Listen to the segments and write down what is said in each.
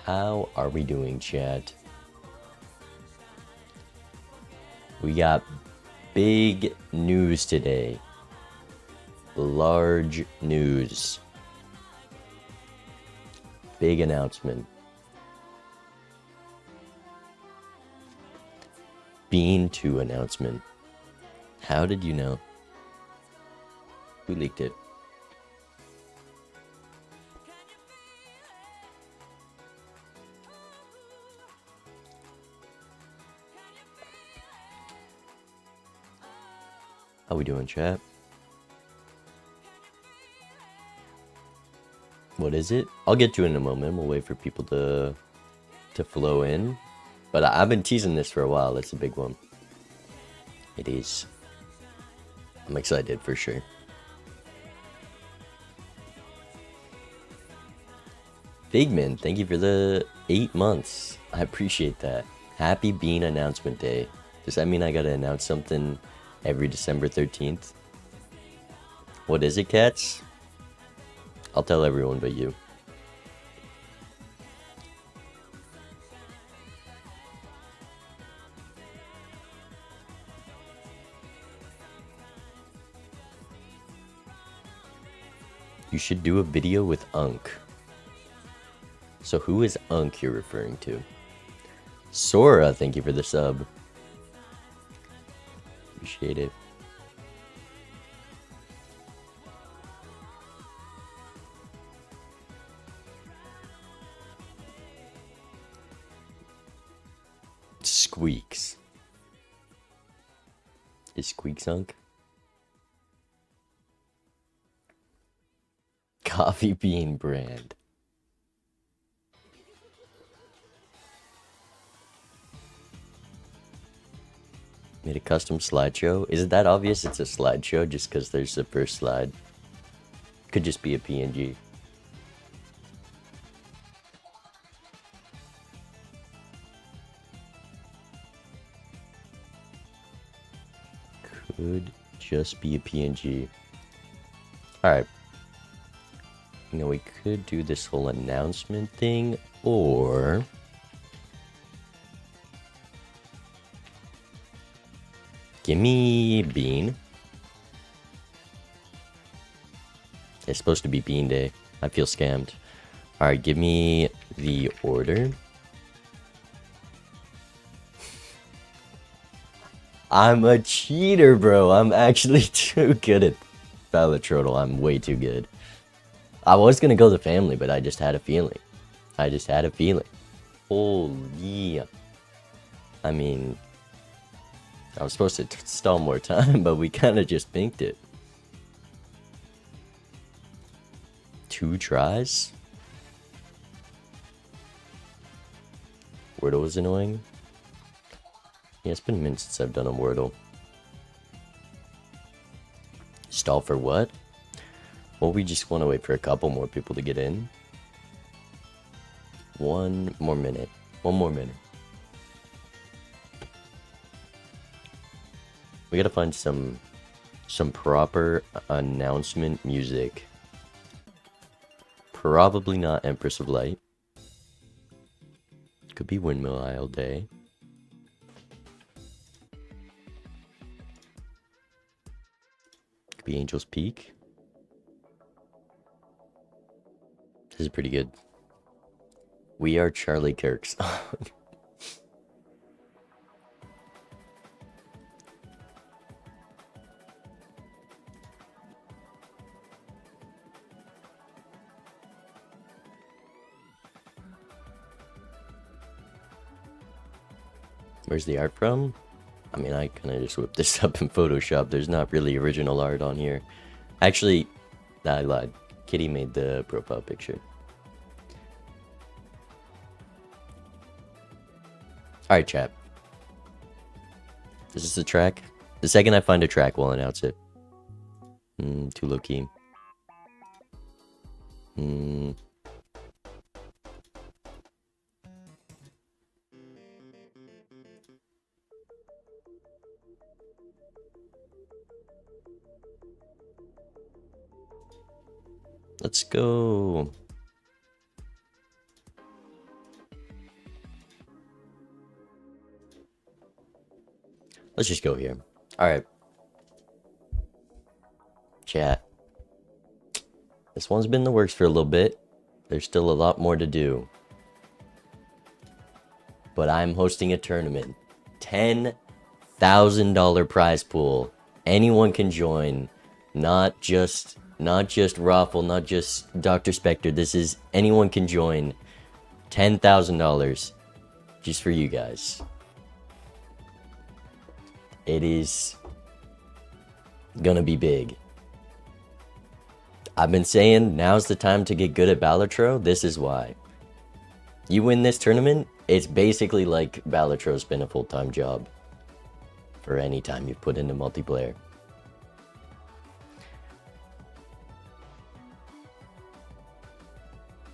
How are we doing, chat? We got big news today. Large news. Big announcement. Bean 2 announcement. How did you know? Who leaked it? How we doing, chat? What is it? I'll get to it in a moment. We'll wait for people to flow in. But I've been teasing this for a while. That's a big one. It is. I'm excited for sure. Figman, thank you for the 8 months. I appreciate that. Happy Bean announcement day. Does that mean I gotta announce something every December 13th? What is it, cats? I'll tell everyone but you. You should do a video with Unk. So who is Unk you're referring to? Sora, thank you for the sub. Appreciate it. Squeaks. Is Squeaks Unk? Coffee bean brand. Made a custom slideshow. Is it that obvious it's a slideshow just because there's the first slide? Could just be a PNG. Could just be a PNG. Alright. You know, we could do this whole announcement thing, or give me Bean. It's supposed to be Bean Day. I feel scammed. Alright, give me the order. I'm a cheater, bro. I'm actually too good at Balatro. I'm way too good. I was gonna go the family, but I just had a feeling. Holy. I mean, I was supposed to stall more time, but we kind of just pinked it. 2 tries? Wordle was annoying. Yeah, it's been a minute since I've done a Wordle. Stall for what? Well, we just want to wait for a couple more people to get in. 1 more minute. 1 more minute. We gotta find some proper announcement music. Probably not Empress of Light. Could be Windmill Isle Day. Could be Angel's Peak. This is pretty good. We are Charlie Kirks. Where's the art from? I mean, I kind of just whipped this up in Photoshop. There's not really original art on here. Actually, I lied. Kitty made the profile picture. Alright, chat. Is this a track? The second I find a track, we'll announce it. Too low key. Let's go. Let's just go here. All right. Chat. This one's been in the works for a little bit. There's still a lot more to do. But I'm hosting a tournament. $10,000 prize pool. Anyone can join. Not just Raffle, not just Dr. Spectre. This is anyone can join. $10,000 just for you guys. It is gonna be big. I've been saying now's the time to get good at Balatro. This is why. You win this tournament, it's basically like Balatro's been a full-time job for any time you've put into multiplayer.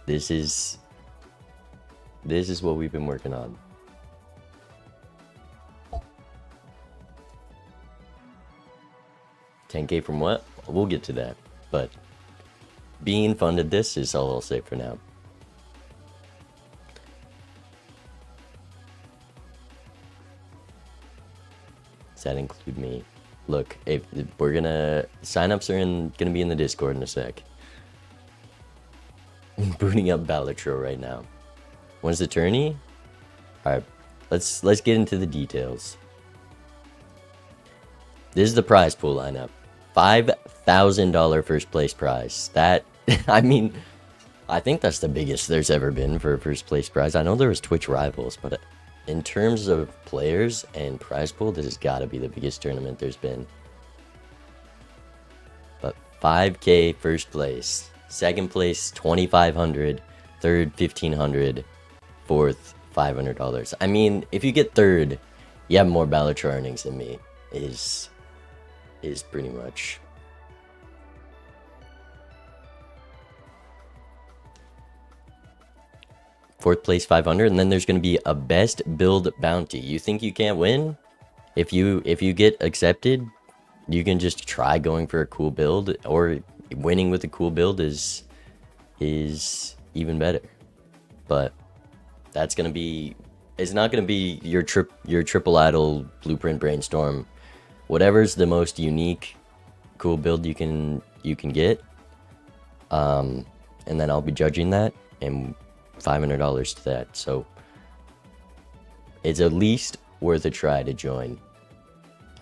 This is what we've been working on. $10K from what? We'll get to that, but being funded this is all I'll say for now. Does that include me? Look, if we're gonna signups are gonna be in the Discord in a sec. I'm booting up Balatro right now. When's the tourney? Alright, let's get into the details. This is the prize pool lineup. $5,000 first place prize. That, I mean, I think that's the biggest there's ever been for a first place prize. I know there was Twitch Rivals, but in terms of players and prize pool, this has got to be the biggest tournament there's been. But 5K first place. Second place, $2,500. Third, $1,500. Fourth, $500. I mean, if you get third, you have more Balatro earnings than me. Is pretty much. Fourth place, 500, and then there's going to be a best build bounty. You think you can't win? If you get accepted, you can just try going for a cool build, or winning with a cool build is even better. But that's going to be, it's not going to be your triple idol blueprint brainstorm. Whatever's the most unique cool build you can get, and then I'll be judging that, and $500 to that. So it's at least worth a try to join.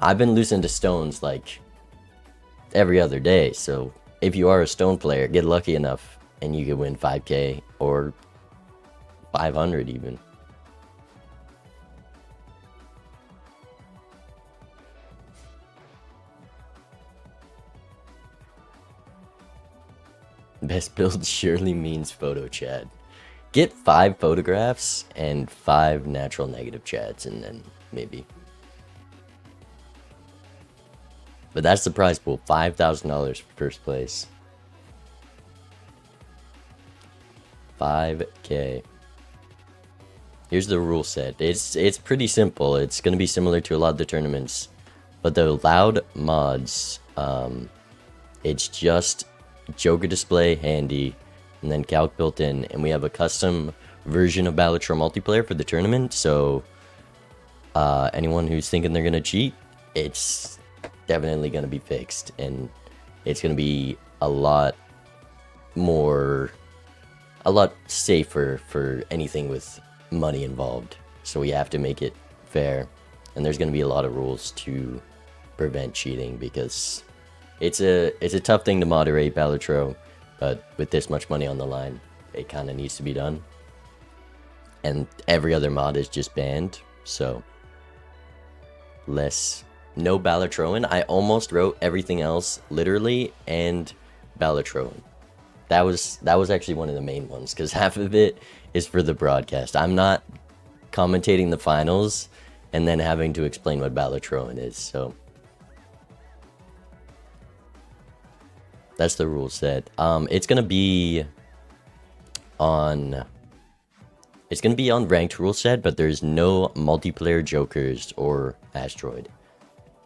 I've been losing to stones like every other day, so if you are a stone player, get lucky enough and you could win 5K or 500 even. Best build surely means photo chat. Get 5 photographs and 5 natural negative chats, and then maybe. But that's the prize pool, $5,000 for first place. 5K. Here's the rule set. It's pretty simple. It's going to be similar to a lot of the tournaments, but the loud mods, it's just Joker display, handy, and then calc built in, and we have a custom version of Balatro multiplayer for the tournament. So anyone who's thinking they're gonna cheat, it's definitely gonna be fixed, and it's gonna be a lot safer for anything with money involved. So we have to make it fair, and there's gonna be a lot of rules to prevent cheating, because it's a tough thing to moderate Balatro, but with this much money on the line, it kind of needs to be done. And every other mod is just banned, so no Balatroing. I almost wrote everything else literally and Balatroing. That was actually one of the main ones, because half of it is for the broadcast. I'm not commentating the finals and then having to explain what Balatroing is, so that's the rule set. It's gonna be on ranked rule set, but there's no multiplayer jokers or asteroid.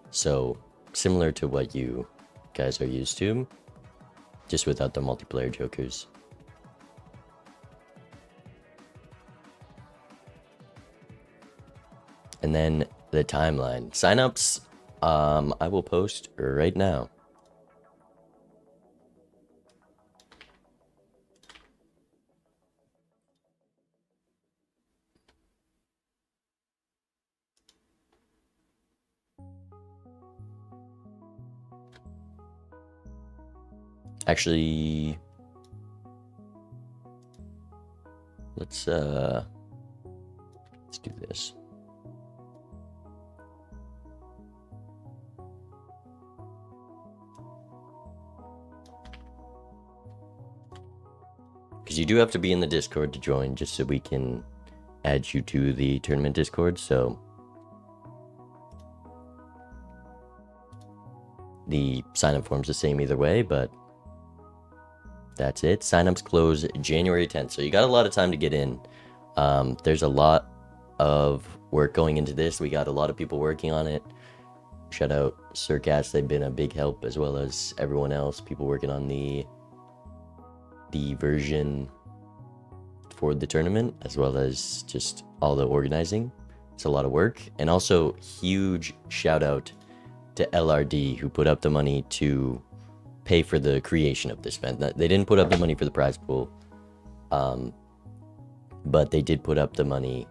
So similar to what you guys are used to, just without the multiplayer jokers. And then the timeline. Signups, I will post right now. Actually, let's do this. Because you do have to be in the Discord to join, just so we can add you to the tournament Discord. So the sign-up form's the same either way, but that's it. Signups close January 10th, so you got a lot of time to get in. There's a lot of work going into this. We got a lot of people working on it. Shout out Circats, they've been a big help, as well as everyone else, people working on the version for the tournament, as well as just all the organizing. It's a lot of work. And also huge shout out to LRD, who put up the money to pay for the creation of this event. They didn't put up the money for the prize pool, but they did put up the money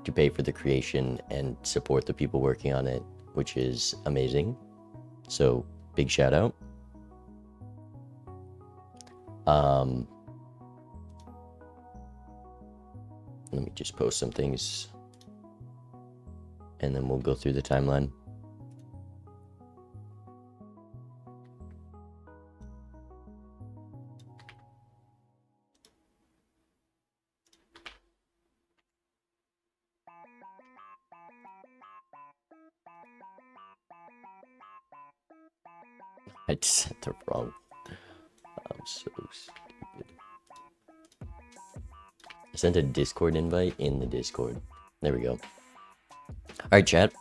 to pay for the creation and support the people working on it, which is amazing. So big shout out. Let me just post some things and then we'll go through the timeline. I just sent the wrong. I'm so stupid. I sent a Discord invite in the Discord. There we go. Alright, chat.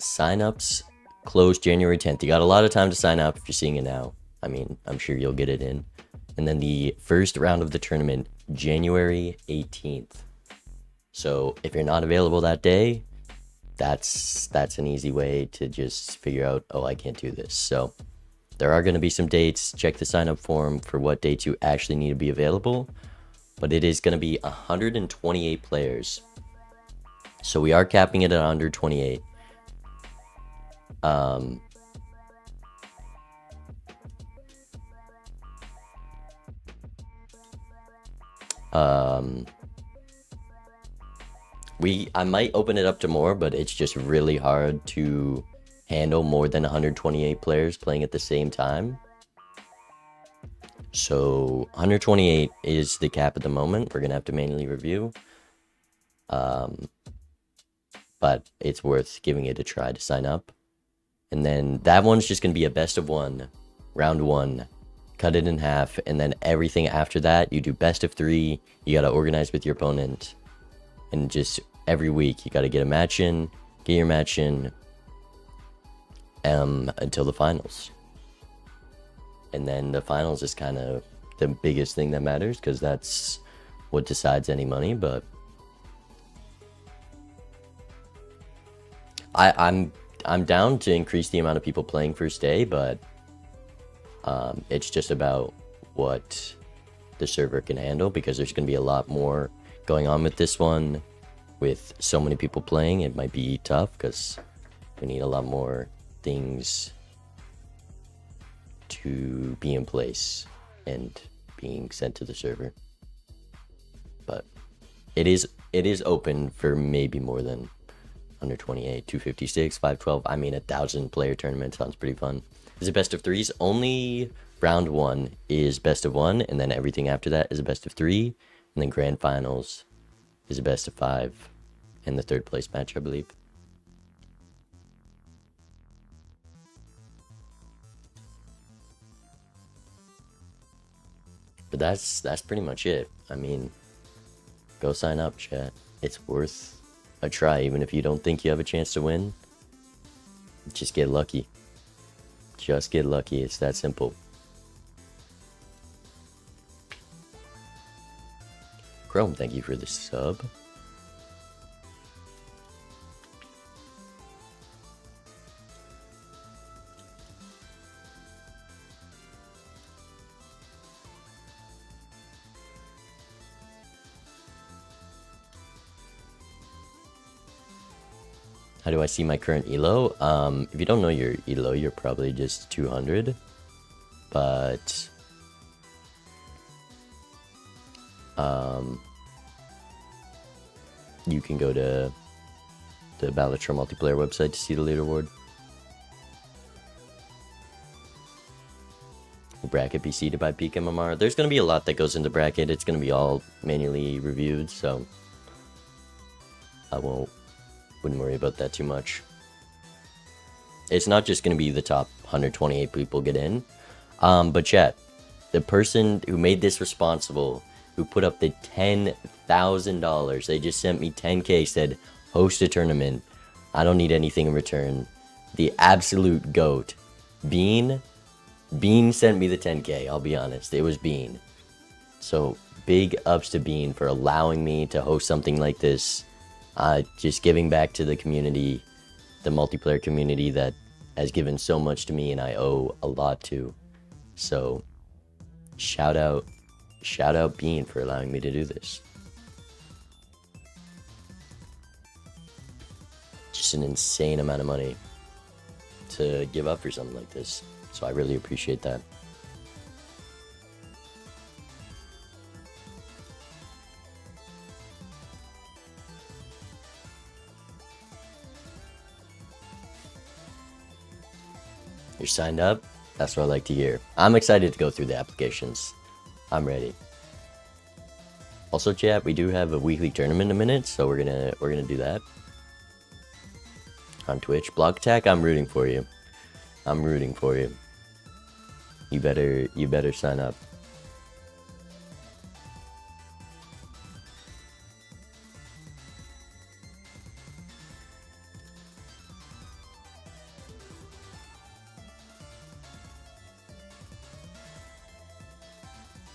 Signups close January 10th. You got a lot of time to sign up if you're seeing it now. I mean, I'm sure you'll get it in. And then the first round of the tournament, January 18th. So if you're not available that day, that's an easy way to just figure out, oh, I can't do this. So there are going to be some dates. Check the sign up form for what dates you actually need to be available. But it is going to be 128 players. So we are capping it at 128. I might open it up to more, but it's just really hard to handle more than 128 players playing at the same time. So 128 is the cap at the moment. We're gonna have to manually review. But it's worth giving it a try to sign up. And then that one's just gonna be a best of one, round one, cut it in half, and then everything after that, you do best of 3. You gotta organize with your opponent, and just every week you gotta get a match in, get your match in, until the finals. And then the finals is kind of the biggest thing that matters, because that's what decides any money. But I'm down to increase the amount of people playing first day, but it's just about what the server can handle, because there's going to be a lot more going on with this one. With so many people playing, it might be tough, because we need a lot more things to be in place and being sent to the server. But it is open for maybe more than 128, 256, 512. I mean, 1,000 player tournament sounds pretty fun. Is it best of 3s? Only round 1 is best of 1, and then everything after that is a best of 3, and then grand finals is a best of 5, and the third place match, I believe. But that's pretty much it. I mean, go sign up, chat. It's worth a try, even if you don't think you have a chance to win. Just get lucky. Just get lucky. It's that simple. Chrome, thank you for the sub. How do I see my current elo? If you don't know your elo, you're probably just 200. But you can go to the Balatro multiplayer website to see the leaderboard. Bracket be seeded by peak MMR. There's going to be a lot that goes into bracket. It's going to be all manually reviewed, so I wouldn't worry about that too much. It's not just going to be the top 128 people get in. But chat, the person who made this responsible, who put up the $10,000, they just sent me 10K, said, host a tournament. I don't need anything in return. The absolute GOAT. Bean sent me the 10K, I'll be honest. It was Bean. So, big ups to Bean for allowing me to host something like this. Just giving back to the community, the multiplayer community that has given so much to me and I owe a lot to. So, shout out Bean for allowing me to do this. Just an insane amount of money to give up for something like this. So I really appreciate that. You're signed up? That's what I like to hear. I'm excited to go through the applications. I'm ready. Also, chat, we do have a weekly tournament in a minute, so we're gonna do that on Twitch. Block Attack, I'm rooting for you. I'm rooting for you. You better sign up.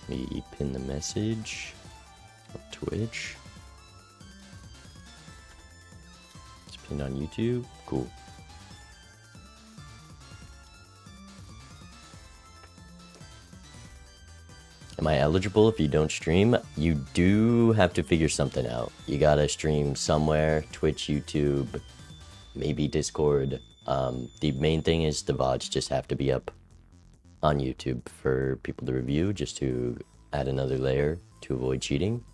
Let me pin the message on Twitch. It's pinned on YouTube. Cool. Am I eligible if you don't stream? You do have to figure something out. You gotta stream somewhere, Twitch, YouTube, maybe Discord. The main thing is the VODs just have to be up on YouTube for people to review, just to add another layer to avoid cheating.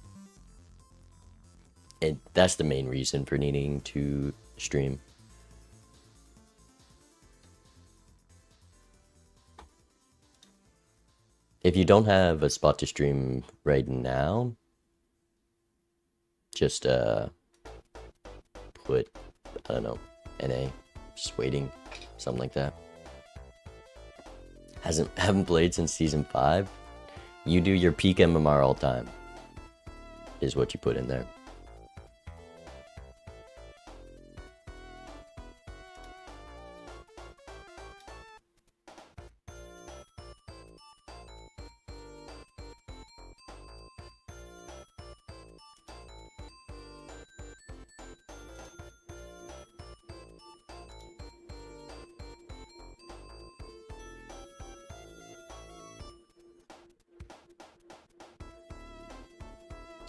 And that's the main reason for needing to stream. If you don't have a spot to stream right now, just put, I don't know, NA, just waiting, something like that. Haven't played since season 5. You do your peak MMR all time, is what you put in there.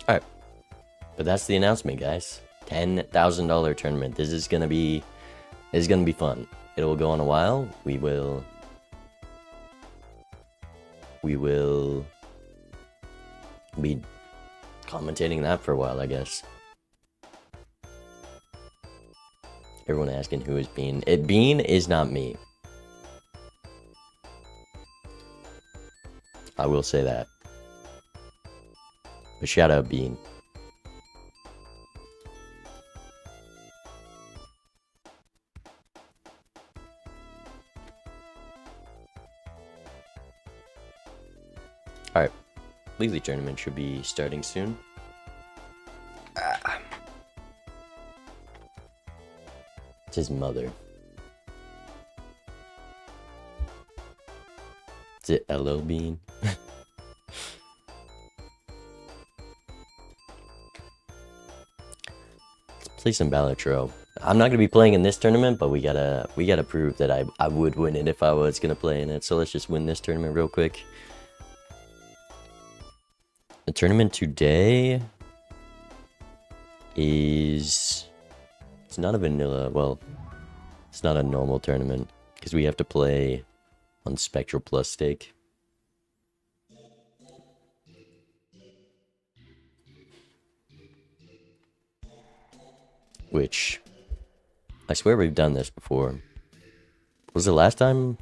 Alright, but that's the announcement, guys. $10,000 tournament. This is gonna be fun. It will go on a while. We will be commentating that for a while, I guess. Everyone asking who is Bean. Bean is not me. I will say that. But shout out Bean. Alright. Weekly tournament should be starting soon. It's his mother. Is it LL Bean? Play some Balatro. I'm not gonna be playing in this tournament, but we gotta prove that I would win it if I was gonna play in it. So let's just win this tournament real quick. The tournament today is It's not a vanilla, well, it's not a normal tournament, because we have to play on Spectral Plus stake. Which, I swear we've done this before. Was it last time?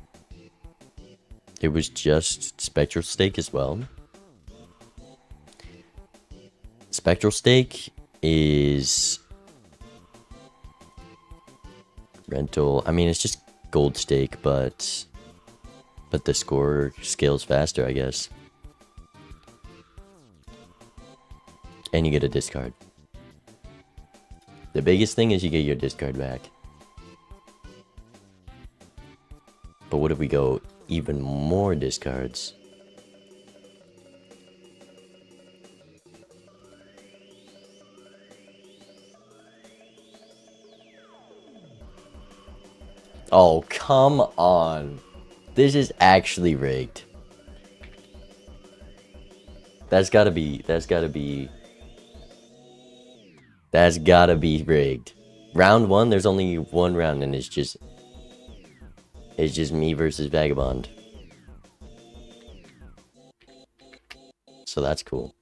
It was just Spectral Stake as well. Spectral Stake is rental. I mean, it's just gold stake, but the score scales faster, I guess. And you get a discard. The biggest thing is you get your discard back. But what if we go even more discards? Oh, come on. This is actually rigged. That's gotta be rigged. Round 1, there's only one round and it's just me versus Vagabond. So that's cool.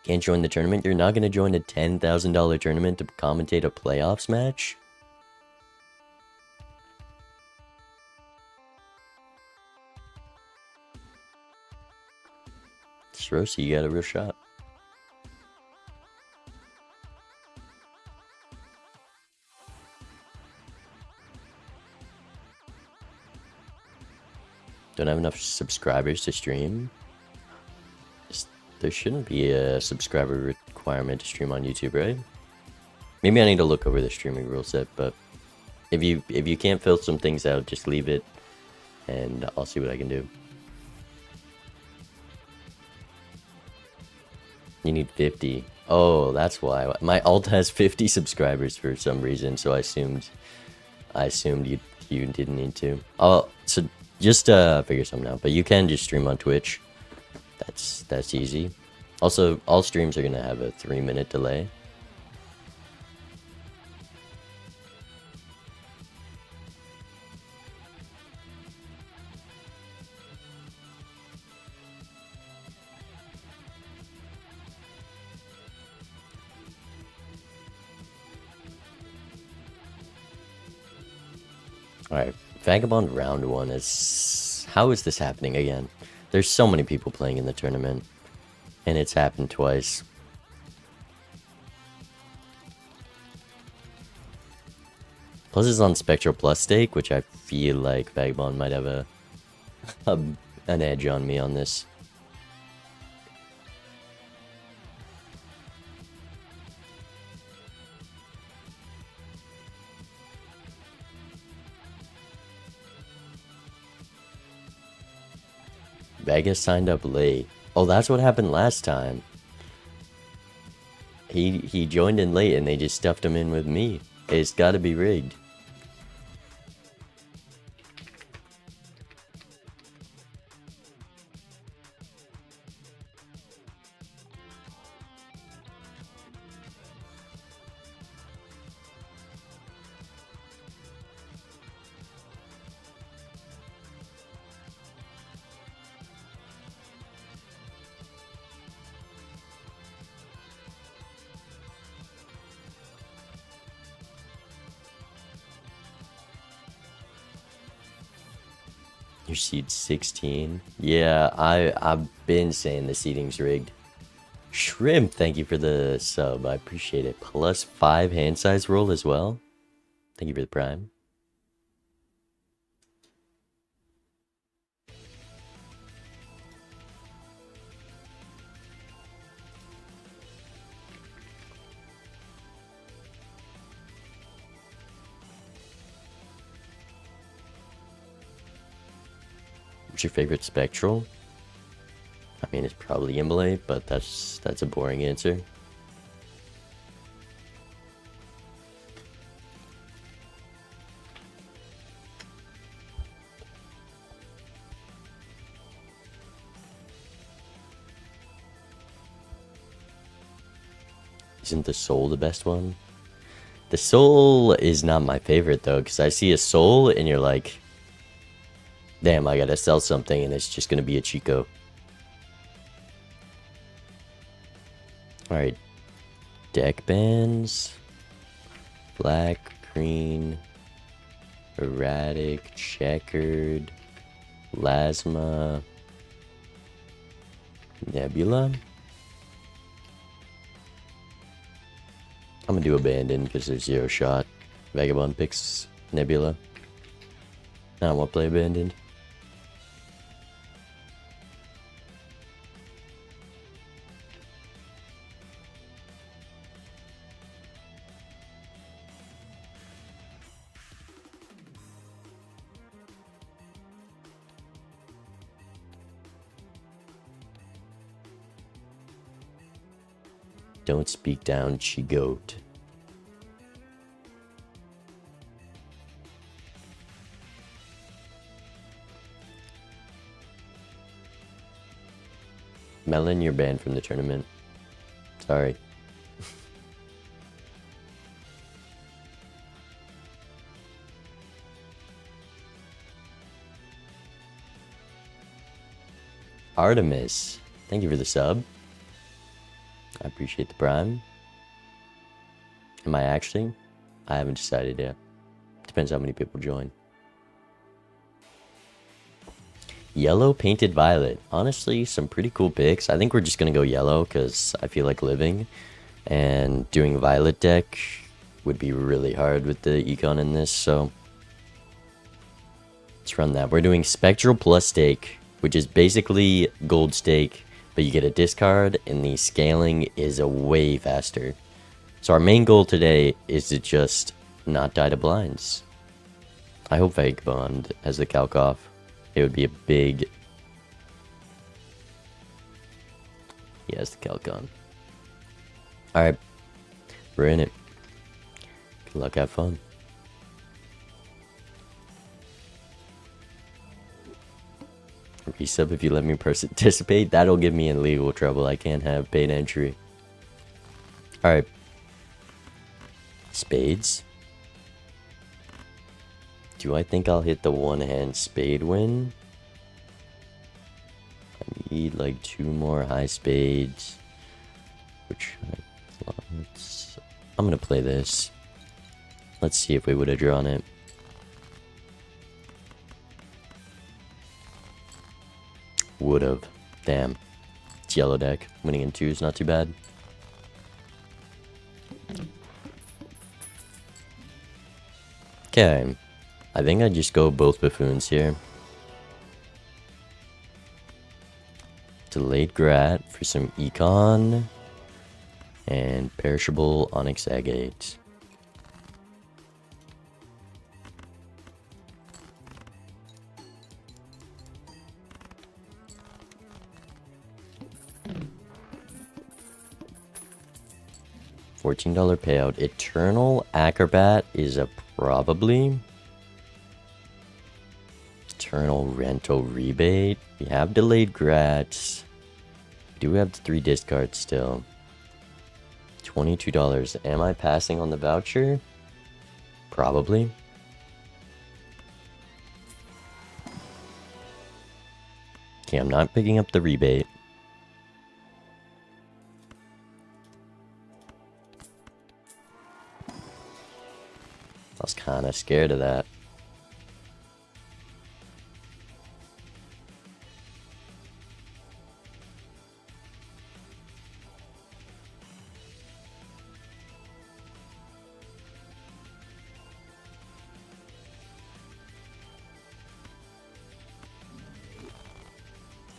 Can't join the tournament? You're not gonna join a $10,000 tournament to commentate a playoffs match? Rosie, you got a real shot. Don't have enough subscribers to stream? There shouldn't be a subscriber requirement to stream on YouTube, right? Maybe I need to look over the streaming rule set, but if you can't fill some things out, just leave it and I'll see what I can do. You need 50. Oh, that's why. My alt has 50 subscribers for some reason, so I assumed you didn't need to. Oh, so just figure something out. But you can just stream on Twitch. That's easy. Also, all streams are gonna have a 3-minute delay. Alright, Vagabond round 1 is... How is this happening again? There's so many people playing in the tournament. And it's happened twice. Plus it's on Spectral Plus stake, which I feel like Vagabond might have an edge on me on this. Vegas signed up late. Oh, that's what happened last time. He joined in late and they just stuffed him in with me. It's gotta be rigged. Your seed's 16. Yeah, I've been saying the seeding's rigged. Shrimp, thank you for the sub. I appreciate it. Plus 5 hand size roll as well. Thank you for the prime. What's your favorite spectral? I mean, it's probably Immolate, but that's a boring answer. Isn't the soul the best one? The soul is not my favorite though, because I see a soul and you're like, damn, I gotta sell something and it's just gonna be a Chico. Alright. Deck bands. Black, green, erratic, checkered, Lasma, Nebula. I'm gonna do Abandon because there's 0 shot. Vagabond picks Nebula. I don't want to play Abandoned. Don't speak down, Chigoat. Melon, you're banned from the tournament. Sorry. Artemis, thank you for the sub. I appreciate the prime. Am I actually? I haven't decided yet. Depends how many people join. Yellow painted violet. Honestly, some pretty cool picks. I think we're just going to go yellow because I feel like living. And doing violet deck would be really hard with the econ in this. So let's run that. We're doing spectral plus stake, which is basically gold stake. But you get a discard and the scaling is a way faster. So our main goal today is to just not die to blinds. I hope Vagabond has the calc off. It would be a big... He has the calc on. Alright. We're in it. Good luck, have fun. Resub if you let me participate. That'll get me in legal trouble. I can't have paid entry. Alright. Spades. Do I think I'll hit the one-hand spade win? I need like 2 more high spades. Which I'm gonna play this. Let's see if we would have drawn it. Would have. Damn. It's yellow deck. Winning in 2 is not too bad. Okay. I think I just go both buffoons here. Delayed Grat for some econ. And perishable Onyx Agate. $14 payout. Eternal Acrobat is a probably. Eternal Rental Rebate. We have Delayed Grats. We do have 3 discards still. $22. Am I passing on the voucher? Probably. Okay, I'm not picking up the rebate. I was kind of scared of that.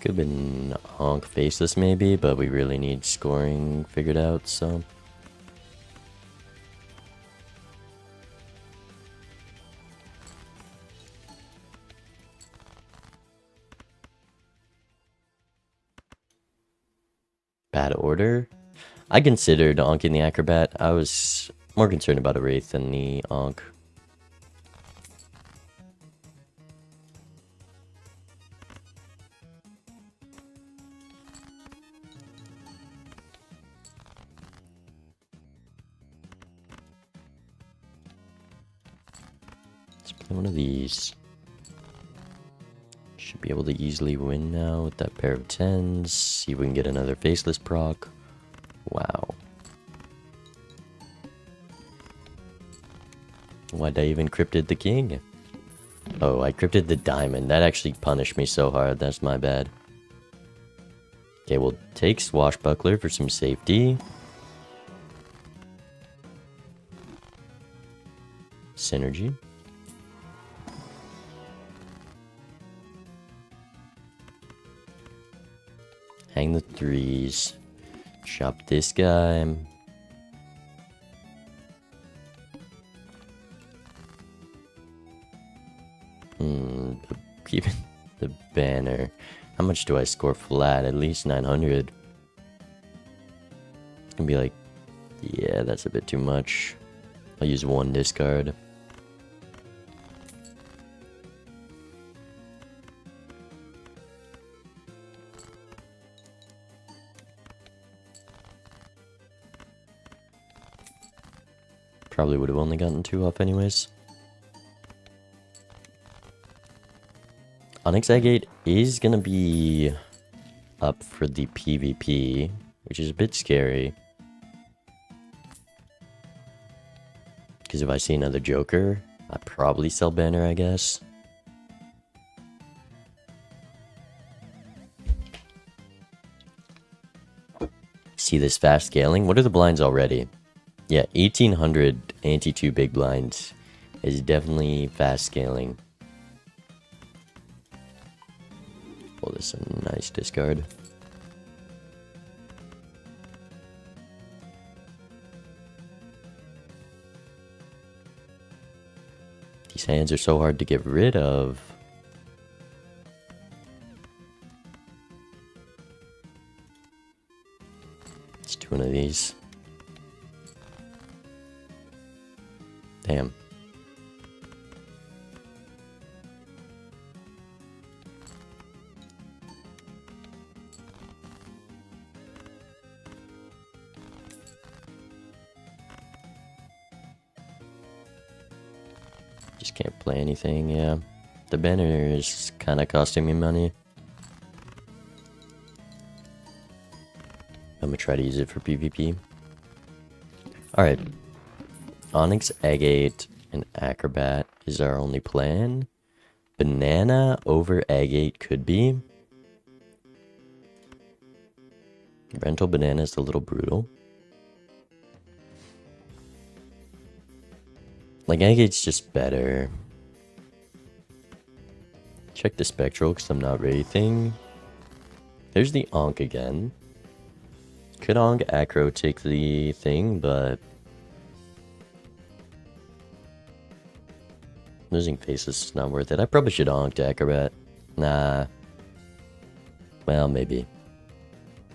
Could have been honk faceless maybe, but we really need scoring figured out, so. Bad order. I considered onking the acrobat. I was more concerned about a wraith than the onk. One of these. Should be able to easily win now with that pair of 10s. See if we can get another faceless proc. Wow. Why'd I even cryptid the king? Oh, I cryptid the diamond. That actually punished me so hard. That's my bad. Okay, we'll take Swashbuckler for some safety. Synergy. Hang the 3s. Chop this guy. Keep the banner. How much do I score flat? At least 900. It's gonna be like, yeah, that's a bit too much. I'll use 1 discard. Probably would have only gotten 2 off anyways. Onyx Agate is gonna be up for the PvP, which is a bit scary. Because if I see another Joker, I'd probably sell banner, I guess. See this fast scaling? What are the blinds already? Yeah, 1800 ante 2 big blinds is definitely fast scaling. Well, this is a nice discard. These hands are so hard to get rid of. Let's do one of these. Damn. Just can't play anything, yeah. The banner is kind of costing me money. I'm gonna try to use it for PvP. Alright. Onyx Agate and Acrobat is our only plan. Banana over Agate could be. Rental Banana is a little brutal. Like, Agate's just better. Check the Spectral because I'm not wraithing. There's the Ankh again. Could Ankh Acro take the thing, but losing faces is not worth it. I probably should Ankh to Acrobat. Nah. Well, maybe.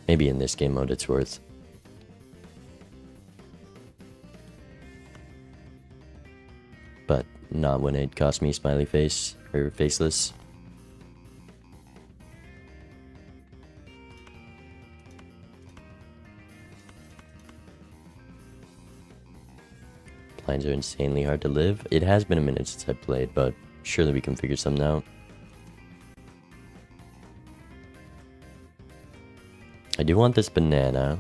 Maybe in this game mode it's worth. But not when it cost me smiley face or faceless. Lines are insanely hard to live. It has been a minute since I played, but surely we can figure something out. I do want this banana.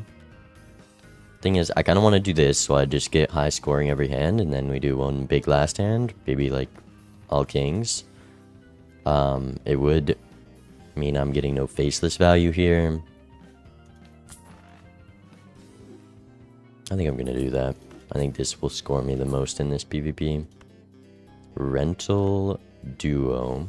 Thing is, I kind of want to do this, so I just get high scoring every hand, and then we do one big last hand, maybe like all kings. It would mean I'm getting no faceless value here. I think I'm going to do that. I think this will score me the most in this PvP. Rental Duo.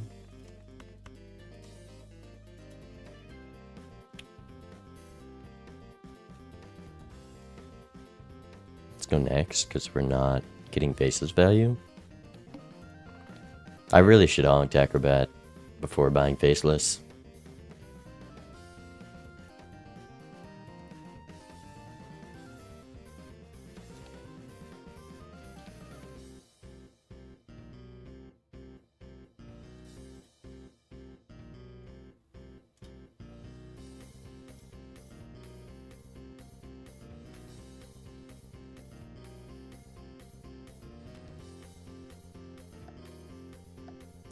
Let's go next, because we're not getting faceless value. I really should Ankh Acrobat before buying faceless.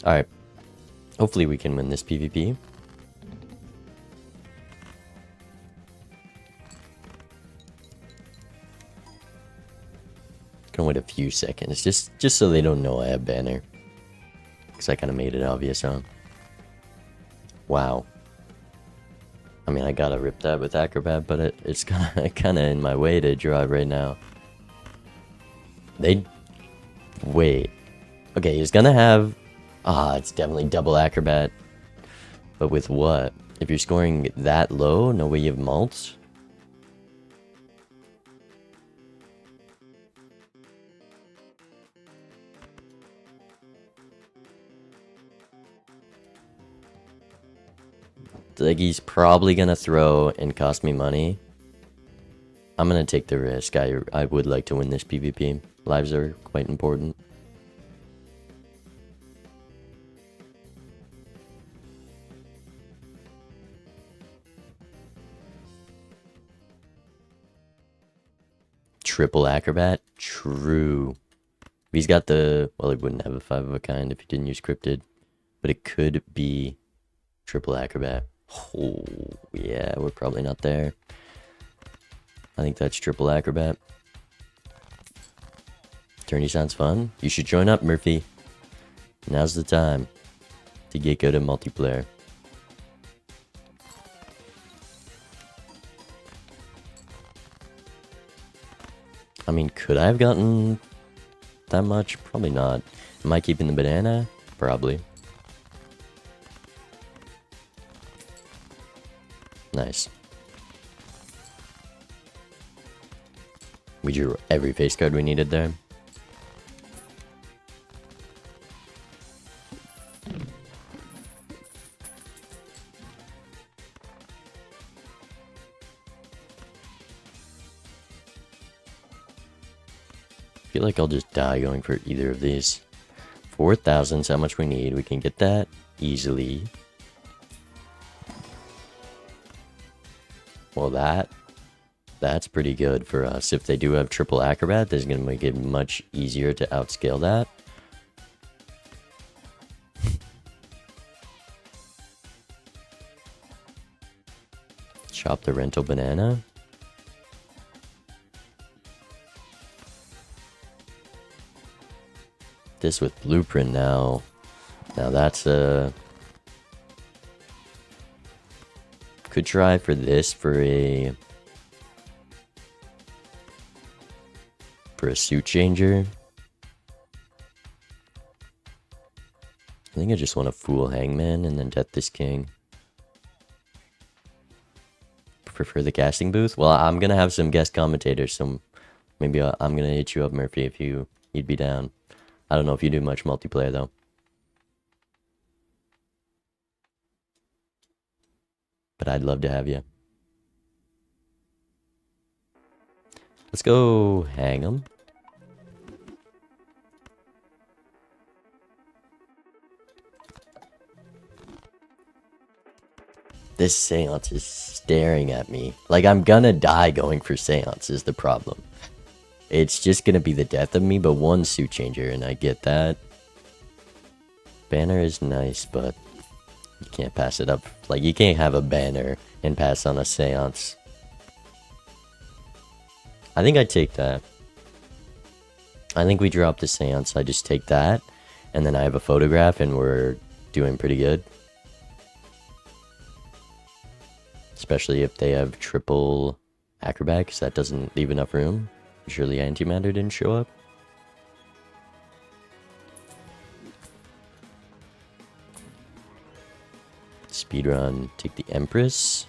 Alright. Hopefully we can win this PvP. Gonna wait a few seconds, just so they don't know I have banner. Because I kind of made it obvious, huh? Wow. I mean, I gotta rip that with Acrobat, but it's kind of in my way to draw it right now. Wait. Okay, he's gonna have... it's definitely double Acrobat. But with what? If you're scoring that low, no way you have mults? Like, he's probably gonna throw and cost me money. I'm gonna take the risk. I would like to win this PvP. Lives are quite important. Triple Acrobat? True. He's got the... Well, he wouldn't have a 5 of a kind if he didn't use Cryptid. But it could be Triple Acrobat. Oh, yeah, we're probably not there. I think that's Triple Acrobat. Tourney sounds fun. You should join up, Murphy. Now's the time to get good at multiplayer. I mean, could I have gotten that much? Probably not. Am I keeping the banana? Probably. Nice. We drew every face card we needed there. I feel like I'll just die going for either of these. 4,000 is how much we need. We can get that easily. Well, that's pretty good for us. If they do have triple Acrobat, this is going to make it much easier to outscale that. Chop the rental banana. This with blueprint now. Now that's a... Could try for this for a suit changer. I think I just want to fool Hangman and then death this king. Prefer the casting booth? Well, I'm gonna have some guest commentators, so maybe I'm gonna hit you up, Murphy, if you'd be down. I don't know if you do much multiplayer though. But I'd love to have you. Let's go hang 'em. This seance is staring at me. Like, I'm gonna die going for seance is the problem. It's just gonna be the death of me, but one suit changer, and I get that. Banner is nice, but you can't pass it up. Like, you can't have a banner and pass on a seance. I think I take that. I think we drop the seance. I just take that, and then I have a photograph, and we're doing pretty good. Especially if they have triple Acrobat, because that doesn't leave enough room. Surely antimatter didn't show up. Speedrun, take the Empress.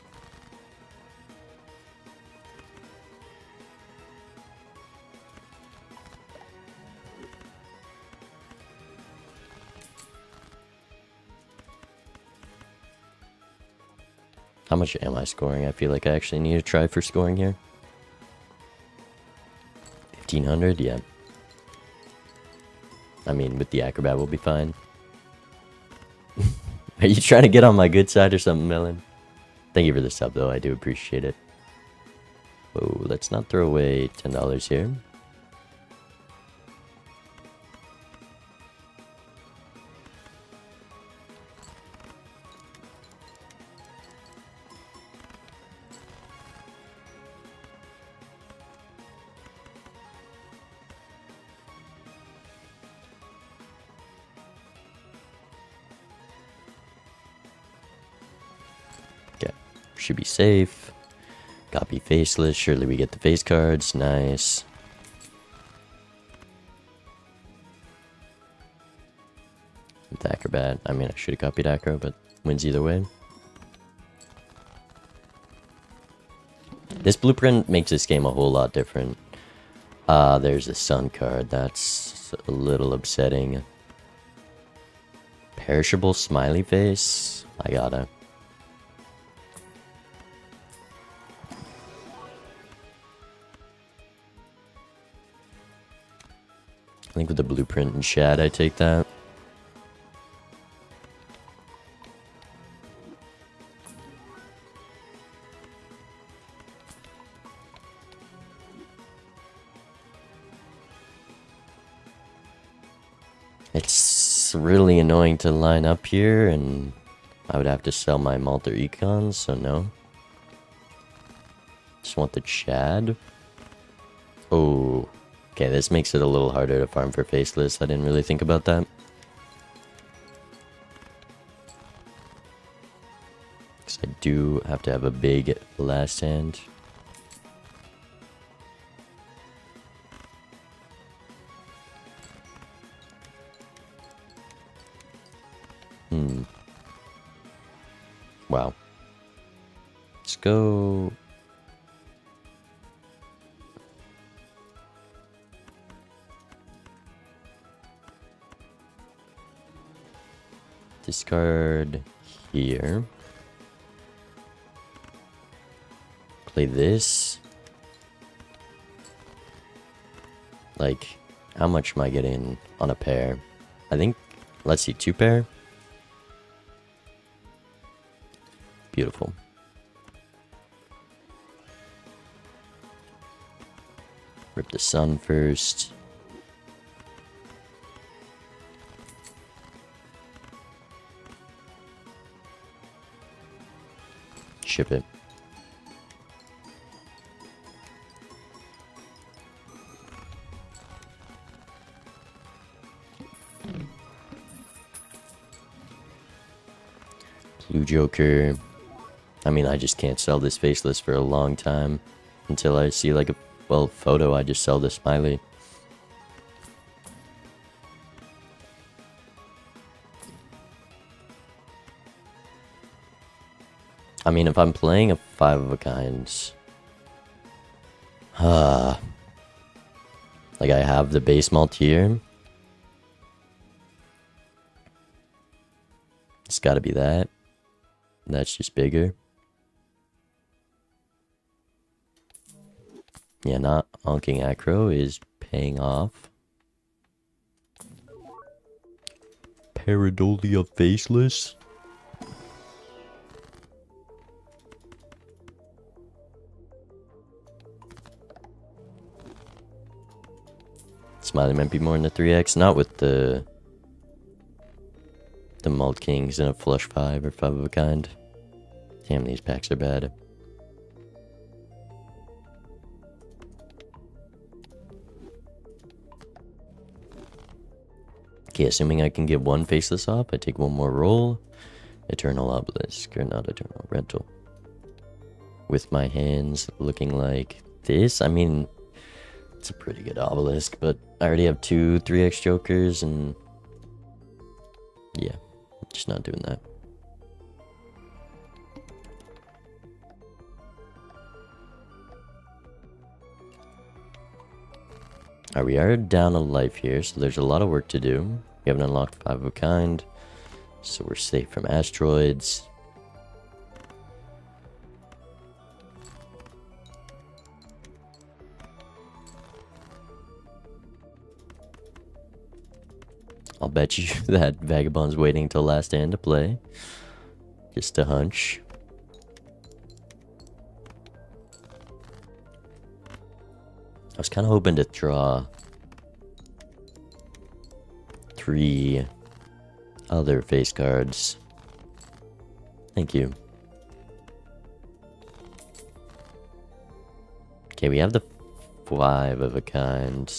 How much am I scoring? I feel like I actually need to try for scoring here. 1,500, yeah. I mean, with the Acrobat we'll be fine. Are you trying to get on my good side or something, Melon? Thank you for the sub, though. I do appreciate it. Whoa, let's not throw away $10 here. Should be safe. Copy faceless. Surely we get the face cards. Nice. With acrobat. I mean, I should have copied acro, but wins either way. This blueprint makes this game a whole lot different. There's a sun card. That's a little upsetting. Perishable smiley face. I gotta. I think with the blueprint and shad, I take that. It's really annoying to line up here, and I would have to sell my Malter Econs, so no. Just want the Chad. Oh, okay, this makes it a little harder to farm for faceless. I didn't really think about that. Because I do have to have a big last hand. Wow. Let's go. Discard here. Play this. Like, how much am I getting on a pair? I think, let's see, 2 pair. Beautiful. Rip the sun first. Ship it. Blue Joker. I mean, I just can't sell this faceless for a long time until I see like a, well, photo. I just sell the smiley. I mean, if I'm playing a 5 of a kind, like I have the base Maltier. It's gotta be that. That's just bigger. Yeah, not honking acro is paying off. Paradolia faceless. Smiley might be more in the 3x, not with the Malt Kings and a flush 5 or 5 of a kind. Damn, these packs are bad. Okay, assuming I can get 1 faceless off, I take 1 more roll. Eternal Obelisk, or not Eternal, Rental. With my hands looking like this. I mean, it's a pretty good Obelisk, but I already have 2 3x Jokers, and yeah, I'm just not doing that. Alright, we are down a life here, so there's a lot of work to do. We haven't unlocked 5 of a kind, so we're safe from asteroids. I'll bet you that Vagabond's waiting till last hand to play. Just a hunch. I was kind of hoping to draw 3 other face cards. Thank you. Okay, we have the 5 of a kind.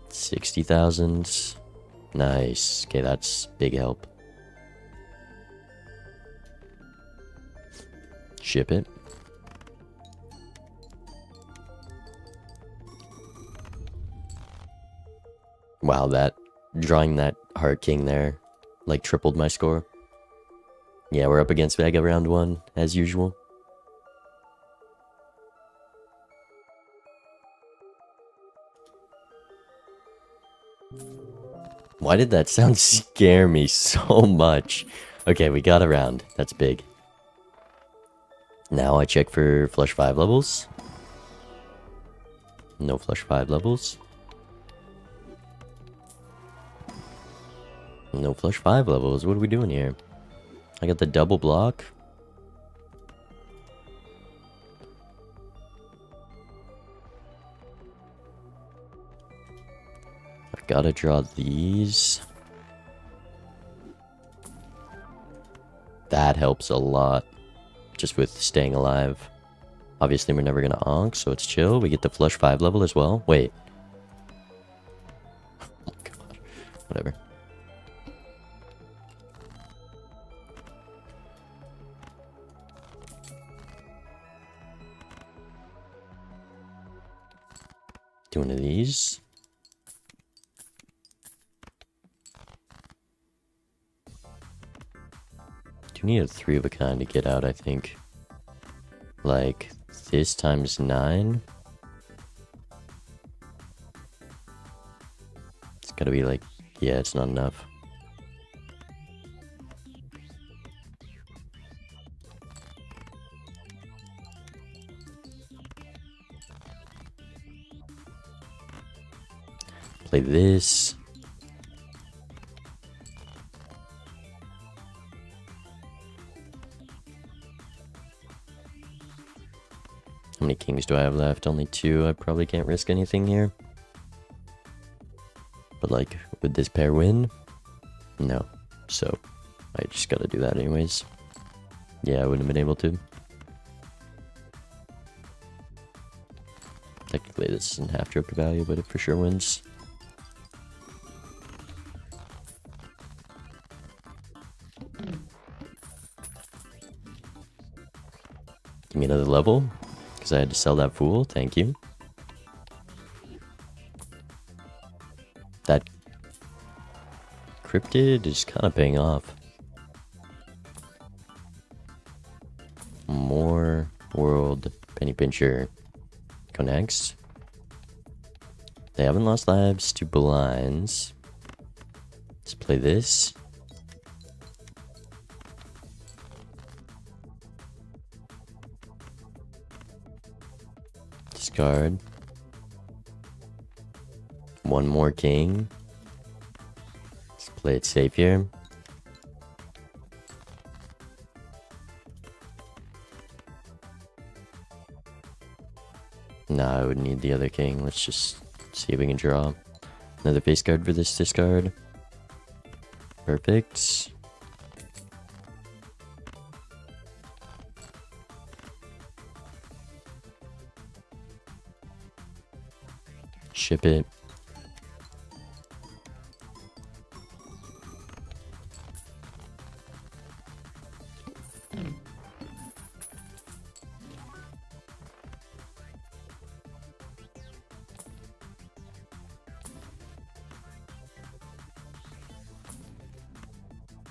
60,000. Nice. Okay, that's big help. Ship it. Wow, that drawing that Heart King there like tripled my score. Yeah, we're up against Vega round 1 as usual. Why did that sound scare me so much? Okay, we got a round. That's big. Now I check for flush 5 levels. No flush 5 levels. No flush 5 levels. What are we doing here? I got the double block. I've got to draw these. That helps a lot. Just with staying alive. Obviously, we're never going to onk, so it's chill. We get the flush 5 level as well. Wait. Oh my god. Whatever. Do one of these. Do need a 3 of a kind to get out, I think. Like, this times 9. It's gotta be like, yeah, it's not enough. Play this. How many kings do I have left? Only 2. I probably can't risk anything here. But like, would this pair win? No. So, I just gotta do that anyways. Yeah, I wouldn't have been able to. Technically, this isn't half drip value, but it for sure wins. Give me another level, because I had to sell that fool. Thank you. That cryptid is kind of paying off. More world penny pincher. Go next. They haven't lost lives to blinds. Let's play this. Discard. One more king. Let's play it safe here. Nah, I would need the other king. Let's just see if we can draw. Another face card for this discard. Perfect. Ship it.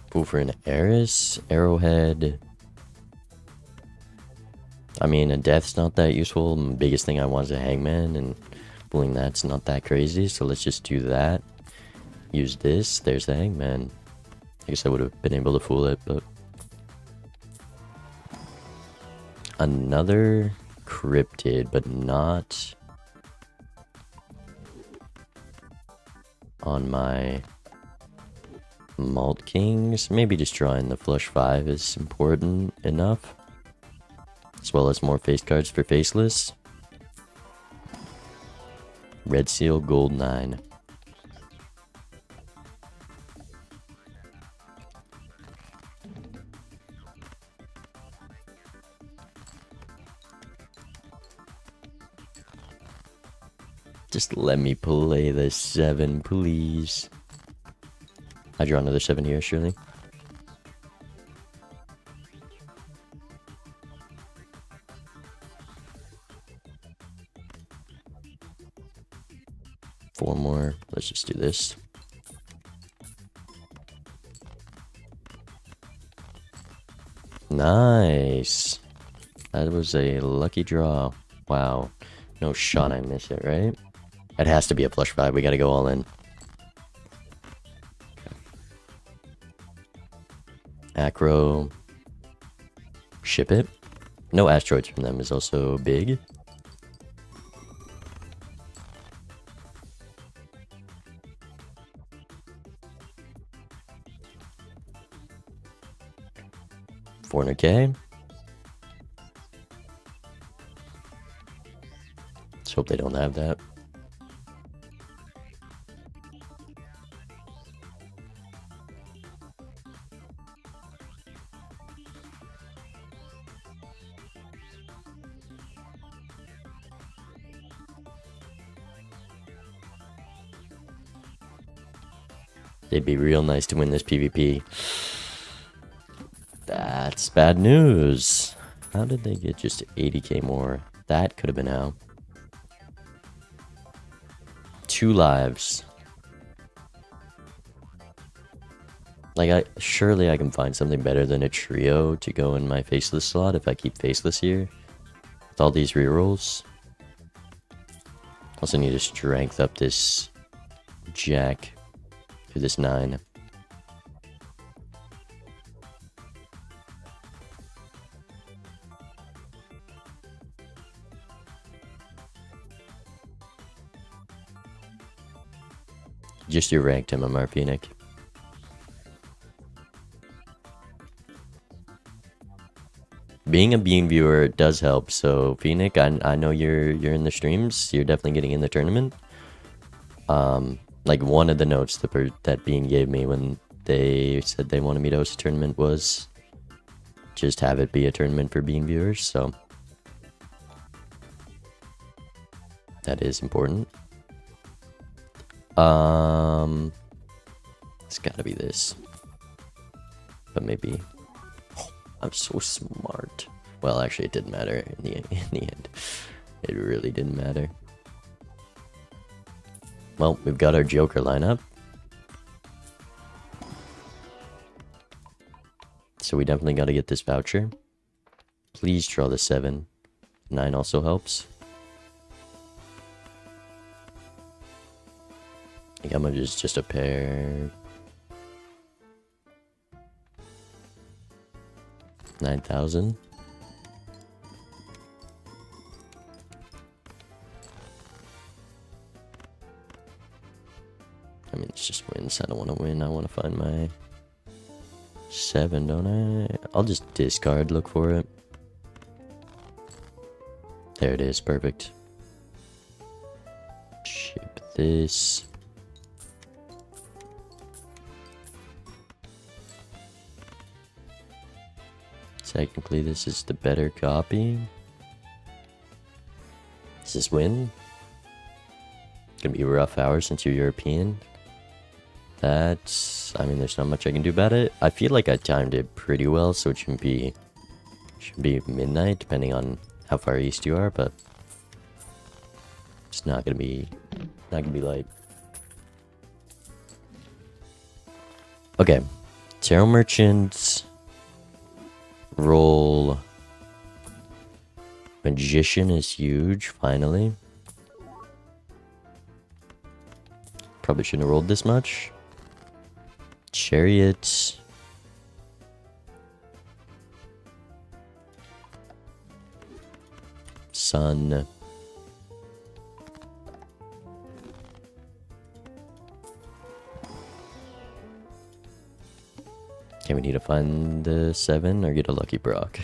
Pull for an Eris, Arrowhead. I mean, a death's not that useful. The biggest thing I want is a Hangman, and pulling that's not that crazy, so let's just do that. Use this. There's the Hangman. I guess I would have been able to fool it, but... Another cryptid, but not on my Malt Kings. Maybe just drawing the flush 5 is important enough, as well as more face cards for faceless. Red Seal, Gold 9. Just let me play the 7, please. I draw another 7 here, surely. 4 more. Let's just do this. Nice. That was a lucky draw. Wow. No shot I miss it, right? It has to be a flush 5. We gotta go all in. Okay. Acro. Ship it. No asteroids from them is also big. $400K. Let's hope they don't have that. They'd be real nice to win this PvP. That's bad news. How did they get just 80K more? That could have been how. 2 lives. Like, surely I can find something better than a trio to go in my faceless slot if I keep faceless here. With all these rerolls. Also need to strength up this jack to this 9. Just your ranked MMR, Phoenix. Being a Bean viewer does help. So Phoenix, I know you're in the streams. You're definitely getting in the tournament. Like one of the notes that Bean gave me when they said they wanted me to host a tournament was just have it be a tournament for Bean viewers. So that is important. It's gotta be this. But maybe. Oh, I'm so smart. Well, actually, it didn't matter in the end. It really didn't matter. Well, we've got our Joker lineup. So we definitely got to get this voucher. Please draw the 7. 9 also helps. I think I'm gonna just a pair. 9,000. I mean, it's just wins. I don't want to win. I want to find my 7, don't I? I'll just discard, look for it. There it is. Perfect. Ship this. Technically, this is the better copy. Does this win? It's gonna be a rough hour since you're European. That's... I mean, there's not much I can do about it. I feel like I timed it pretty well, so it should be midnight, depending on how far east you are, but it's not gonna be light. Okay, Tarot Merchants. Roll. Magician is huge, finally. Probably shouldn't have rolled this much. Chariot. Sun. Okay, we need to find the 7 or get a lucky Brock.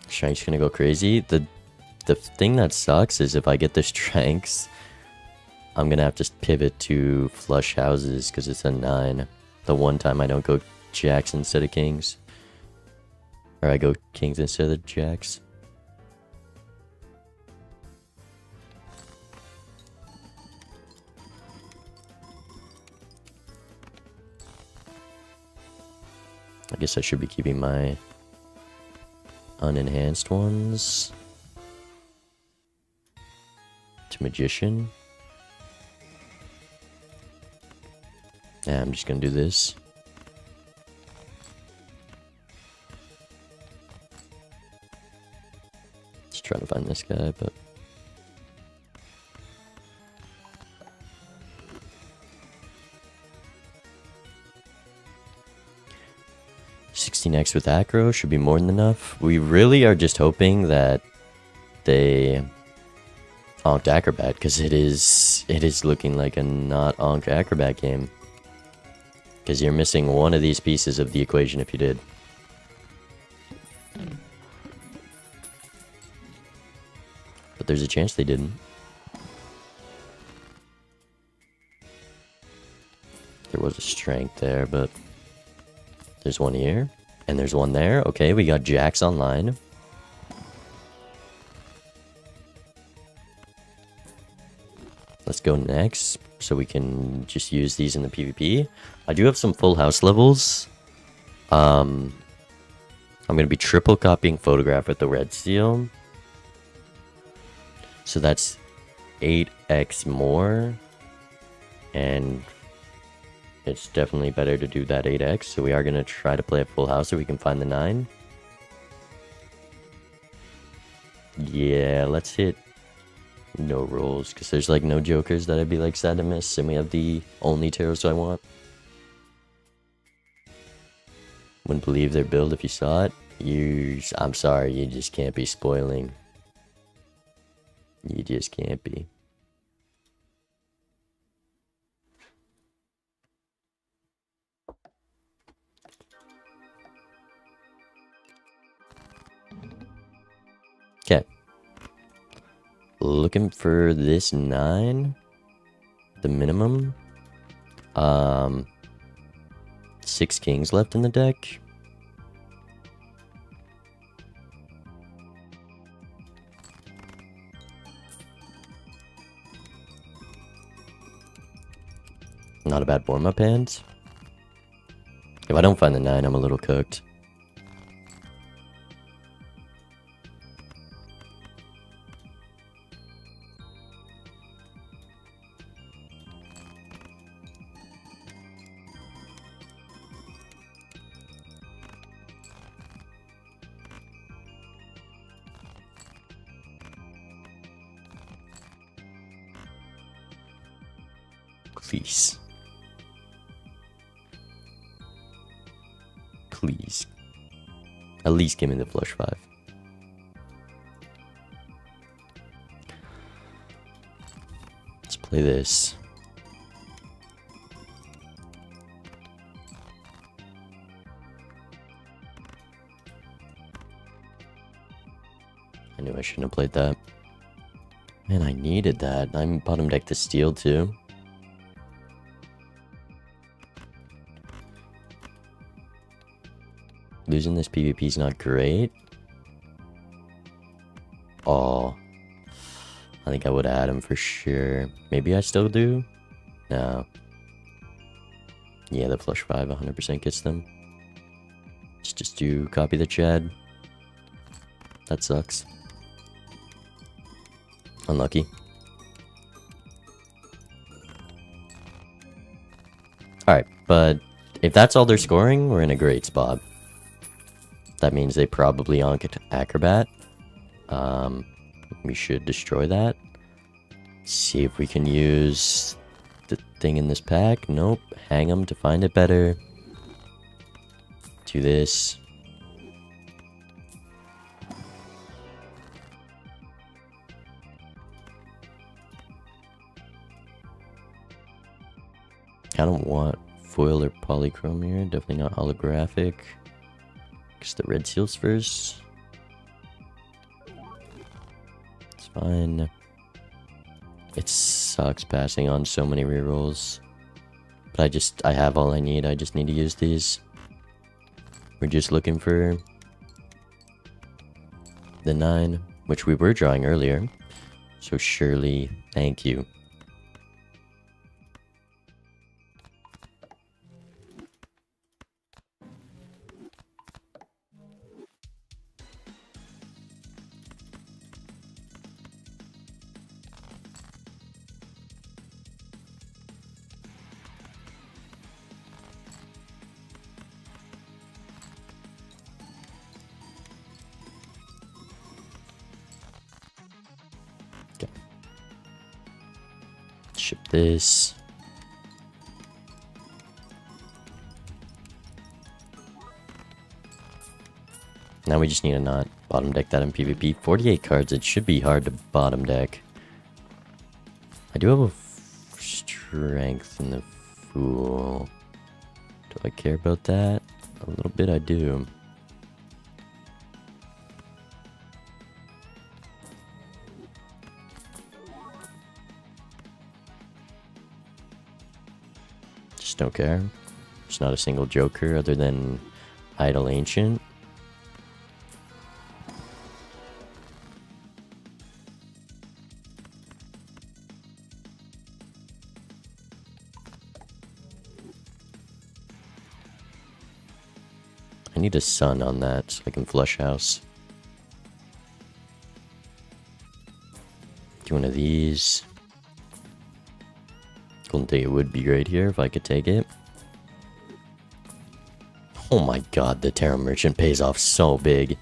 Strength's gonna go crazy. The thing that sucks is if I get the strengths, I'm gonna have to pivot to flush houses because it's a 9. The one time I don't go jacks instead of kings. Or I go kings instead of jacks. I guess I should be keeping my unenhanced ones to magician. Yeah, I'm just gonna do this. Just trying to find this guy, but 16x with acro should be more than enough. We really are just hoping that they onked acrobat, because it is looking like a not onk acrobat game. Because you're missing one of these pieces of the equation if you did. But there's a chance they didn't. There was a strength there, but there's one here. And there's one there. Okay, we got jacks online. Let's go next, so we can just use these in the PvP. I do have some full house levels. I'm going to be triple copying photograph with the red seal. So that's 8x more. And it's definitely better to do that 8x. So we are going to try to play a full house so we can find the 9. Yeah, let's hit no rolls, because there's like no jokers that I'd be like sad to miss, and we have the only tarots I want. Wouldn't believe their build if you saw it. I'm sorry, you just can't be spoiling. You just can't be. Okay. Looking for this 9. The minimum. 6 kings left in the deck. Not a bad warm-up hand. If I don't find the 9, I'm a little cooked. Please. Please. At least give me the flush 5. Let's play this. I knew I shouldn't have played that. Man, I needed that. I'm bottom deck to steal too. Losing this PvP is not great. Oh. I think I would add him for sure. Maybe I still do? No. Yeah, the flush 5 100% gets them. Let's just do copy the Chad. That sucks. Unlucky. Alright, but if that's all they're scoring, we're in a great spot. That means they probably onked acrobat. We should destroy that. See if we can use the thing in this pack. Nope. Hang them to find it better. Do this. I don't want foil or polychrome here. Definitely not holographic. Because the red seals first. It's fine. It sucks passing on so many rerolls. But I have all I need. I just need to use these. We're just looking for the 9, which we were drawing earlier. So surely, thank you. Ship this. Now we just need to not bottom deck that in PvP. 48 cards, it should be hard to bottom deck. I do have a strength in the Fool. Do I care about that? A little bit I do. Just don't care. There's not a single Joker other than Idle Ancient. I need a sun on that so I can flush house. Do one of these. Golden Ticket would be great here if I could take it. Oh my god, the Terra Merchant pays off so big.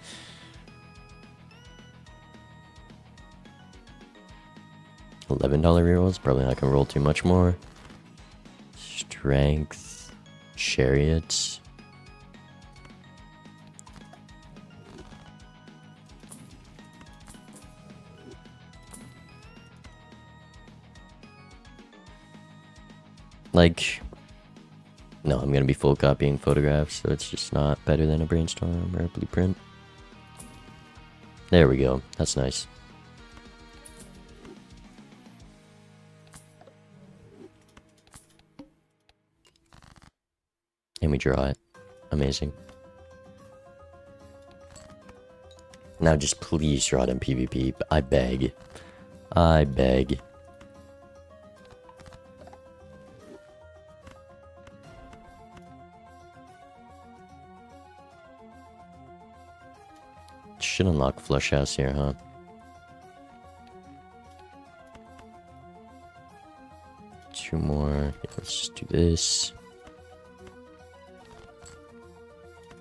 $11 rerolls, probably not gonna roll too much more. Strength, Chariots. Like, no, I'm gonna be full copying photographs, so it's just not better than a brainstorm or a blueprint. There we go. That's nice. And we draw it. Amazing. Now just please draw it in PvP. I beg. I beg. Should unlock Flush House here, huh? Two more. Yeah, let's just do this.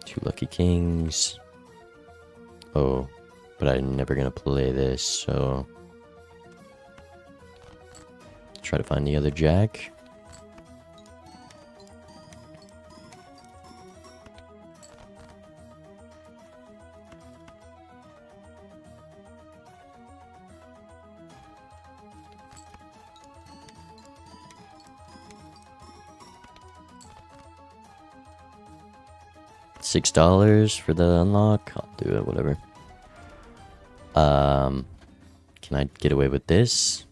Two Lucky Kings. Oh, but I'm never gonna play this, so try to find the other Jack. $6 for the unlock. I'll do it, whatever. Can I get away with this?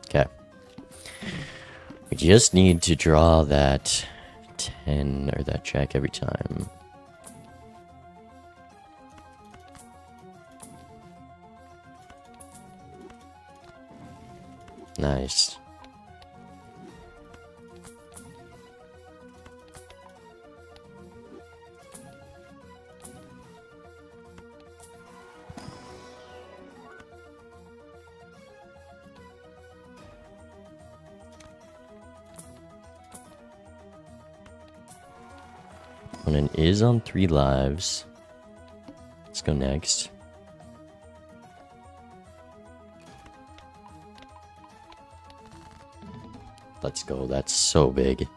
Okay. We just need to draw that 10 or that Jack every time. Nice. Opponent is on 3 lives. Let's go next. Let's go. That's so big.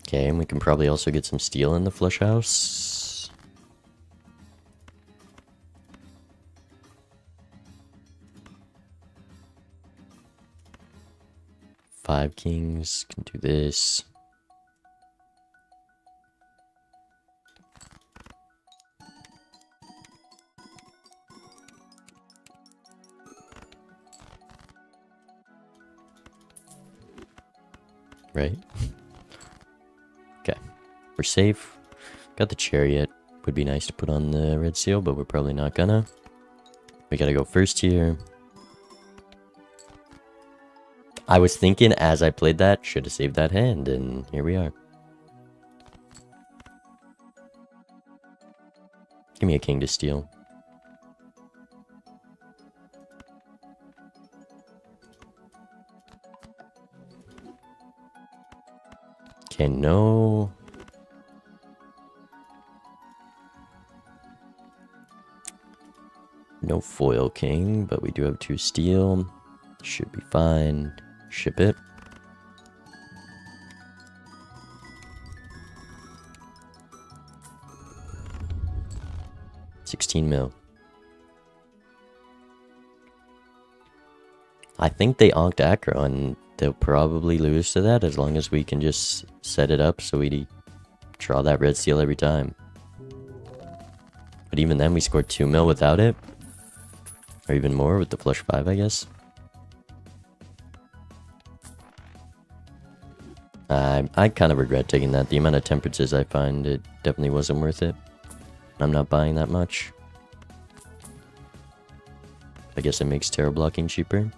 Okay, and we can probably also get some steel in the Flush House. Five Kings can do this. Right? Okay. We're safe. Got the Chariot. Would be nice to put on the red seal, but we're probably not gonna. We gotta go first here. I was thinking as I played that, should have saved that hand, and here we are. Give me a king to steal. Okay, no. No foil king, but we do have 2 steel. Should be fine. Ship it. $16 mil. I think they onked Acro, and they'll probably lose to that as long as we can just set it up so we draw that red seal every time. But even then, we scored 2 mil without it. Or even more with the flush 5, I guess. I kind of regret taking that. The amount of temperances I find, it definitely wasn't worth it. I'm not buying that much. I guess it makes tarot blocking cheaper.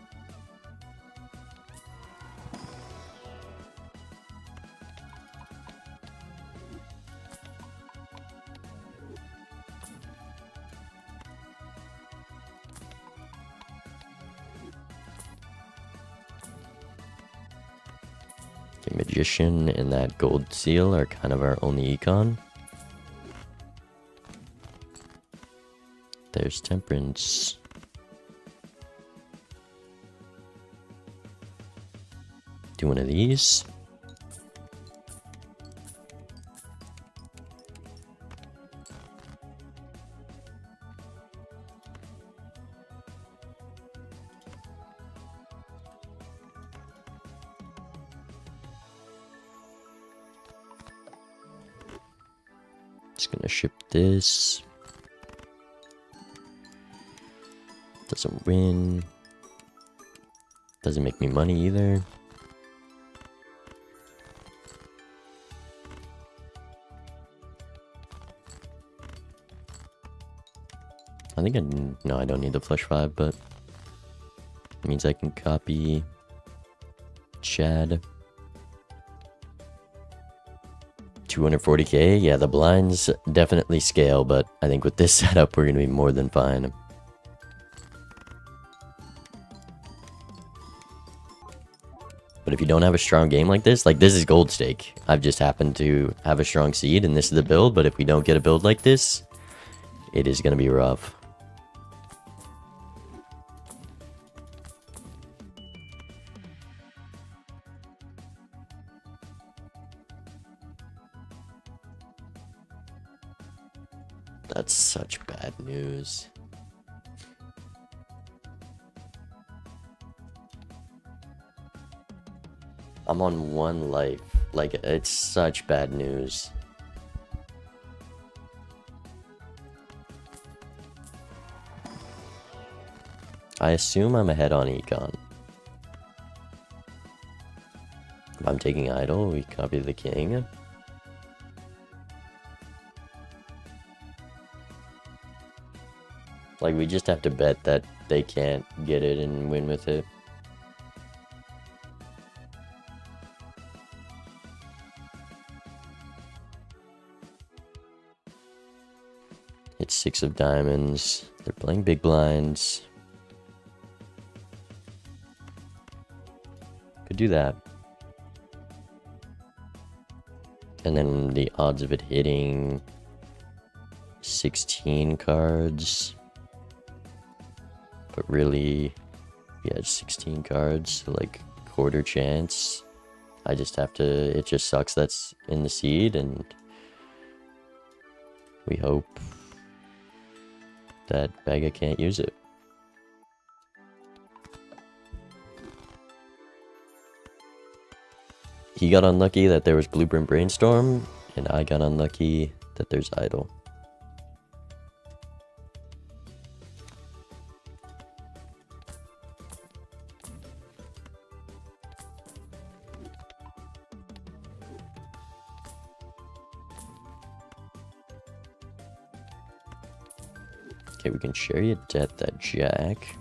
Magician and that gold seal are kind of our only econ. There's temperance. Do one of these. Just gonna ship this. Doesn't win. Doesn't make me money either. I think no, I don't need the flush 5, but it means I can copy Chad. 240k, yeah, the blinds definitely scale, but I think with this setup we're gonna be more than fine. But if you don't have a strong game like this is gold stake. I've just happened to have a strong seed and this is the build, but if we don't get a build like this, it is gonna be rough. That's such bad news. I'm on 1 life. Like, it's such bad news. I assume I'm ahead on econ. If I'm taking idol, we copy the king. Like, we just have to bet that they can't get it and win with it. It's 6 of diamonds. They're playing big blinds. Could do that. And then the odds of it hitting 16 cards. But really, yeah, 16 cards, so like quarter chance. I just have to, it just sucks that's in the seed, and we hope that Vega can't use it. He got unlucky that there was Blueprint Brainstorm, and I got unlucky that there's Idle. Okay, we can Chariot Death that Jack.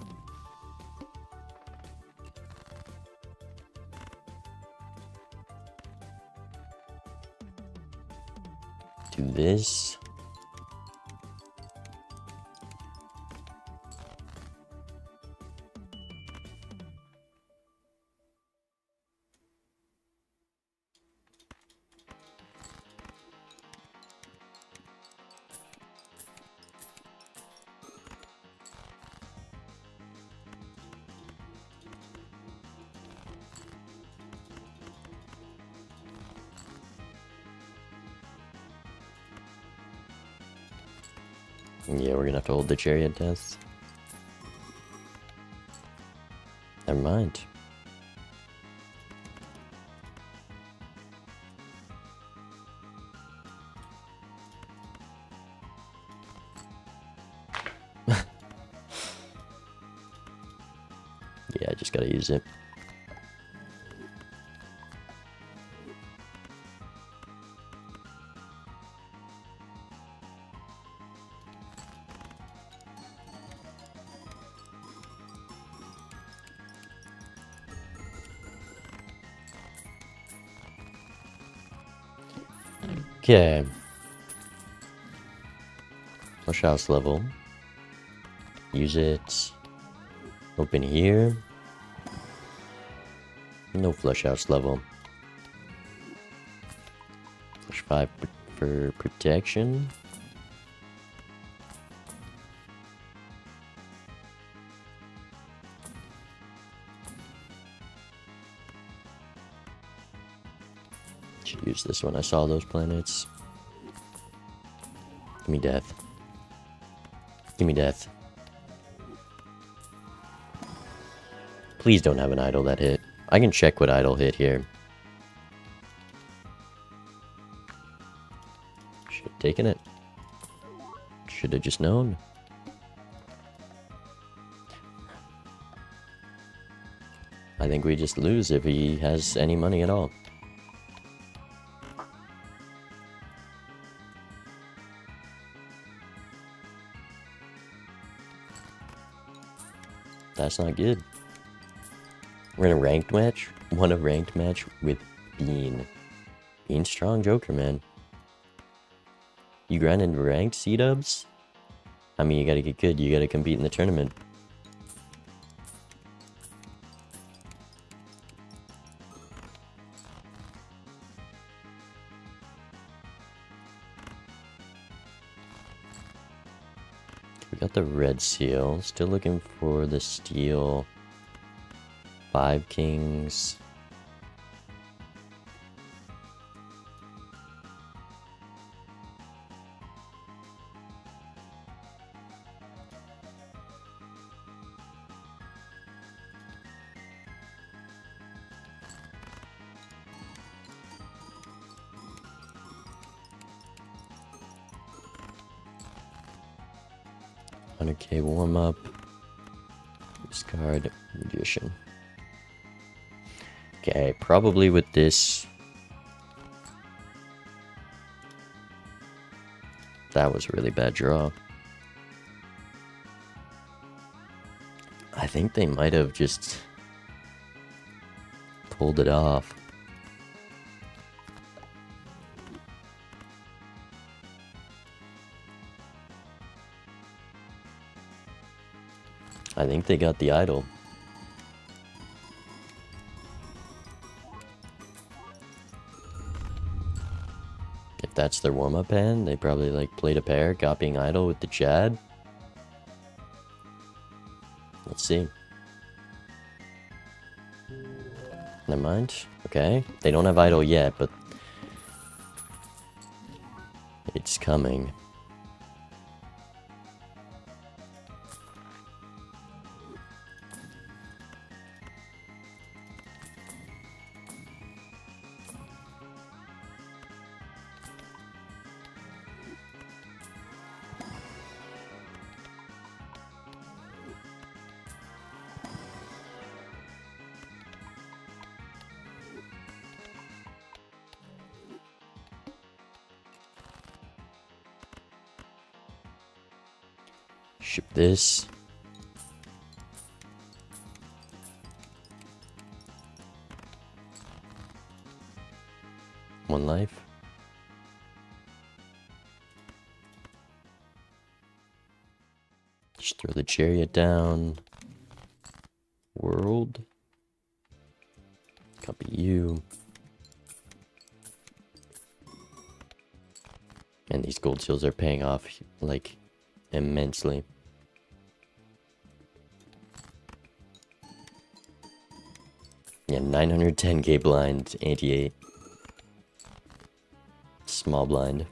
Do this. Yeah, we're gonna have to hold the chariot death. Never mind. Yeah, I just gotta use it. Okay. Flush house level. Use it. Open here. No flush house level. Flush 5 for protection. Should use this when I saw those planets. Give me death. Give me death. Please don't have an idol that hit. I can check what idol hit here. Should have taken it. Should have just known. I think we just lose if he has any money at all. That's not good. We're in a ranked match. Won a ranked match with Bean. Bean's strong joker, man. You grinding ranked C-dubs? I mean, you gotta get good. You gotta compete in the tournament. We got the red seal. Still looking for the steel. 5 kings. $100K warm up. Discard magician. Okay, probably with this. That was a really bad draw. I think they might have just pulled it off. I think they got the idol. If that's their warm-up hand, they probably like played a pair, copying idol with the Chad. Let's see. Never mind. Okay. They don't have idol yet, but it's coming. Ship this. One life. Throw the chariot down. World. Copy you. And these gold seals are paying off, like, immensely. Yeah, 910k blind, ante 8. Small blind.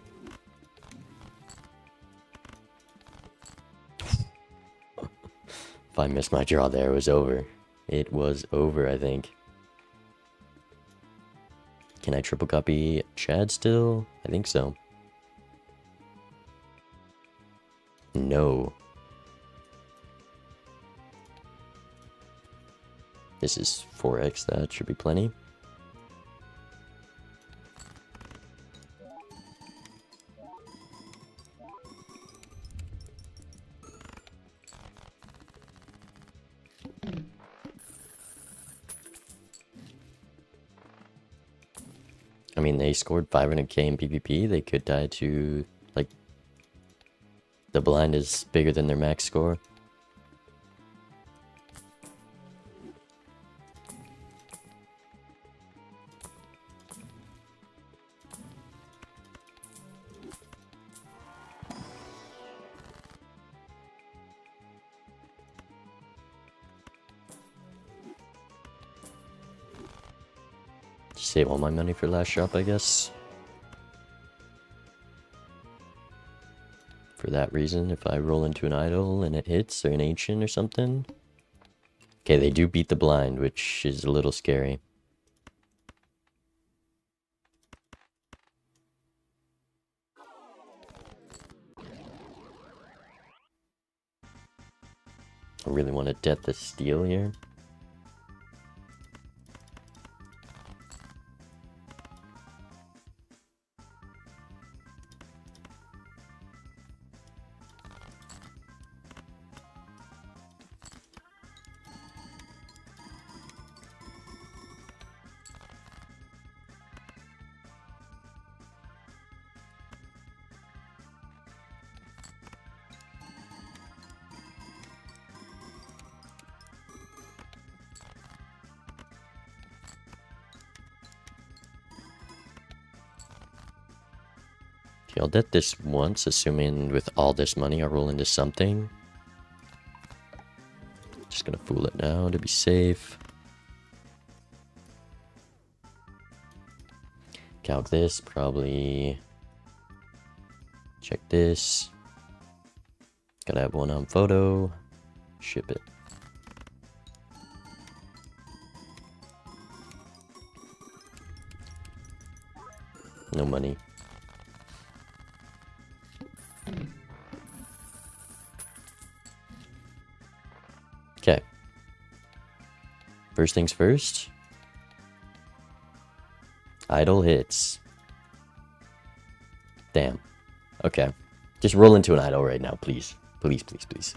If I missed my draw there, it was over. It was over, I think. Can I triple copy Chad still? I think so. No. This is 4x, that should be plenty. I mean, they scored 500k in PvP. They could die to, like, the blind is bigger than their max score. Save all my money for last shop, I guess. For that reason, if I roll into an idol and it hits, or an ancient or something. Okay, they do beat the blind, which is a little scary. I really want to death the steal here. Okay, I'll death this once, assuming with all this money I'll roll into something. Just gonna fool it now to be safe. Calc this, probably check this. Gotta have one on photo. Ship it. No money. Okay. First things first. Idle hits. Damn. Okay. Just roll into an idol right now, please. Please, please, please.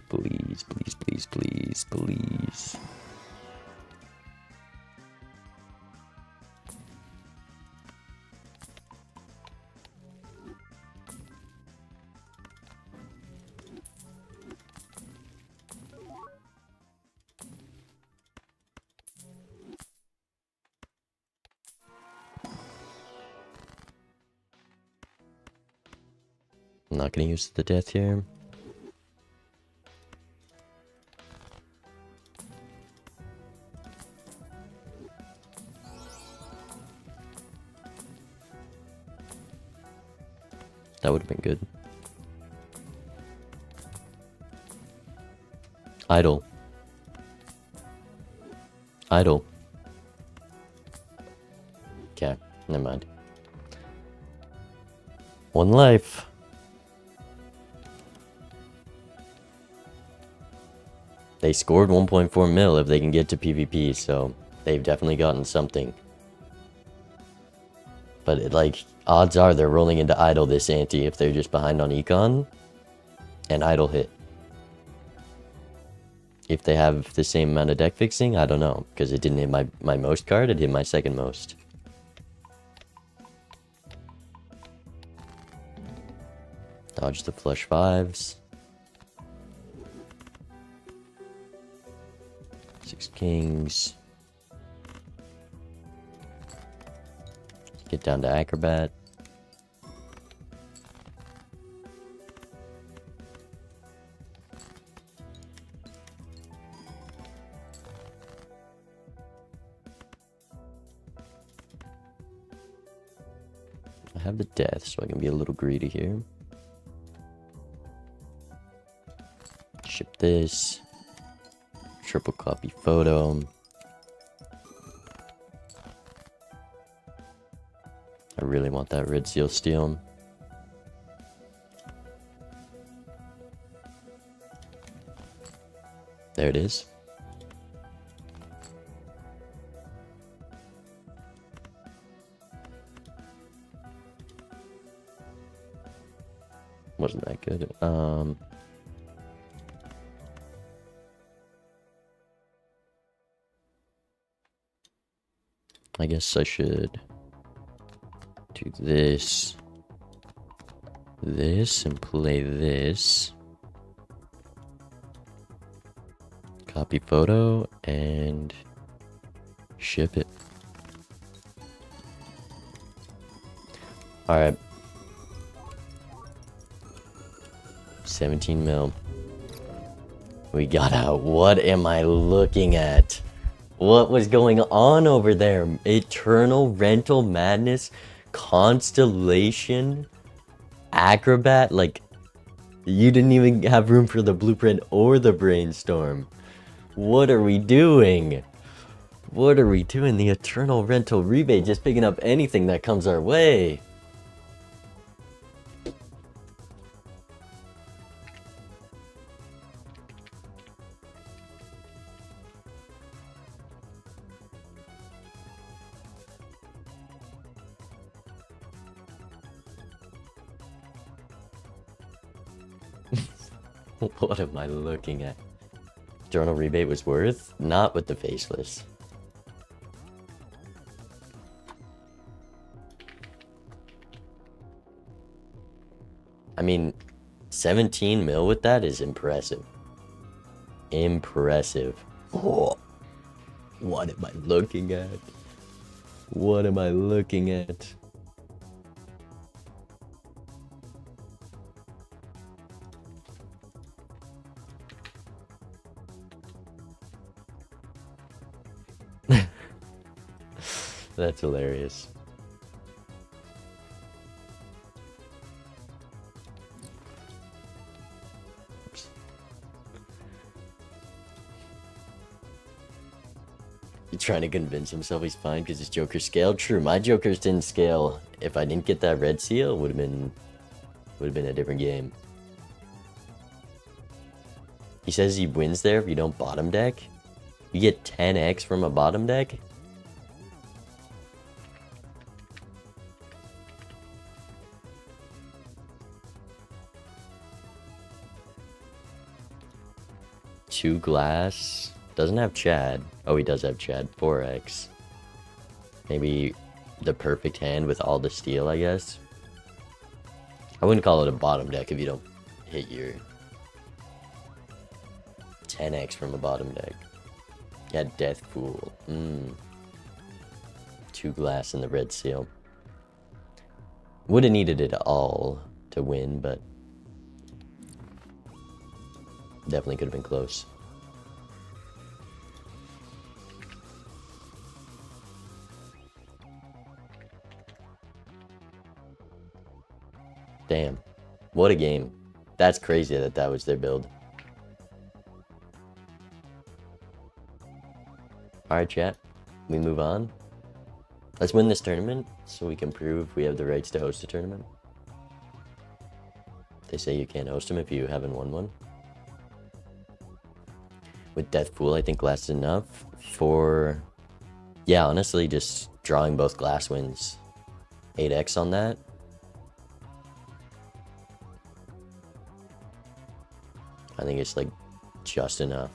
Please, please, please, please, please. I'm not gonna use the death here. That would have been good. Idle. Idle. Okay, never mind. One life. They scored 1.4 mil if they can get to PvP, so they've definitely gotten something. But odds are they're rolling into idle this ante if they're just behind on econ and idle hit. If they have the same amount of deck fixing, I don't know, because it didn't hit my most card, it hit my second most. Dodge the flush fives. Kings. Get down to Acrobat. I have the death, so I can be a little greedy here. Ship this. Triple copy photo. I really want that red seal steel. There it is. Wasn't that good. I guess I should do this, and play this. Copy photo and ship it. All right. 17 mil. We got out. What am I looking at? What was going on over there? Eternal Rental Madness, Constellation, Acrobat. Like, you didn't even have room for the blueprint or the brainstorm. What are we doing? What are we doing? The Eternal Rental rebate, just picking up anything that comes our way. What am I looking at? Journal rebate was worth? Not with the faceless. I mean, 17 mil with that is impressive. Impressive. Oh, what am I looking at? What am I looking at? That's hilarious. Oops. He's trying to convince himself he's fine because his Joker scaled. True, my Jokers didn't scale. If I didn't get that red seal, it would have been a different game. He says he wins there if you don't bottom deck. You get 10x from a bottom deck. Two glass. Doesn't have Chad. Oh, he does have Chad. 4x. Maybe the perfect hand with all the steel, I guess. I wouldn't call it a bottom deck if you don't hit your 10x from a bottom deck. Yeah, Death Pool. Two glass and the red seal. Would have needed it all to win, but definitely could have been close. Damn. What a game. That's crazy that that was their build. Alright, chat. We move on. Let's win this tournament so we can prove we have the rights to host a tournament. They say you can't host them if you haven't won one. With Death Pool, I think glass is enough for... Yeah, honestly, just drawing both glass wins. 8x on that. I think it's like just enough.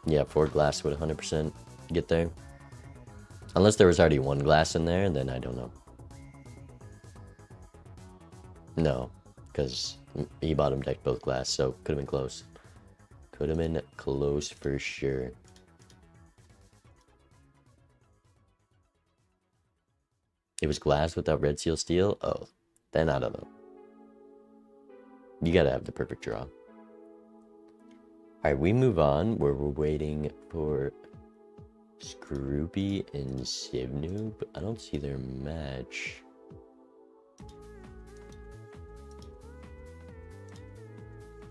Yeah, 4 glass would 100% get there. Unless there was already 1 glass in there, then I don't know. No, because he bottom decked both glass, so could have been close. Put him in close for sure. It was glass without red seal steel? Oh, then I don't know. You gotta have the perfect draw. Alright, we move on where we're waiting for Scroopy and Sivnu, but I don't see their match.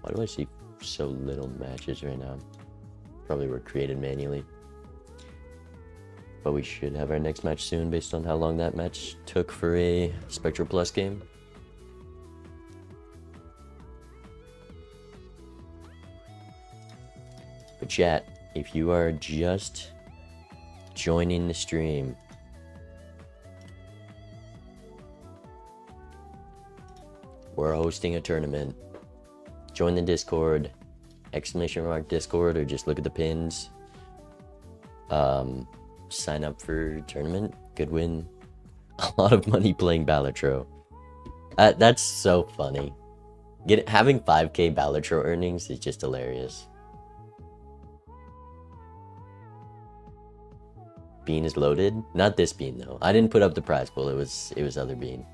Why do I see so little matches right now? Probably were created manually. But we should have our next match soon based on how long that match took for a Spectral Plus game. But chat, if you are just joining the stream, we're hosting a tournament. Join the Discord, !mark Discord, or just look at the pins. Sign up for tournament. Could win a lot of money playing Balatro. That's so funny. Having 5k Balatro earnings is just hilarious. Bean is loaded. Not this bean though. I didn't put up the prize pool. It was other bean.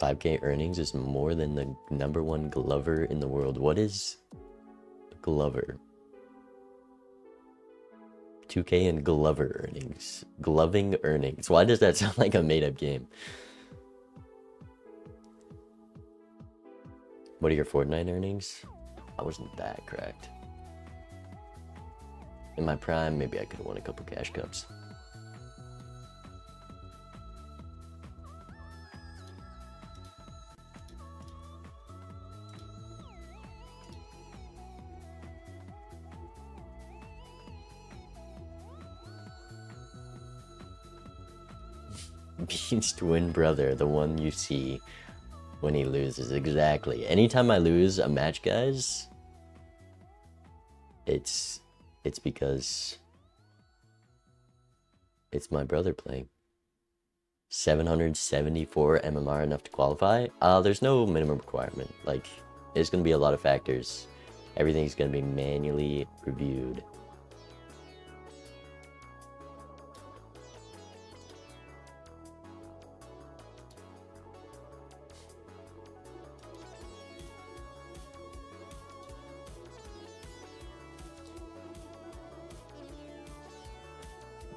$5k earnings is more than the #1 Glover in the world. What is Glover? 2k in Glover earnings. Gloving earnings. Why does that sound like a made-up game? What are your Fortnite earnings? I wasn't that cracked. In my prime, maybe I could have won a couple cash cups. Bean's twin brother, the one you see when he loses. Exactly. Anytime I lose a match, guys, it's because it's my brother playing. 774 MMR, enough to qualify. There's no minimum requirement. Like, there's gonna be a lot of factors. Everything's gonna be manually reviewed.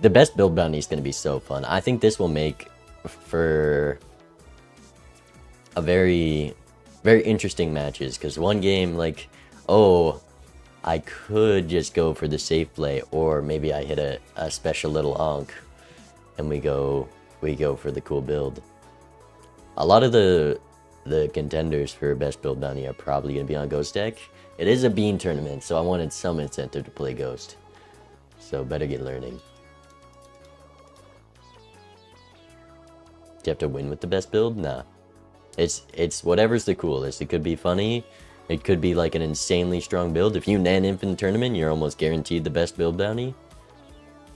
The best build bounty is going to be so fun. I think this will make for a very, very interesting matches. Because one game, like, oh, I could just go for the safe play, or maybe I hit a special little onk, and we go for the cool build. A lot of the contenders for best build bounty are probably going to be on Ghost deck. It is a bean tournament, so I wanted some incentive to play Ghost. So better get learning. You have to win with the best build? Nah. It's whatever's the coolest. It could be funny. It could be like an insanely strong build. If you nan infinite tournament, you're almost guaranteed the best build bounty.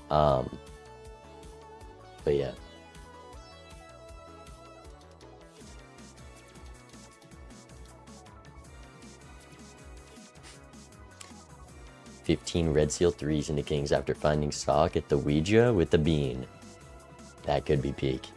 But yeah. $15 red seal 3s into kings after finding sock at the Ouija with the bean. That could be peak.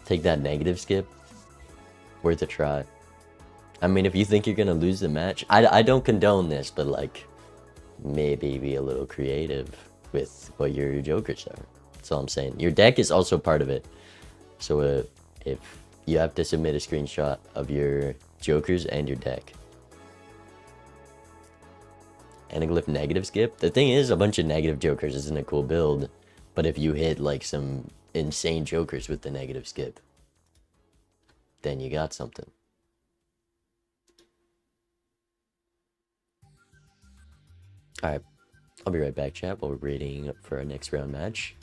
Take that negative skip. Worth a try. I mean, if you think you're gonna lose the match, I don't condone this, but like, maybe be a little creative with what your jokers are. That's all I'm saying. Your deck is also part of it. So if you have to submit a screenshot of your jokers and your deck. Anaglyph negative skip. The thing is, a bunch of negative jokers isn't a cool build, but if you hit like some insane jokers with the negative skip, then you got something. Alright, I'll be right back, chat, while we're waiting for our next round match.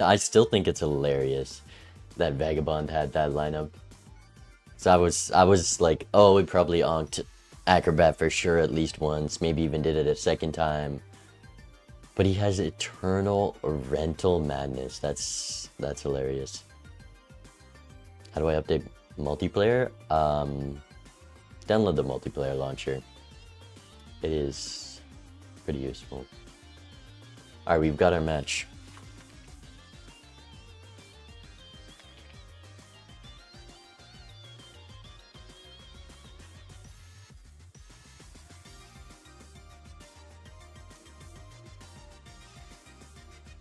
I still think it's hilarious that Vagabond had that lineup. So I was like, oh, he probably onked Acrobat for sure at least once, maybe even did it a second time. But he has Eternal Rental Madness. That's hilarious. How do I update multiplayer? Download the multiplayer launcher. It is pretty useful. Alright, we've got our match.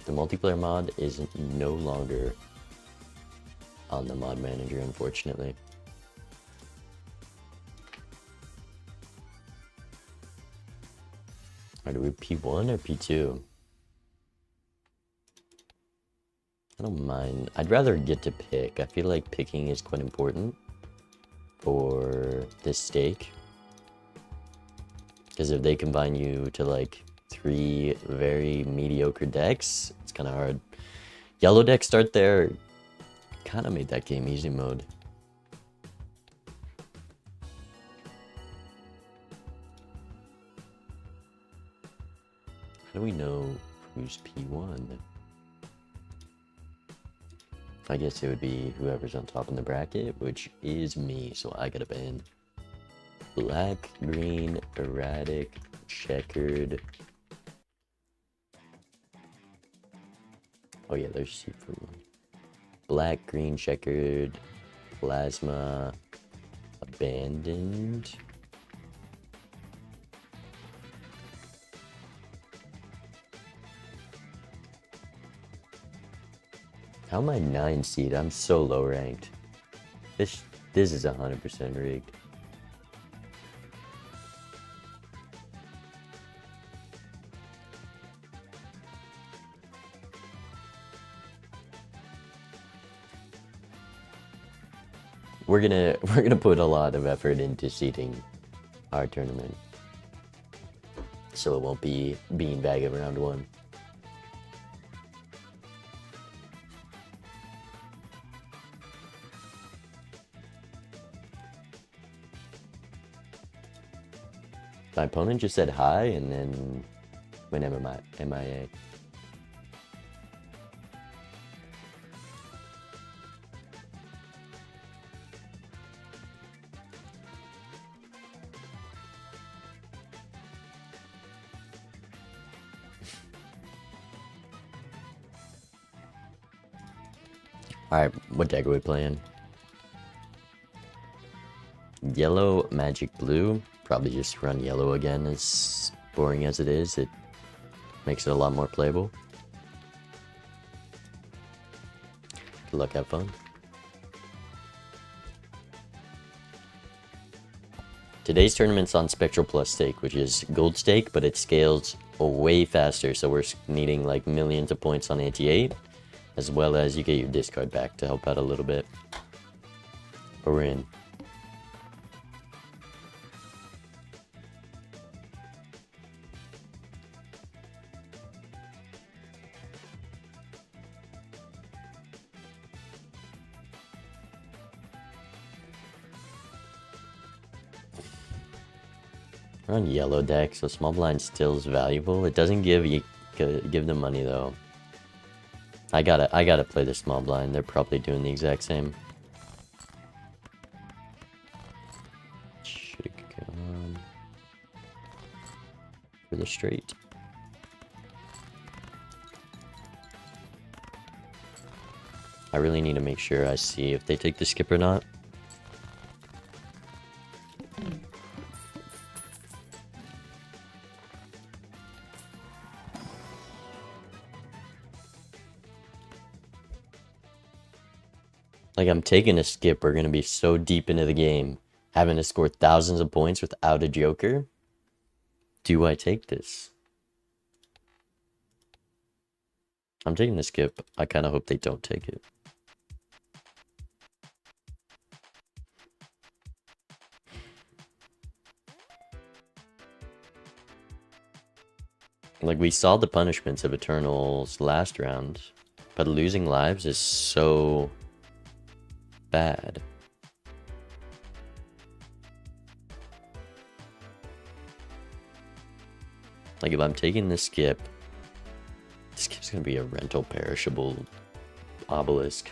The multiplayer mod is no longer on the mod manager, unfortunately. Are we P1 or P2? I don't mind. I'd rather get to pick. I feel like picking is quite important for this stake. Because if they combine you to like 3 very mediocre decks, it's kind of hard. Yellow deck start there kind of made that game easy mode. How do we know who's P1? I guess it would be whoever's on top in the bracket, which is me, so I gotta ban. Black, green, erratic, checkered. Oh yeah, there's super one. Black, green, checkered, plasma, abandoned. How am I 9 seed? I'm so low ranked. This is 100% rigged. We're gonna put a lot of effort into seeding our tournament, so it won't be beanbag of round 1. My opponent just said hi and then went MIA. Alright, what deck are we playing? Yellow, magic, blue. Probably just run yellow again, as boring as it is. It makes it a lot more playable. Good luck, have fun. Today's tournament's on Spectral Plus stake, which is gold stake, but it scales way faster. So we're needing like millions of points on ante 8, as well as you get your discard back to help out a little bit. But we're in. We're on yellow deck, so small blind still is valuable. It doesn't give them money though. I gotta play the small blind. They're probably doing the exact same. Should've gone for the straight. I really need to make sure I see if they take the skip or not. Like, I'm taking a skip. We're going to be so deep into the game, having to score thousands of points without a joker. Do I take this? I'm taking the skip. I kind of hope they don't take it. Like, we saw the punishments of Eternals last round, but losing lives is so bad. Like, if I'm taking this skip's gonna be a rental perishable obelisk.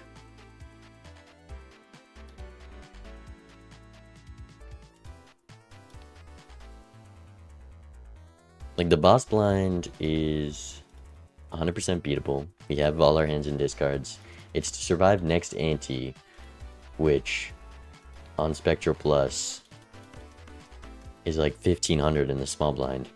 Like, the boss blind is 100% beatable. We have all our hands and discards. It's to survive next ante, which on Spectral Plus is like 1500 in the small blind.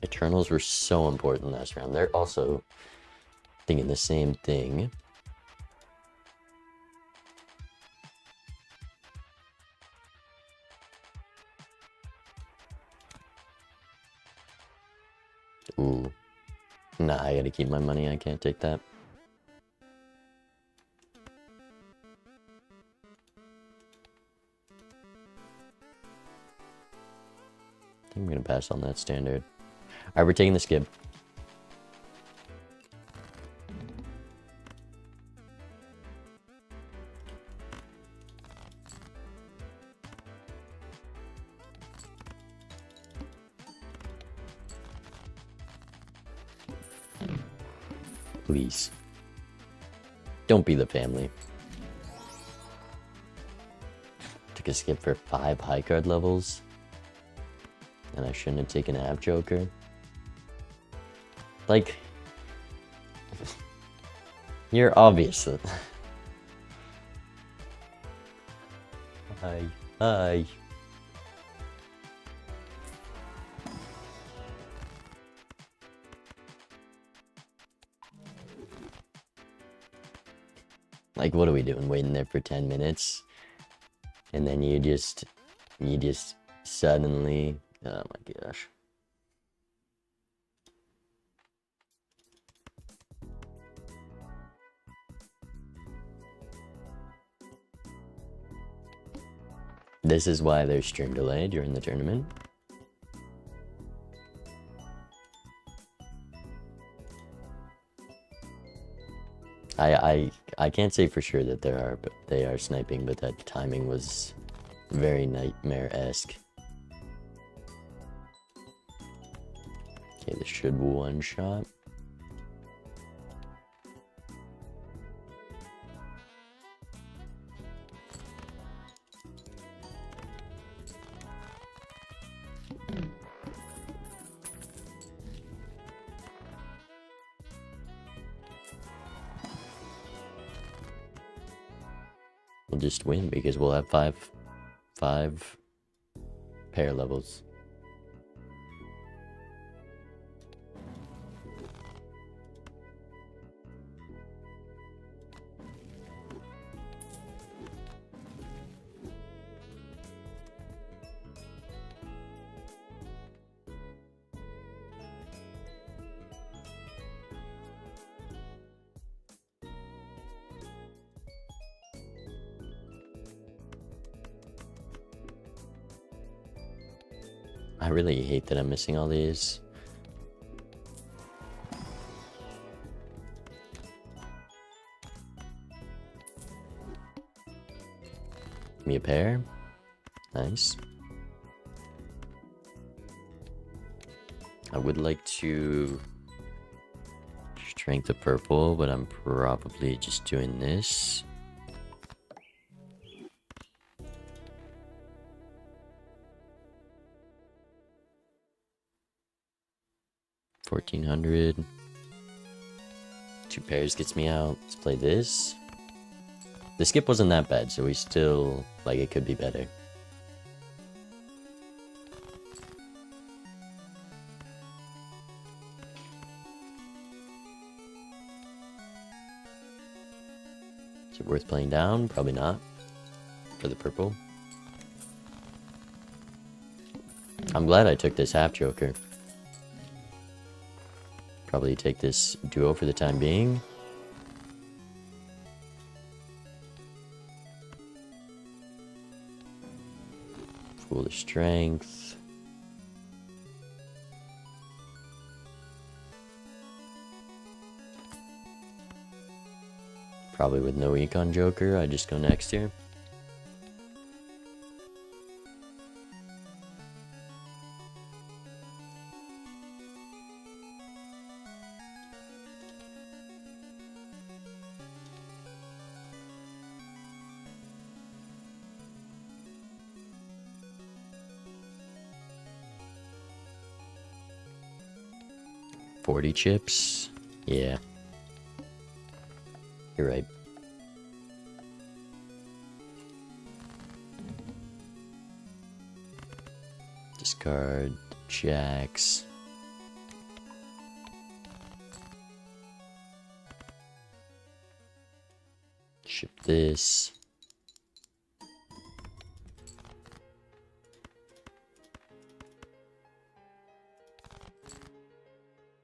Eternals were so important last round. They're also thinking the same thing. Ooh. Nah, I gotta keep my money. I can't take that. I think I'm gonna pass on that standard. Alright, we're taking the skip. Please. Don't be the family. Took a skip for 5 high card levels. And I shouldn't have taken an app joker. Like, you're obvious. Hi. Hi. Like, what are we doing? Waiting there for 10 minutes? And then you just suddenly, oh my gosh. This is why there's stream delay during the tournament. I can't say for sure that they are sniping, but that timing was very nightmare-esque. Okay, this should one shot. We'll just win because we'll have five pair levels. . I really hate that I'm missing all these. Give me a pair. Nice. I would like to strength of purple, but I'm probably just doing this. $1,400. 2 pairs gets me out. Let's play this. The skip wasn't that bad, so we still, like, it could be better. Is it worth playing down? Probably not. For the purple. I'm glad I took this half joker. Probably take this duo for the time being. Foolish strength. Probably with no econ joker, I just go next here. $40 chips. Yeah. You're right. Discard jacks. Ship this.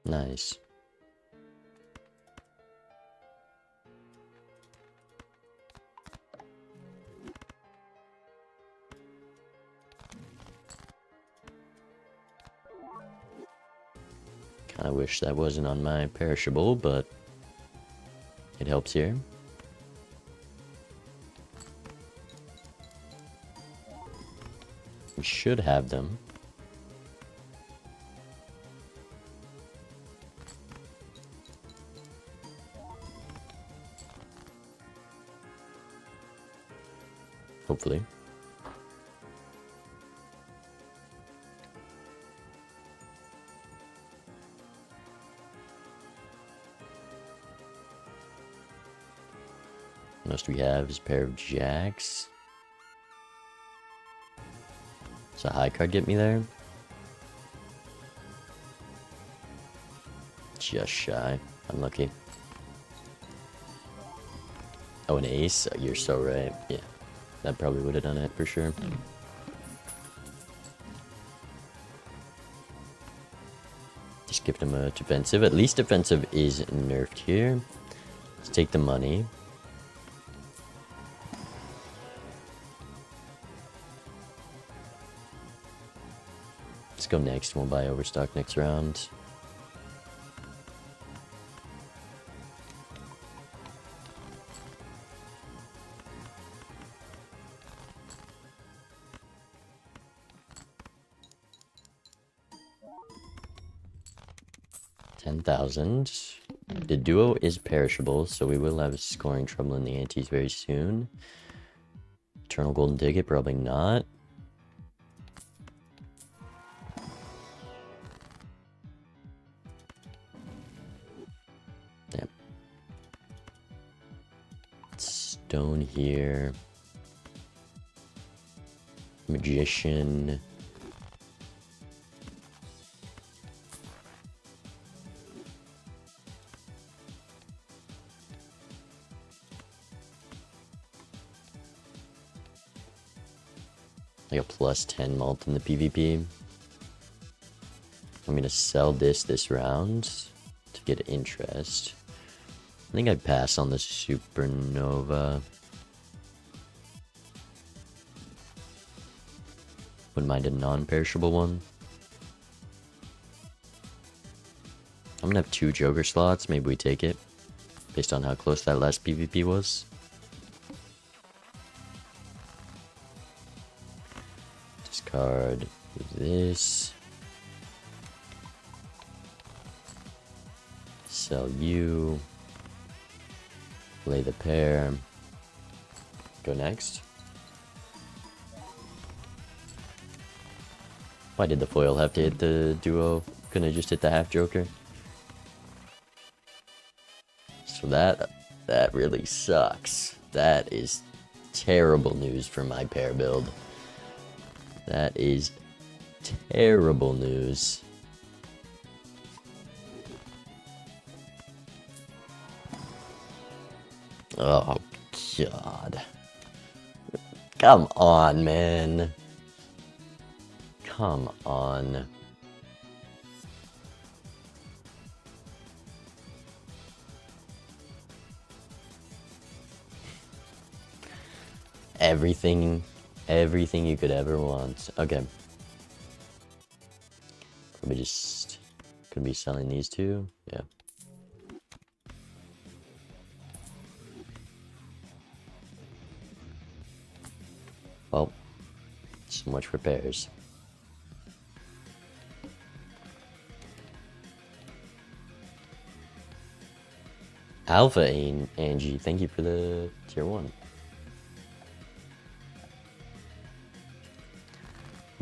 Nice. I wish that wasn't on my perishable, but it helps here. We should have them. Hopefully. Most we have is a pair of jacks. Does a high card get me there? Just shy. Unlucky. Oh, an ace? You're so right. Yeah. That probably would have done it for sure. Just give them a defensive. At least defensive is nerfed here. Let's take the money. Let's go next. We'll buy overstock next round. $10,000. The duo is perishable, so we will have scoring trouble in the antes very soon. Eternal golden ticket, probably not. Yep. Stone here. Magician. Like a +10 mult in the PvP. I'm gonna sell this round to get interest. I think I'd pass on the supernova. Wouldn't mind a non-perishable one. I'm gonna have 2 Joker slots. Maybe we take it. Based on how close that last PvP was. Discard this. Sell you. Play the pair. Go next. Why did the foil have to hit the duo? Couldn't have just hit the half Joker? So that really sucks. That is terrible news for my pair build. That is terrible news. Oh, God. Come on, man. Come on. Everything you could ever want. Okay. Probably just gonna be selling these 2. Yeah. Well, so much for pairs. Alpha Angie, thank you for the tier 1.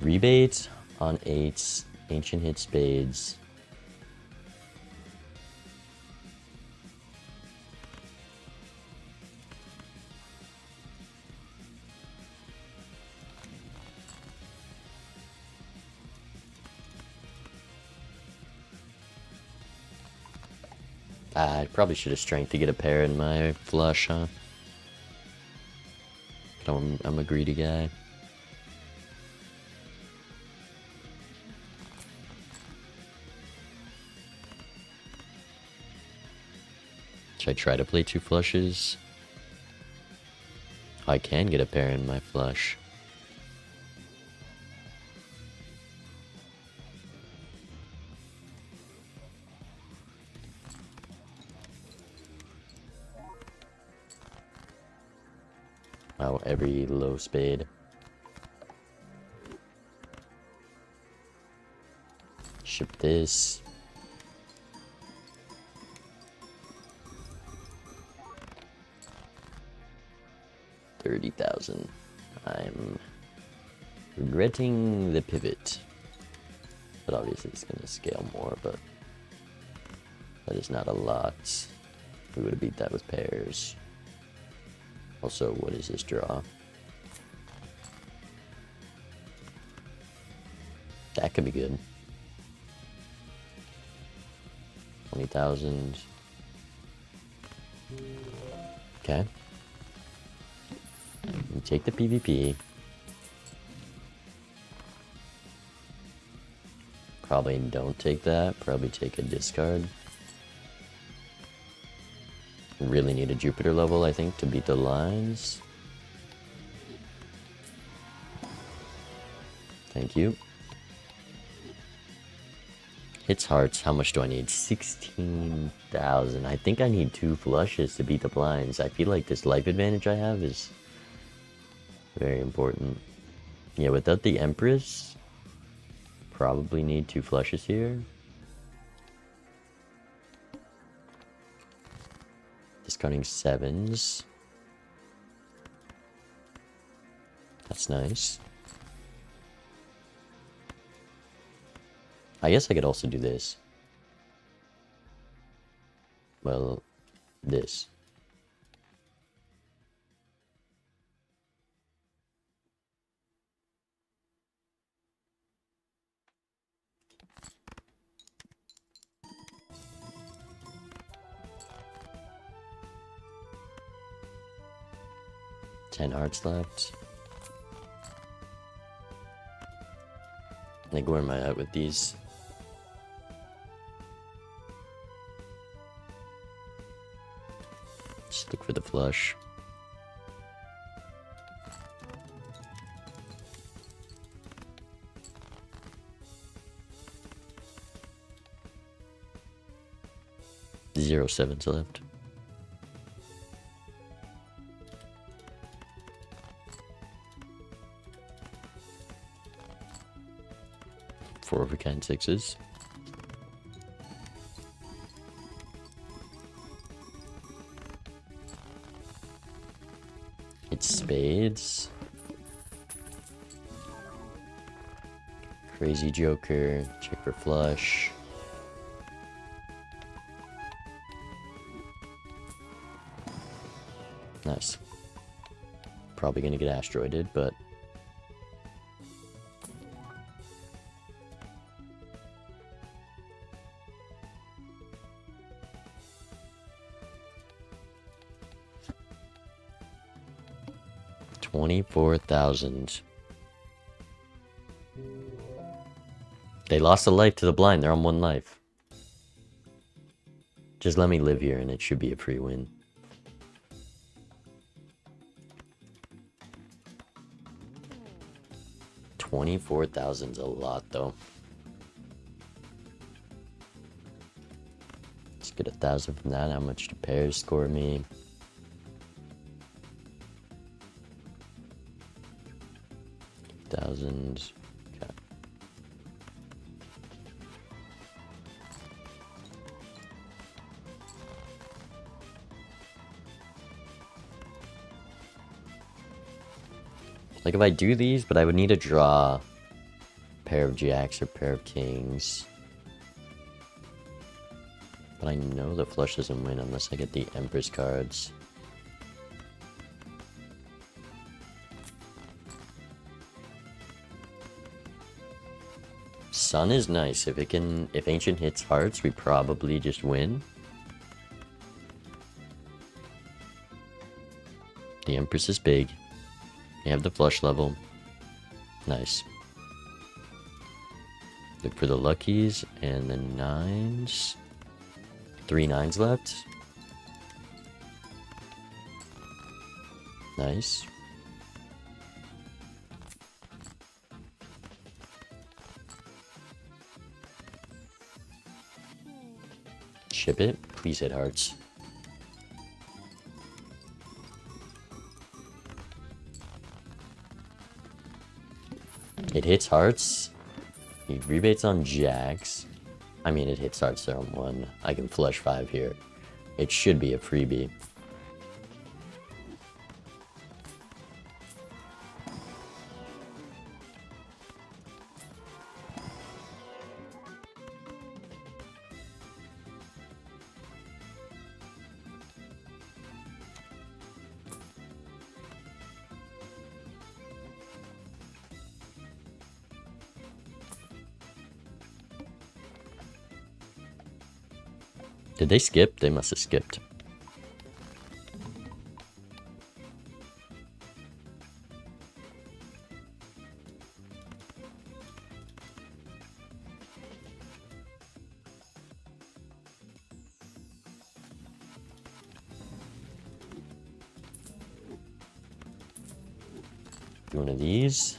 Rebates on 8s, ancient hit spades. I probably should have strength to get a pair in my flush, huh? But I'm a greedy guy. Should I try to play 2 flushes? I can get a pair in my flush. Wow, every low spade. Ship this. $30,000. I'm regretting the pivot. But obviously it's gonna scale more, but that is not a lot. We would have beat that with pairs. Also, what is this draw? That could be good. 20,000. Okay. You take the PvP. Probably don't take that. Probably take a discard. Really need a Jupiter level, I think, to beat the lines. Thank you. Hits hearts. How much do I need? 16,000. I think I need 2 flushes to beat the blinds. I feel like this life advantage I have is very important. Yeah, without the Empress, probably need 2 flushes here. Discarding 7s. That's nice. I guess I could also do this. Well, this. Ten hearts left. Like, where am I at with these? Just look for the flush. Zero sevens left. Four of a kind sixes. It's spades. Crazy joker. Check for flush. Nice. Probably gonna get asteroided, but $24,000. They lost a life to the blind. They're on one life. Just let me live here and it should be a free win. $24,000's a lot though. Let's get 1,000 from that. How much do pairs score me? $1,000. Okay. Like if I do these, but I would need to draw a pair of jacks or pair of kings. But I know the flush doesn't win unless I get the Empress cards. Sun is nice. If Ancient hits hearts, we probably just win. The Empress is big. We have the flush level. Nice. Look for the luckies and the nines. 3 nines left. Nice. Ship it. Please hit hearts. It hits hearts. He rebates on jacks. I mean, it hits hearts there on 1. I can flush 5 here. It should be a freebie. Did they skip? They must have skipped. Do one of these.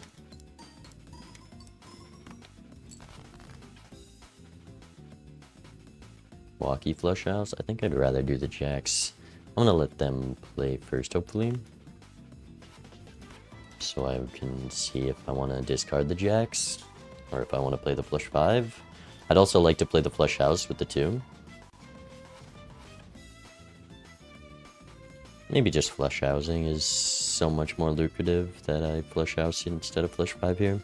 Walkie flush house. I think I'd rather do the jacks. I'm gonna let them play first, hopefully. So I can see if I want to discard the jacks or if I want to play the flush 5. I'd also like to play the flush house with the 2. Maybe just flush housing is so much more lucrative that I flush house instead of flush 5 here.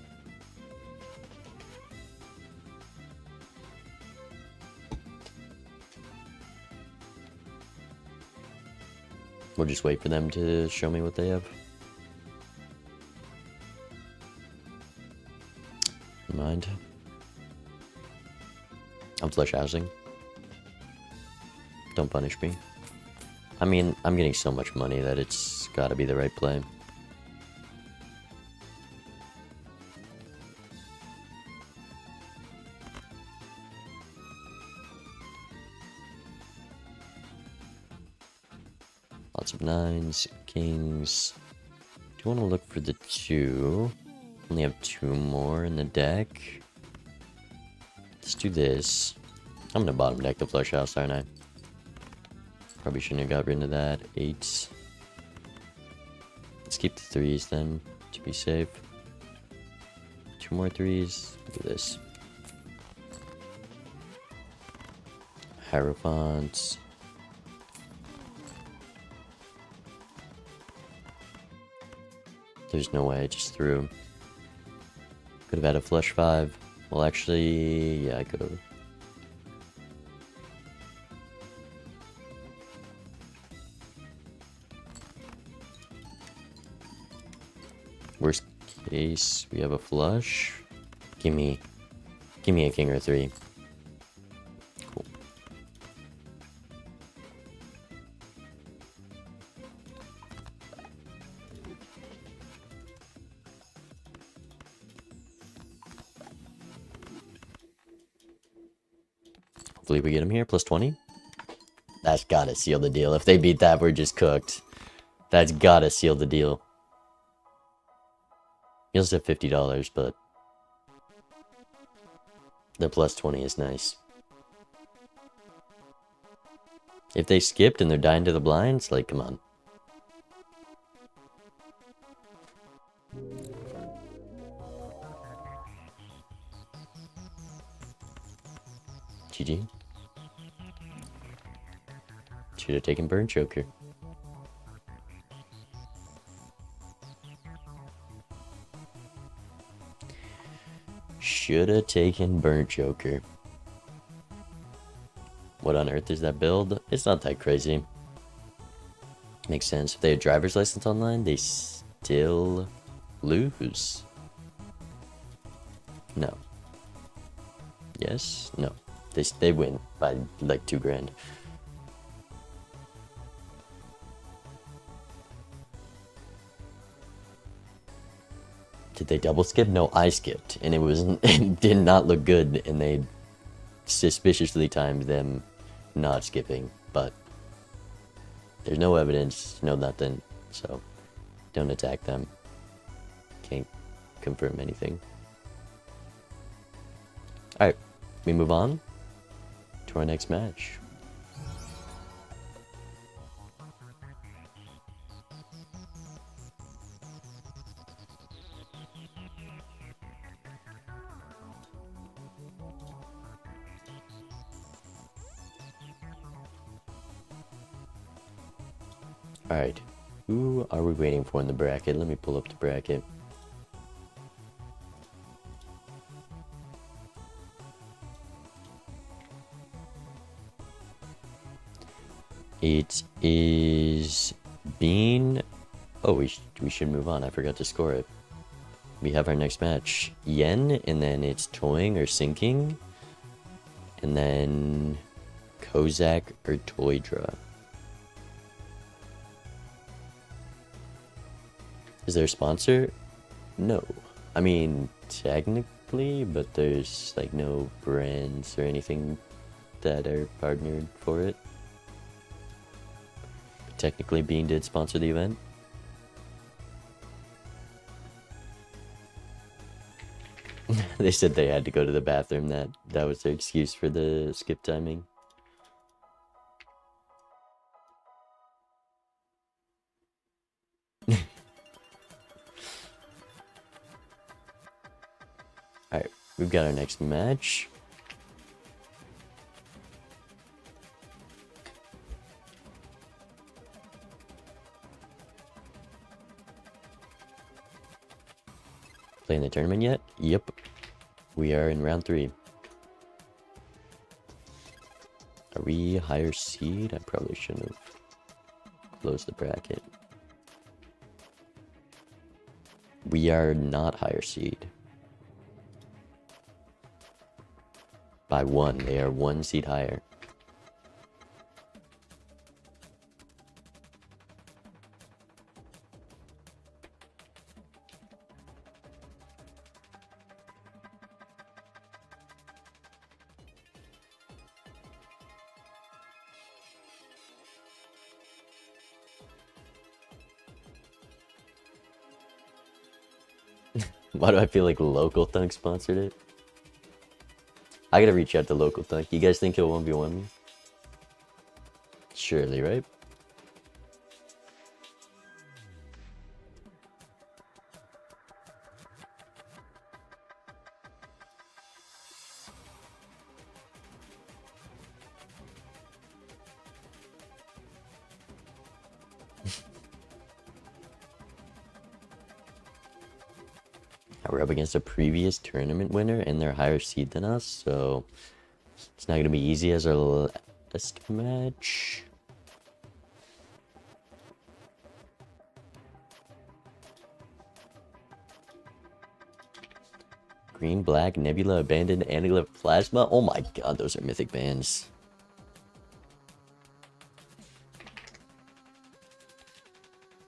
We'll just wait for them to show me what they have. Never mind. I'm flush housing. Don't punish me. I mean, I'm getting so much money that it's gotta be the right play. Lots of 9s, kings. Do you want to look for the 2? Only have 2 more in the deck. Let's do this. I'm gonna bottom deck the flush house, aren't I? Probably shouldn't have got rid of that. 8s. Let's keep the 3s then, to be safe. 2 more 3s. Look at this. Hierophants. There's no way I just threw. Could have had a flush 5. Well, actually, yeah, I could have. Worst case, we have a flush. Give me a king or 3. Cool. Hopefully we get him here, plus 20. That's gotta seal the deal. If they beat that, we're just cooked. That's gotta seal the deal. He also have $50, but the plus 20 is nice. If they skipped and they're dying to the blinds, like, come on. GG. Should have taken Burn Choker. Should have taken Burnt Joker. What on earth is that build? It's not that crazy. Makes sense. If they had driver's license online, they still lose. No. Yes? No. They win by like 2 grand. Did they double skip? No, I skipped, and it did not look good, and they suspiciously timed them not skipping, but there's no evidence, no nothing, so don't attack them. Can't confirm anything. Alright, we move on to our next match. Alright, who are we waiting for in the bracket? Let me pull up the bracket. It is Bean. Oh, we should move on. I forgot to score it. We have our next match. Yen, and then it's Toying or Sinking. And then Kozak or Toydra. Is there a sponsor? No. I mean, technically, but there's like no brands or anything that are partnered for it. But technically, Bean did sponsor the event. They said they had to go to the bathroom. That was their excuse for the skip timing. Alright, we've got our next match. Playing the tournament yet? Yep. We are in round 3. Are we higher seed? I probably shouldn't have closed the bracket. We are not higher seed. By 1. They are 1 seed higher. Why do I feel like Local Thunk sponsored it? I gotta reach out to Local Thunk. You guys think he'll 1v1 me? surely, right? We're up against a previous tournament winner and they're higher seed than us, so it's not going to be easy as our last match. Green, Black, Nebula, Abandoned, Antiglyph, Plasma. Oh my god, those are mythic bands.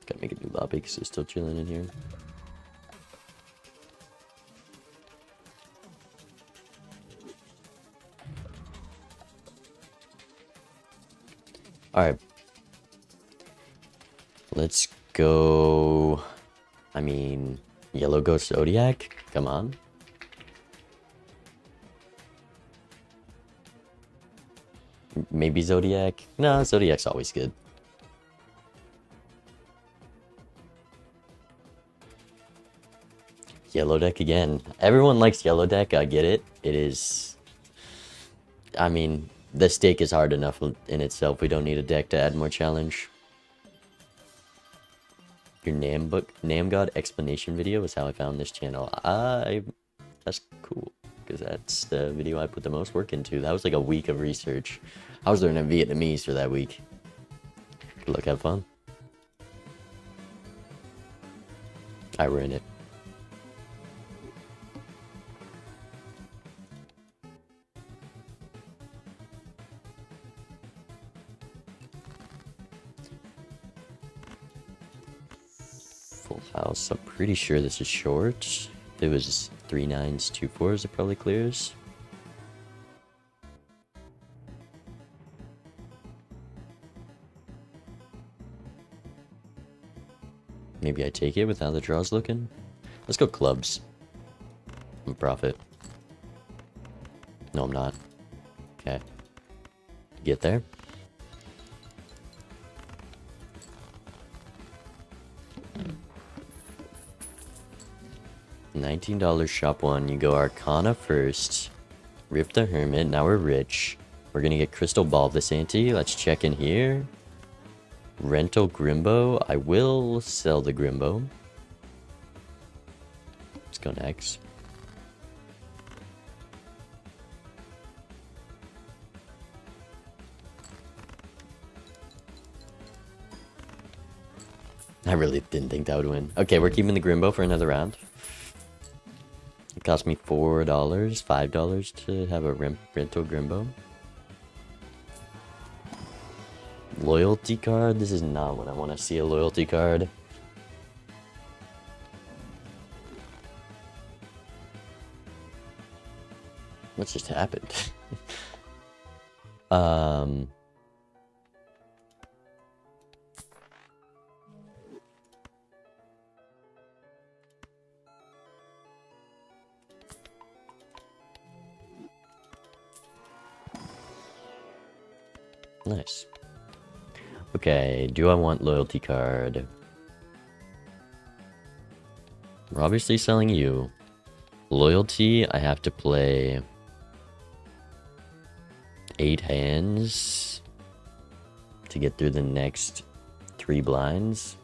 Gotta make a new lobby because they're still chilling in here. Alright. Let's go. I mean, Yellow Ghost Zodiac? Come on. Maybe Zodiac? No, Zodiac's always good. Yellow deck again. Everyone likes yellow deck, I get it. It is... I mean, the stake is hard enough in itself. We don't need a deck to add more challenge. Your Nam God explanation video is how I found this channel. That's cool, because that's the video I put the most work into. That was like a week of research. I was learning Vietnamese for that week. Good luck, have fun. We're in it. Full house. I'm pretty sure this is short. If it was 3 9s, 2 4s, it probably clears. Maybe I take it with how the draw's looking. Let's go clubs. I'm a profit. No, I'm not. Okay. Get there. $19 shop one. You go Arcana first. Rip the Hermit. Now we're rich. We're gonna get Crystal Ball this ante. Let's check in here. Rental Grimbo. I will sell the Grimbo. Let's go next. I really didn't think that would win. Okay, we're keeping the Grimbo for another round. It cost me $4, $5 to have a rental Grimbo. Loyalty card? This is not what I want to see, a loyalty card. What just happened? Nice. Okay, do I want loyalty card? We're obviously selling you. Loyalty, I have to play 8 hands to get through the next 3 blinds.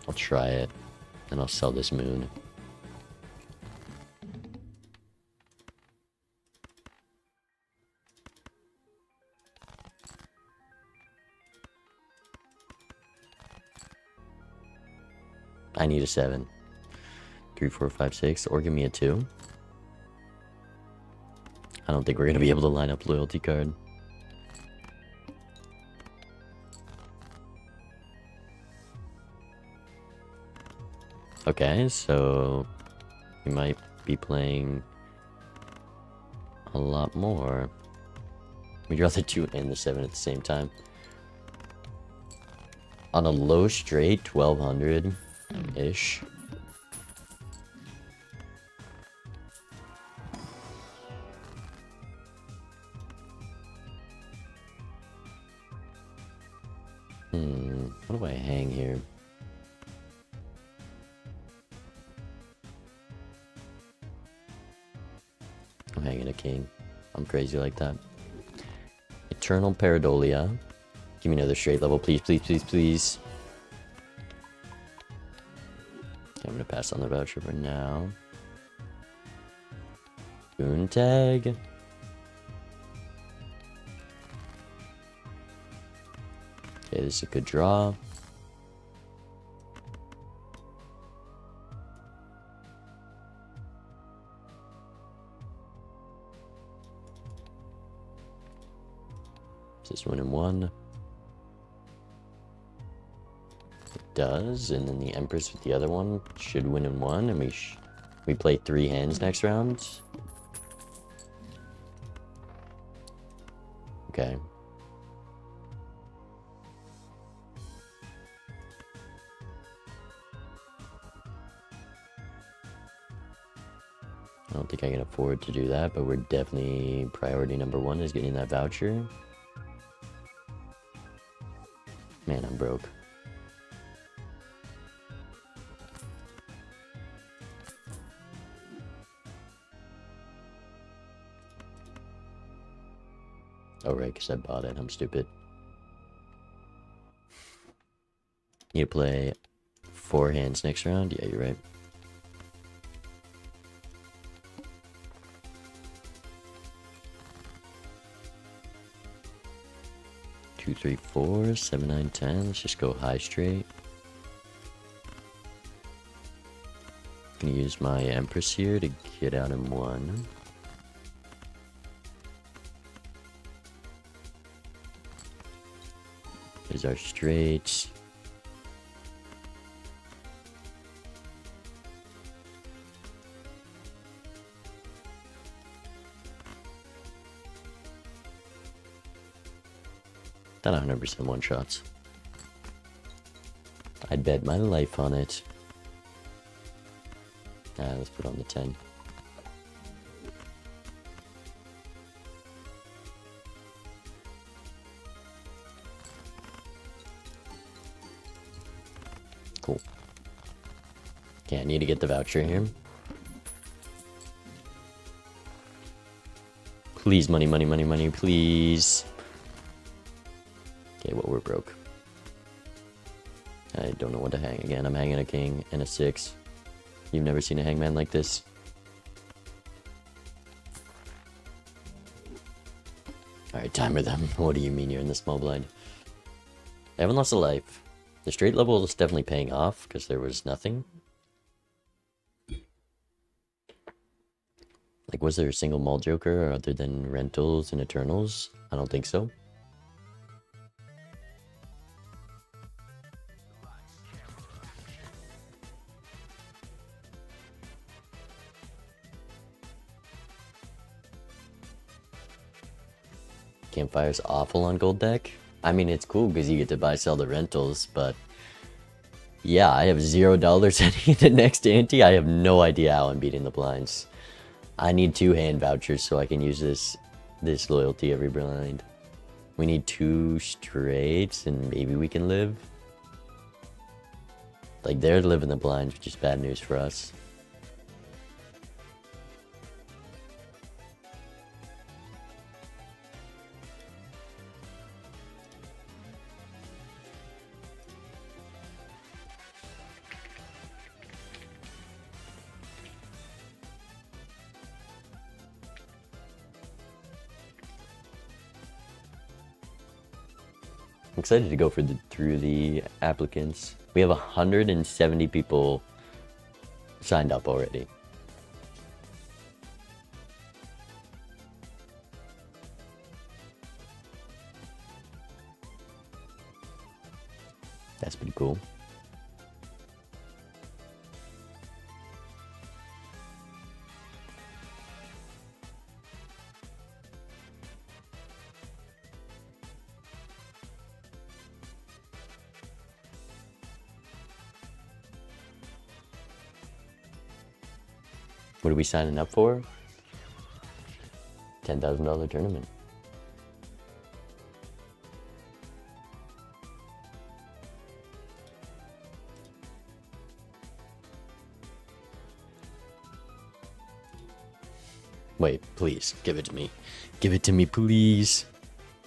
I'll try it, and I'll sell this moon. I need a 7. 3, 4, 5, 6, or give me a 2. I don't think we're gonna be able to line up loyalty card. Okay, so we might be playing a lot more. We draw the 2 and the 7 at the same time. On a low straight, 1200-ish. What do I hang here? I'm hanging a king. I'm crazy like that. Eternal Paradolia. Give me another straight level, please, please, please, please. Okay, I'm gonna pass on the voucher for now. Boon tag. Okay, this is a good draw. Is this winning one? It does, and then the Empress with the other one should win in one, and we play 3 hands next round. Okay. I don't think I can afford to do that, but we're definitely priority number 1 is getting that voucher. Man, I'm broke. Oh, right, because I bought it. I'm stupid. You play 4 hands next round? Yeah, you're right. Two, 3, 4, 7, 9, 10. Let's just go high straight. Gonna use my Empress here to get out in 1. There's our straights. Not 100% one shots. I'd bet my life on it. Let's put on the 10. Cool. Okay, I need to get the voucher here. Please, money, money, money, money, please. Okay, well, we're broke. I don't know what to hang again. I'm hanging a king and a 6. You've never seen a hangman like this. Alright, timer them. What do you mean you're in the small blind? I haven't lost a life. The straight level is definitely paying off because there was nothing. Like, was there a single mall joker other than rentals and eternals? I don't think so. Campfire's awful on gold deck. I mean, it's cool because you get to buy, sell the rentals, but yeah, I have $0 heading into next ante. I have no idea how I'm beating the blinds. I need 2 hand vouchers so I can use this loyalty every blind. We need 2 straights and maybe we can live. Like, they're living the blinds, which is bad news for us. I'm excited to go through the applicants. We have 170 people signed up already. That's pretty cool. What are we signing up for? $10,000 tournament. Wait, please, give it to me. Give it to me, please.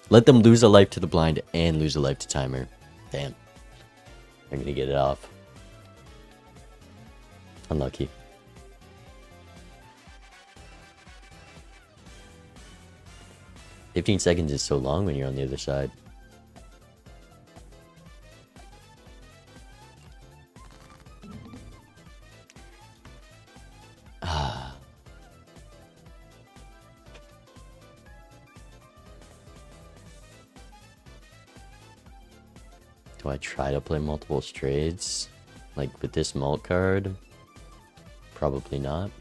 Let them lose a life to the blind and lose a life to timer. Damn. I'm gonna get it off. Unlucky. "15 seconds is so long when you're on the other side." Do I try to play multiple straights? Like with this mult card? Probably not.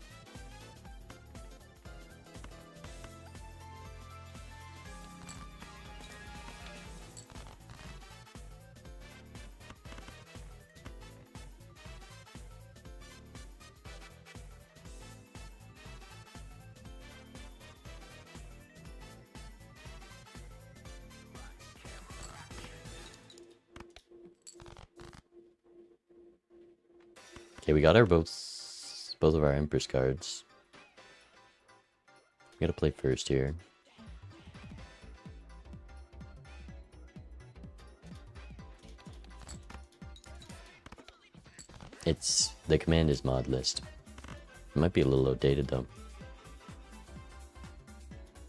Okay, we got our both of our Empress cards. We gotta play first here. The command is mod list. It might be a little outdated though.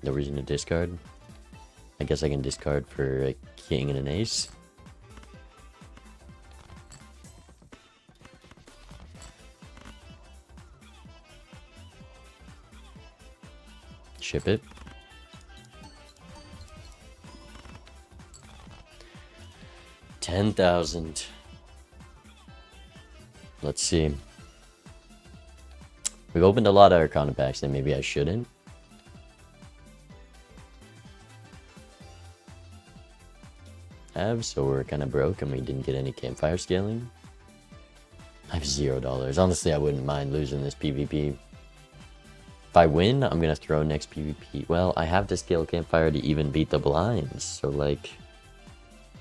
No reason to discard. I guess I can discard for a king and an ace. Ship it. $10,000. Let's see. We've opened a lot of Arcana packs that maybe I shouldn't. So we're kind of broke and we didn't get any campfire scaling. I have $0. Honestly, I wouldn't mind losing this PvP. If I win, I'm gonna throw next PvP. Well, I have to scale campfire to even beat the blinds, so like,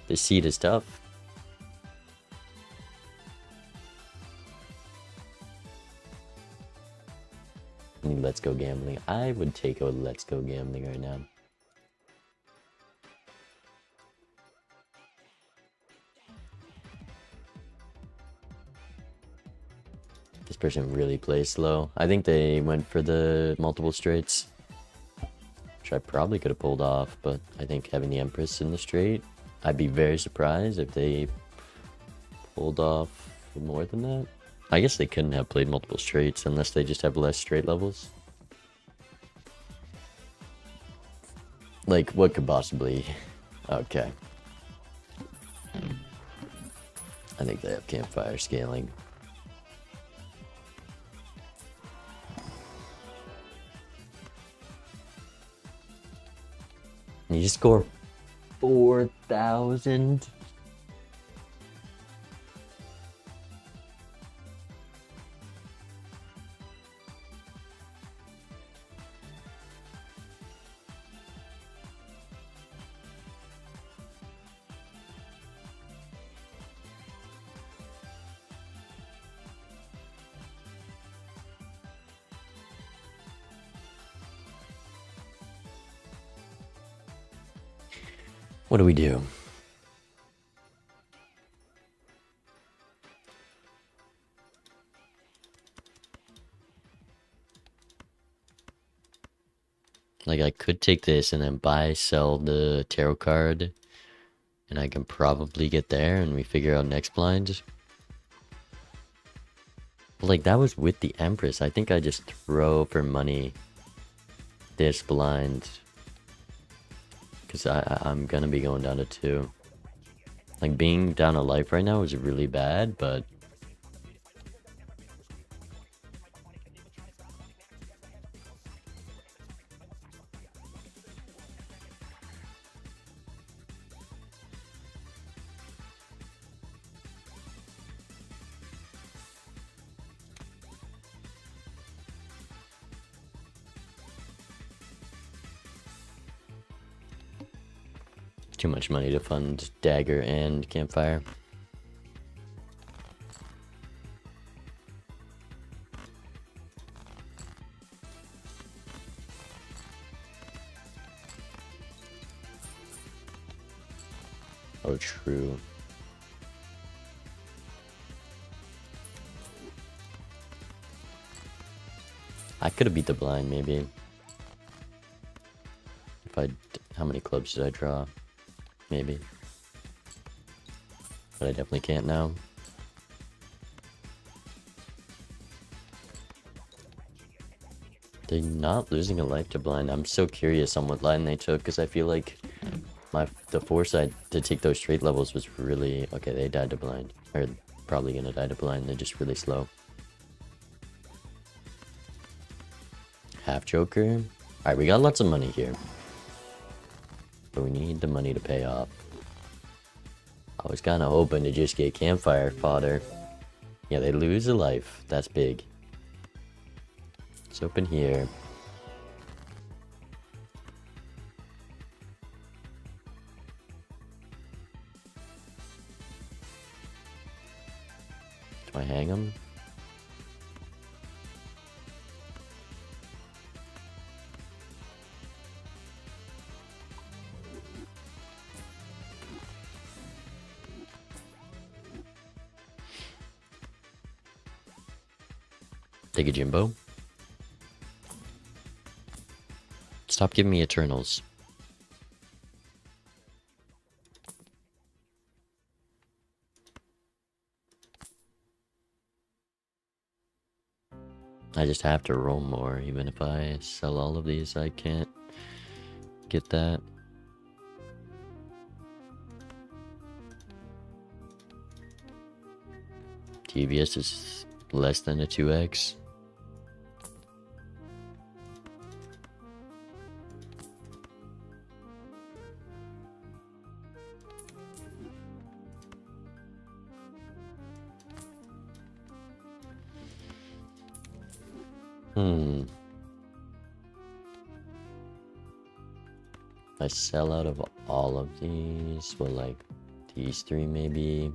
this seed is tough. Let's go gambling. I would take a let's go gambling right now. This person really plays slow. I think they went for the multiple straights, which I probably could have pulled off, but I think having the Empress in the straight, I'd be very surprised if they pulled off more than that. I guess they couldn't have played multiple straights unless they just have less straight levels. Like, what could possibly... Okay. I think they have campfire scaling. You just score 4,000. What do we do? Like, I could take this and then buy, sell the tarot card, and I can probably get there and we figure out next blind. But like, that was with the Empress. I think I just throw for money this blind. Because I'm gonna be going down to 2. Like, being down a life right now is really bad, but... Too much money to fund dagger and campfire. Oh, true. I could have beat the blind, maybe. If I... How many clubs did I draw? Maybe. But I definitely can't now. They're not losing a life to blind. I'm so curious on what line they took, because I feel like the foresight to take those straight levels was really... Okay, they died to blind. Or probably gonna die to blind. They're just really slow. Half Joker. Alright, we got lots of money here. But we need the money to pay off. I was kind of hoping to just get campfire fodder. Yeah, they lose a life. That's big. Let's open here. Do I hang him? Take a Jimbo. Stop giving me Eternals. I just have to roll more. Even if I sell all of these, I can't get that. TVS is less than a 2x. If I sell out of all of these, well, like these three maybe.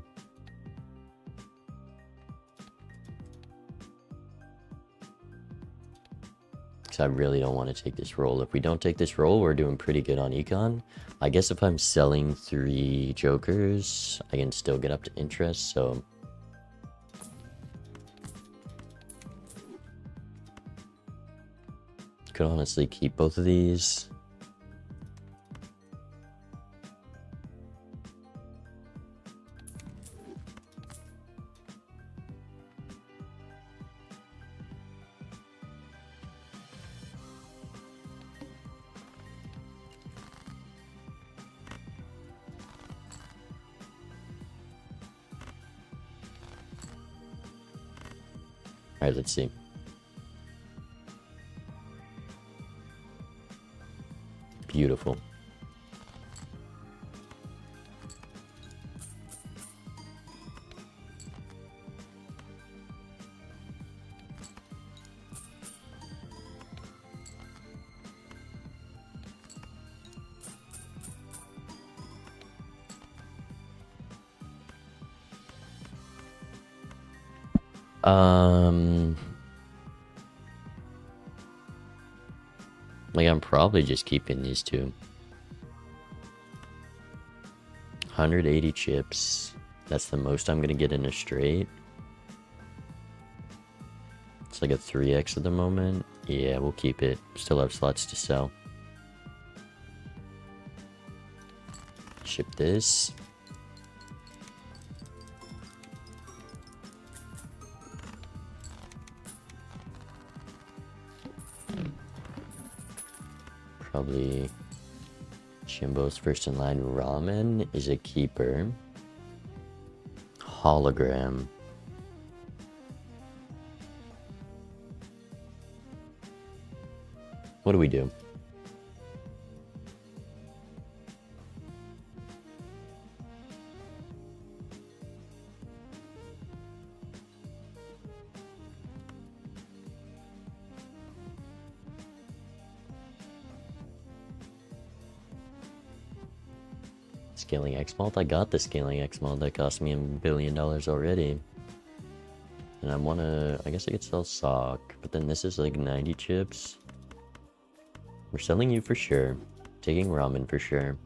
Because I really don't want to take this roll. If we don't take this roll, we're doing pretty good on econ. I guess if I'm selling 3 jokers, I can still get up to interest, so... Could honestly keep both of these. Alright, let's see. Beautiful. Like, I'm probably just keeping these two. 180 chips. That's the most I'm gonna get in a straight. It's like a 3x at the moment. Yeah, we'll keep it. Still have slots to sell. Ship this. Probably Jimbo's first in line. Ramen is a keeper. Hologram. What do we do? Scaling X malt? I got the scaling X malt that cost me $1 billion already. And I wanna, I guess I could sell sock, but then this is like 90 chips. We're selling you for sure. Taking ramen for sure.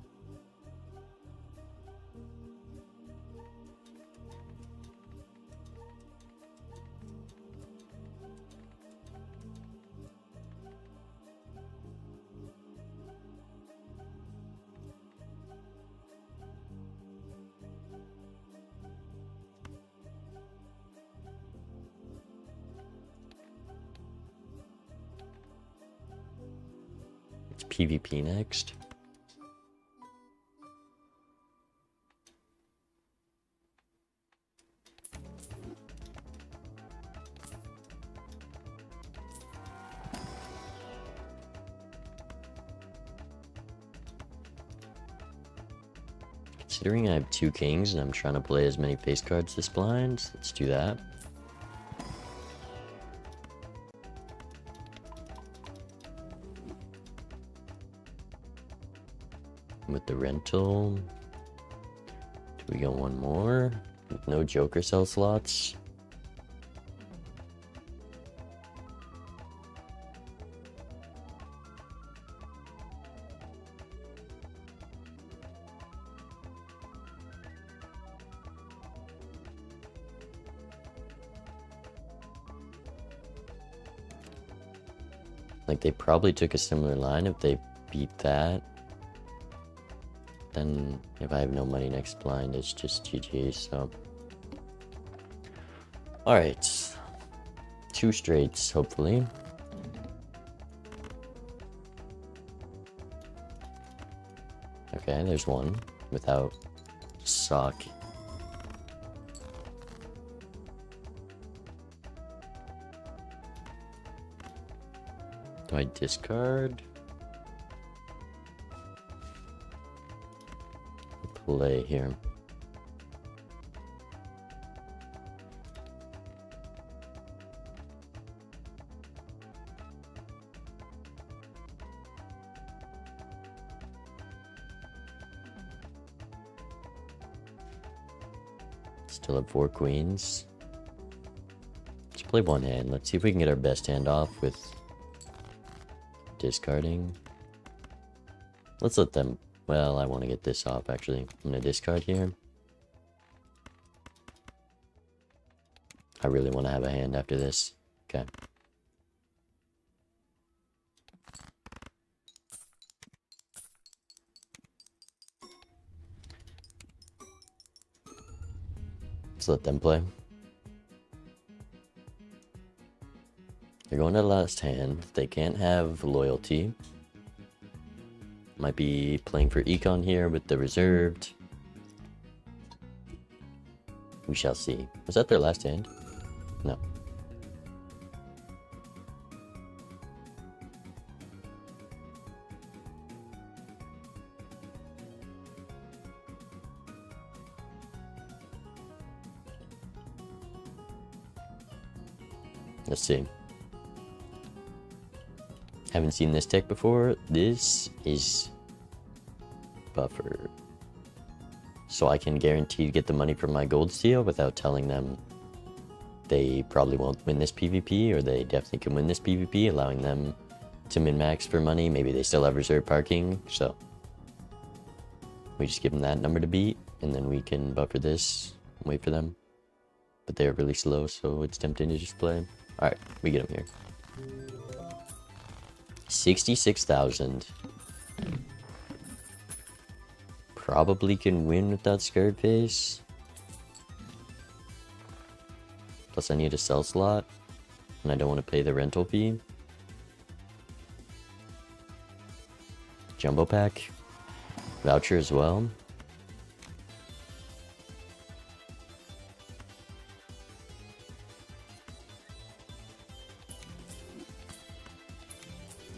PvP next. Considering I have 2 kings and I'm trying to play as many face cards this blind, let's do that. With the rental, do we go one more? With no joker cell slots. Like, they probably took a similar line. If they beat that, then if I have no money next blind, it's just GG, so. Alright. 2 straights, hopefully. Okay, there's one without sock. Do I discard? Play here. Still have 4 queens. Let's play one hand. Let's see if we can get our best hand off with discarding. Let's let them. Well, I want to get this off actually. I'm gonna discard here. I really want to have a hand after this. Okay. Let's let them play. They're going to the last hand. They can't have loyalty. Might be playing for econ here with the reserved. We shall see. Was that their last hand? No. Let's see. Haven't seen this deck before. This is buffer. So I can guarantee to get the money from my gold steal without telling them they probably won't win this PvP, or they definitely can win this PvP, allowing them to min-max for money. Maybe they still have reserve parking, so we just give them that number to beat, and then we can buffer this and wait for them. But they're really slow, so it's tempting to just play. Alright, we get them here. 66,000. Probably can win without scared face. Plus I need a sell slot, and I don't want to pay the rental fee. Jumbo pack. Voucher as well.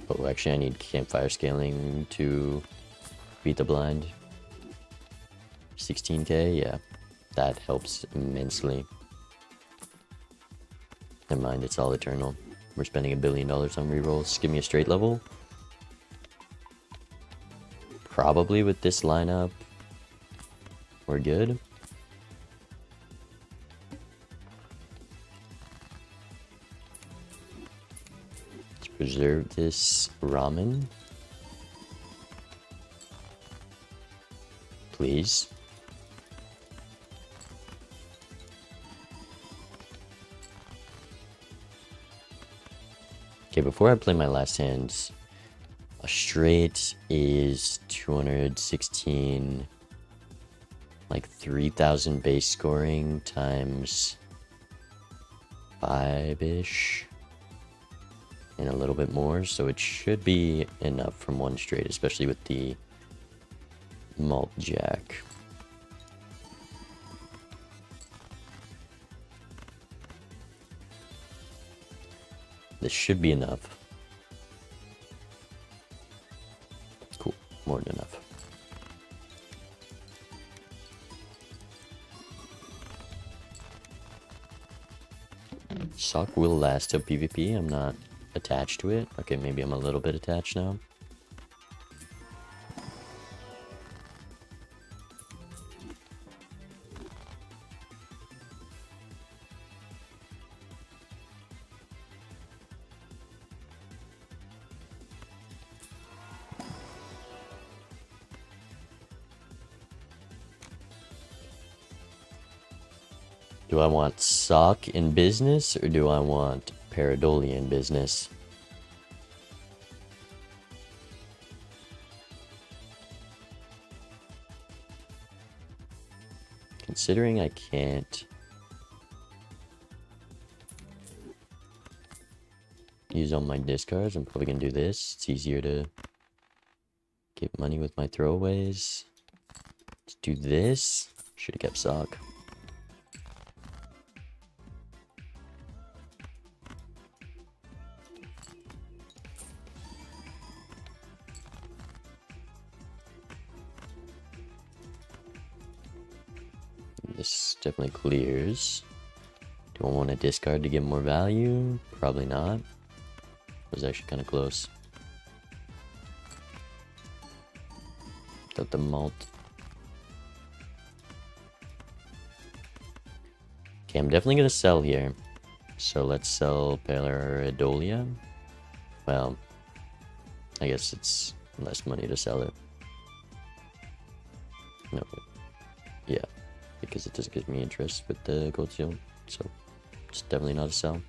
Oh, actually I need campfire scaling to beat the blind. 16k, yeah. That helps immensely. Never mind, it's all eternal. We're spending $1 billion on rerolls. Give me a straight level. Probably with this lineup, we're good. Let's preserve this ramen. Please. Okay, before I play my last hands, a straight is 216, like 3,000 base scoring times 5-ish. and a little bit more, so it should be enough from one straight, especially with the malt jack. This should be enough. Cool, more than enough. Sock will last till PvP. I'm not attached to it. Okay, maybe I'm a little bit attached now. Do I want sock in business or do I want pareidolia in business? Considering I can't use all my discards, I'm probably gonna do this. It's easier to get money with my throwaways. Let's do this. Should have kept sock. This definitely clears. Do I want to discard to get more value? Probably not. It was actually kind of close. Got the malt. Okay, I'm definitely going to sell here. So let's sell pareidolia. Well, I guess it's less money to sell it. No, yeah. Because it just gives me interest with the gold shield, so it's definitely not a sell.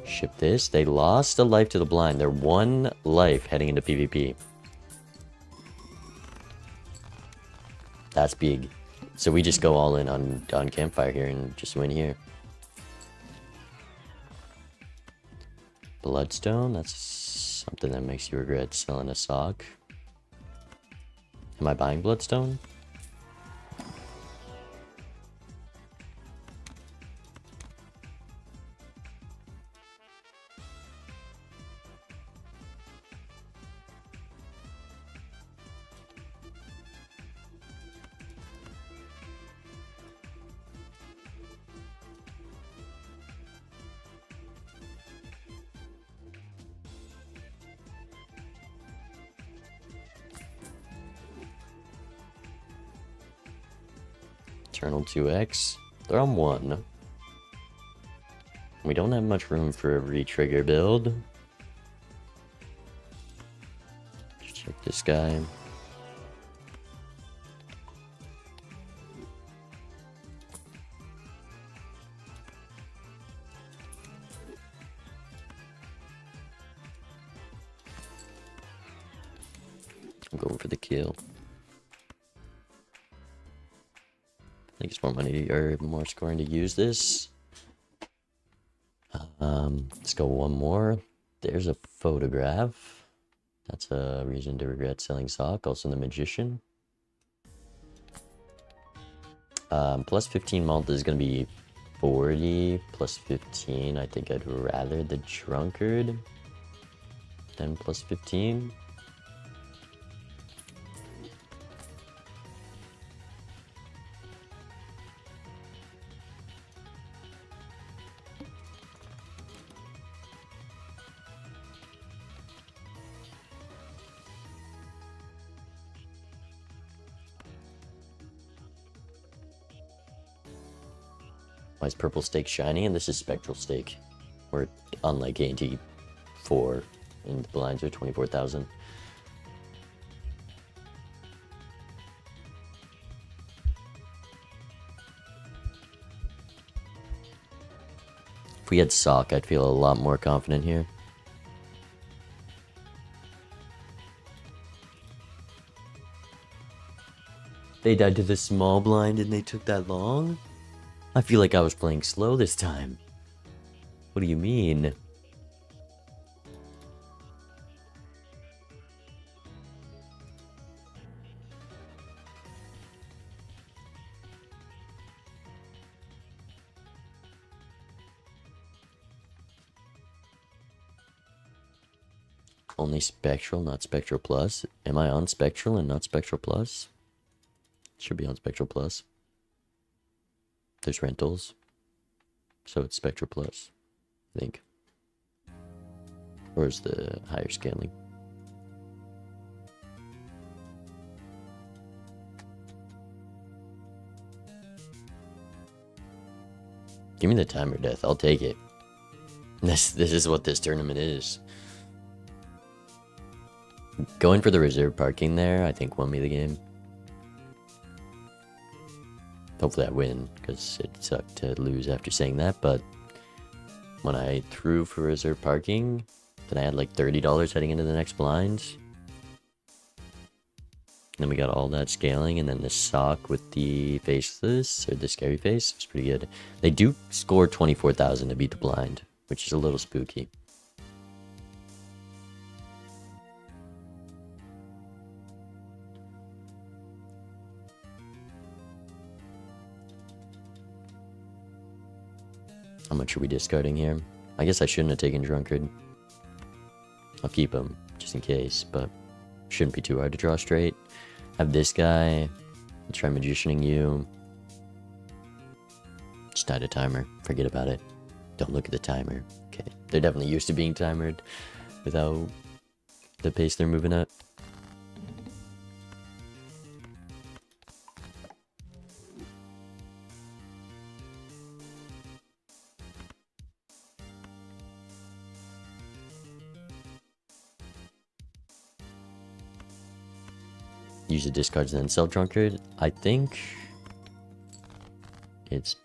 Ship this. They lost a life to the blind. They're 1 life heading into PvP. That's big. So we just go all in on Campfire here and just win here. Bloodstone. That's something that makes you regret selling a sock. Am I buying Bloodstone? Eternal 2x. They're on 1. We don't have much room for a re-trigger build. Just check this guy. I'm going for the kill. I think it's more money or more scoring to use this. Let's go one more. There's a photograph. That's a reason to regret selling sock. Also the magician. Plus 15 malt is going to be 40. Plus 15. I think I'd rather the drunkard than plus 15. Why is purple stake shiny? And this is spectral stake. We're unlike ante 4 and the blinds are 24,000. If we had sock, I'd feel a lot more confident here. They died to the small blind and they took that long? I feel like I was playing slow this time. What do you mean? Only Spectral, not Spectral Plus. Am I on Spectral and not Spectral Plus? Should be on Spectral Plus. There's rentals. So it's Spectral Plus, I think. Or is the higher scaling? Give me the timer death. I'll take it. This is what this tournament is. Going for the reserve parking there, I think, won me the game. Hopefully I win, because it sucked to lose after saying that, but when I threw for reserve parking, then I had like $30 heading into the next blind. Then we got all that scaling, and then the sock with the faceless, or the scary face, was pretty good. They do score 24,000 to beat the blind, which is a little spooky. How much are we discarding here? I guess I shouldn't have taken Drunkard. I'll keep him, just in case, but shouldn't be too hard to draw straight. Have this guy. I'll try Magicianing you. Just died a timer. Forget about it. Don't look at the timer. Okay. They're definitely used to being timered without the pace they're moving at. Use the discards and then sell Drunkard. I think it's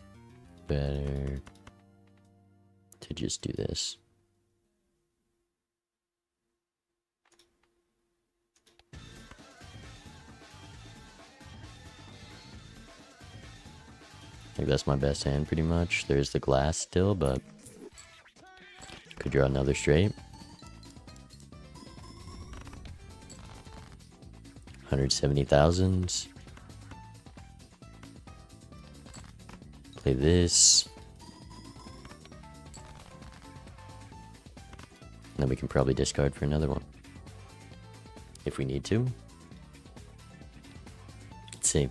better to just do this. Like that's my best hand pretty much. There's the glass still, but could draw another straight. 170,000. Play this. And then we can probably discard for another one. If we need to. Let's see.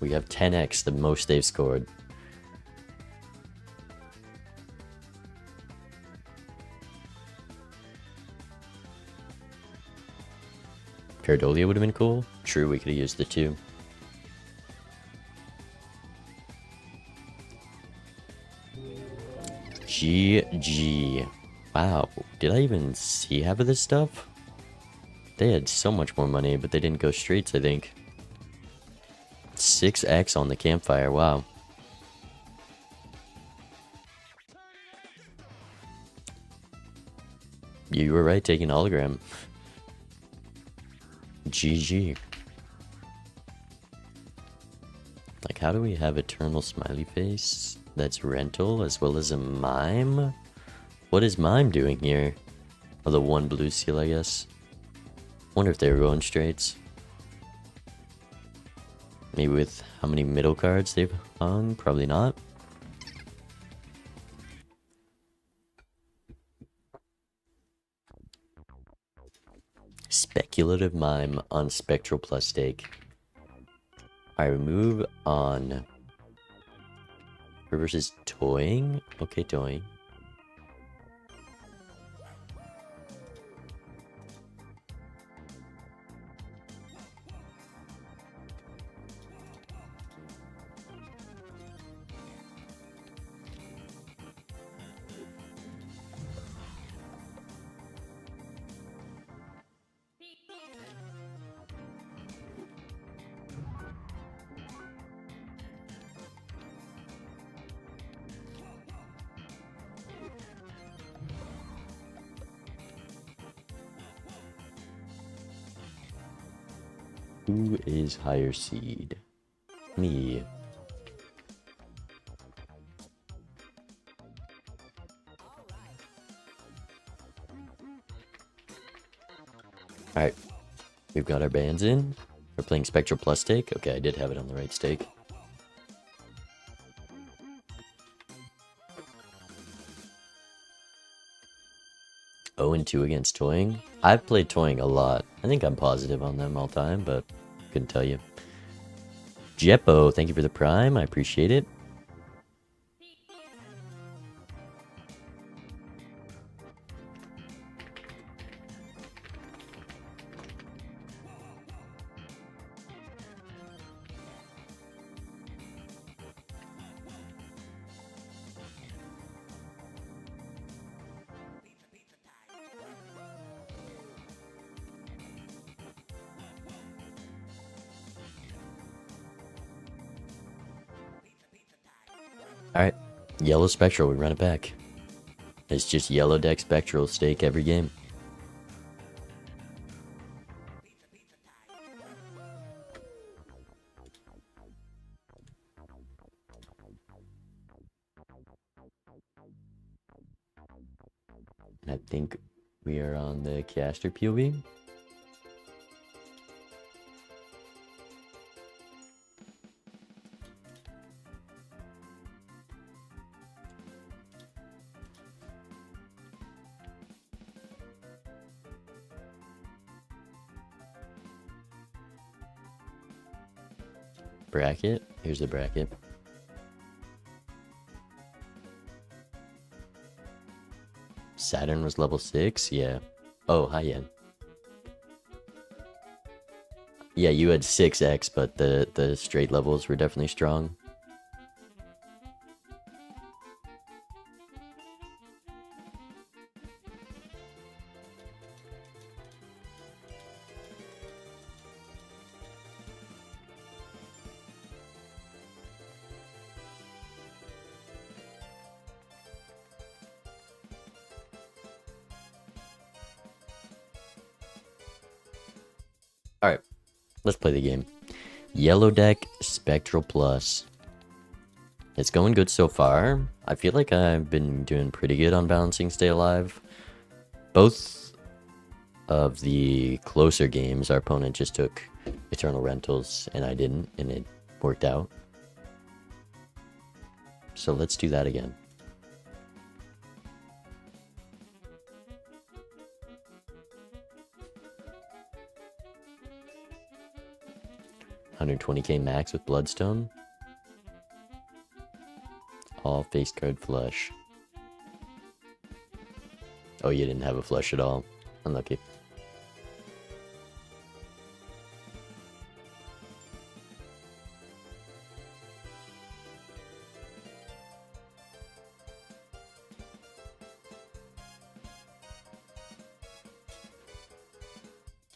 We have 10x the most they've scored. Paradolia would have been cool. True, we could have used the 2. GG. Wow, did I even see half of this stuff? They had so much more money, but they didn't go straights, I think. 6x on the campfire, wow. You were right, taking hologram. GG. Like, how do we have Eternal Smiley Face? That's rental as well as a mime? What is mime doing here? Oh, the one blue seal, I guess. Wonder if they were going straights. Maybe with how many middle cards they've hung? Probably not. Speculative mime on Spectral plus stake. I move on. Reverse is toying? Okay, toying. Who is higher seed? Me. Alright. We've got our bands in. We're playing Spectral plus stake. Okay, I did have it on the right stake. 0-2 against toying. I've played toying a lot. I think I'm positive on them all time, but couldn't tell you. Jeppo, thank you for the prime. I appreciate it. Alright, yellow spectral, we run it back. It's just yellow deck spectral stake every game. I think we are on the caster POV. Bracket. Here's the bracket. Saturn was level 6? Yeah. Oh, hi, Yen. Yeah, you had 6x, but the straight levels were definitely strong. Alright, let's play the game. Yellow deck, Spectral Plus. It's going good so far. I feel like I've been doing pretty good on balancing Stay Alive. Both of the closer games, our opponent just took Eternal Rentals, and I didn't, and it worked out. So let's do that again. $120k max with Bloodstone. All face card flush. Oh, you didn't have a flush at all. Unlucky.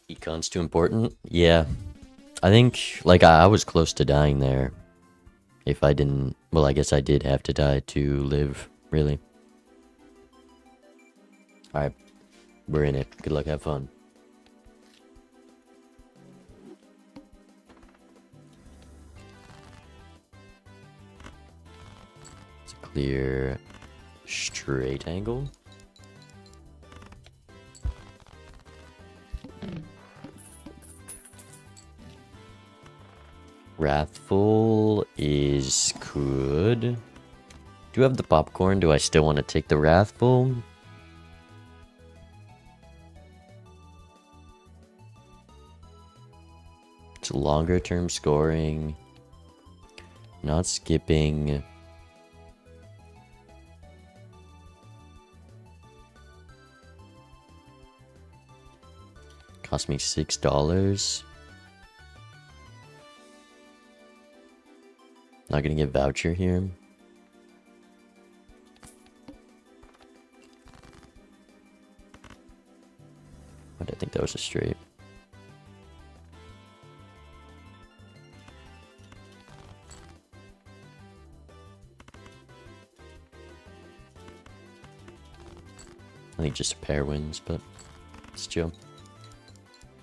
Econ's too important? Yeah. I think, like, I was close to dying there. If I didn't... Well, I guess I did have to die to live, really. Alright. We're in it. Good luck, have fun. It's a clear straight angle. Wrathful is good. Do you have the popcorn? Do I still want to take the Wrathful? It's longer term scoring. Not skipping. Cost me $6. Not gonna get voucher here. But I think that was a straight. I think just a pair wins, but it's chill.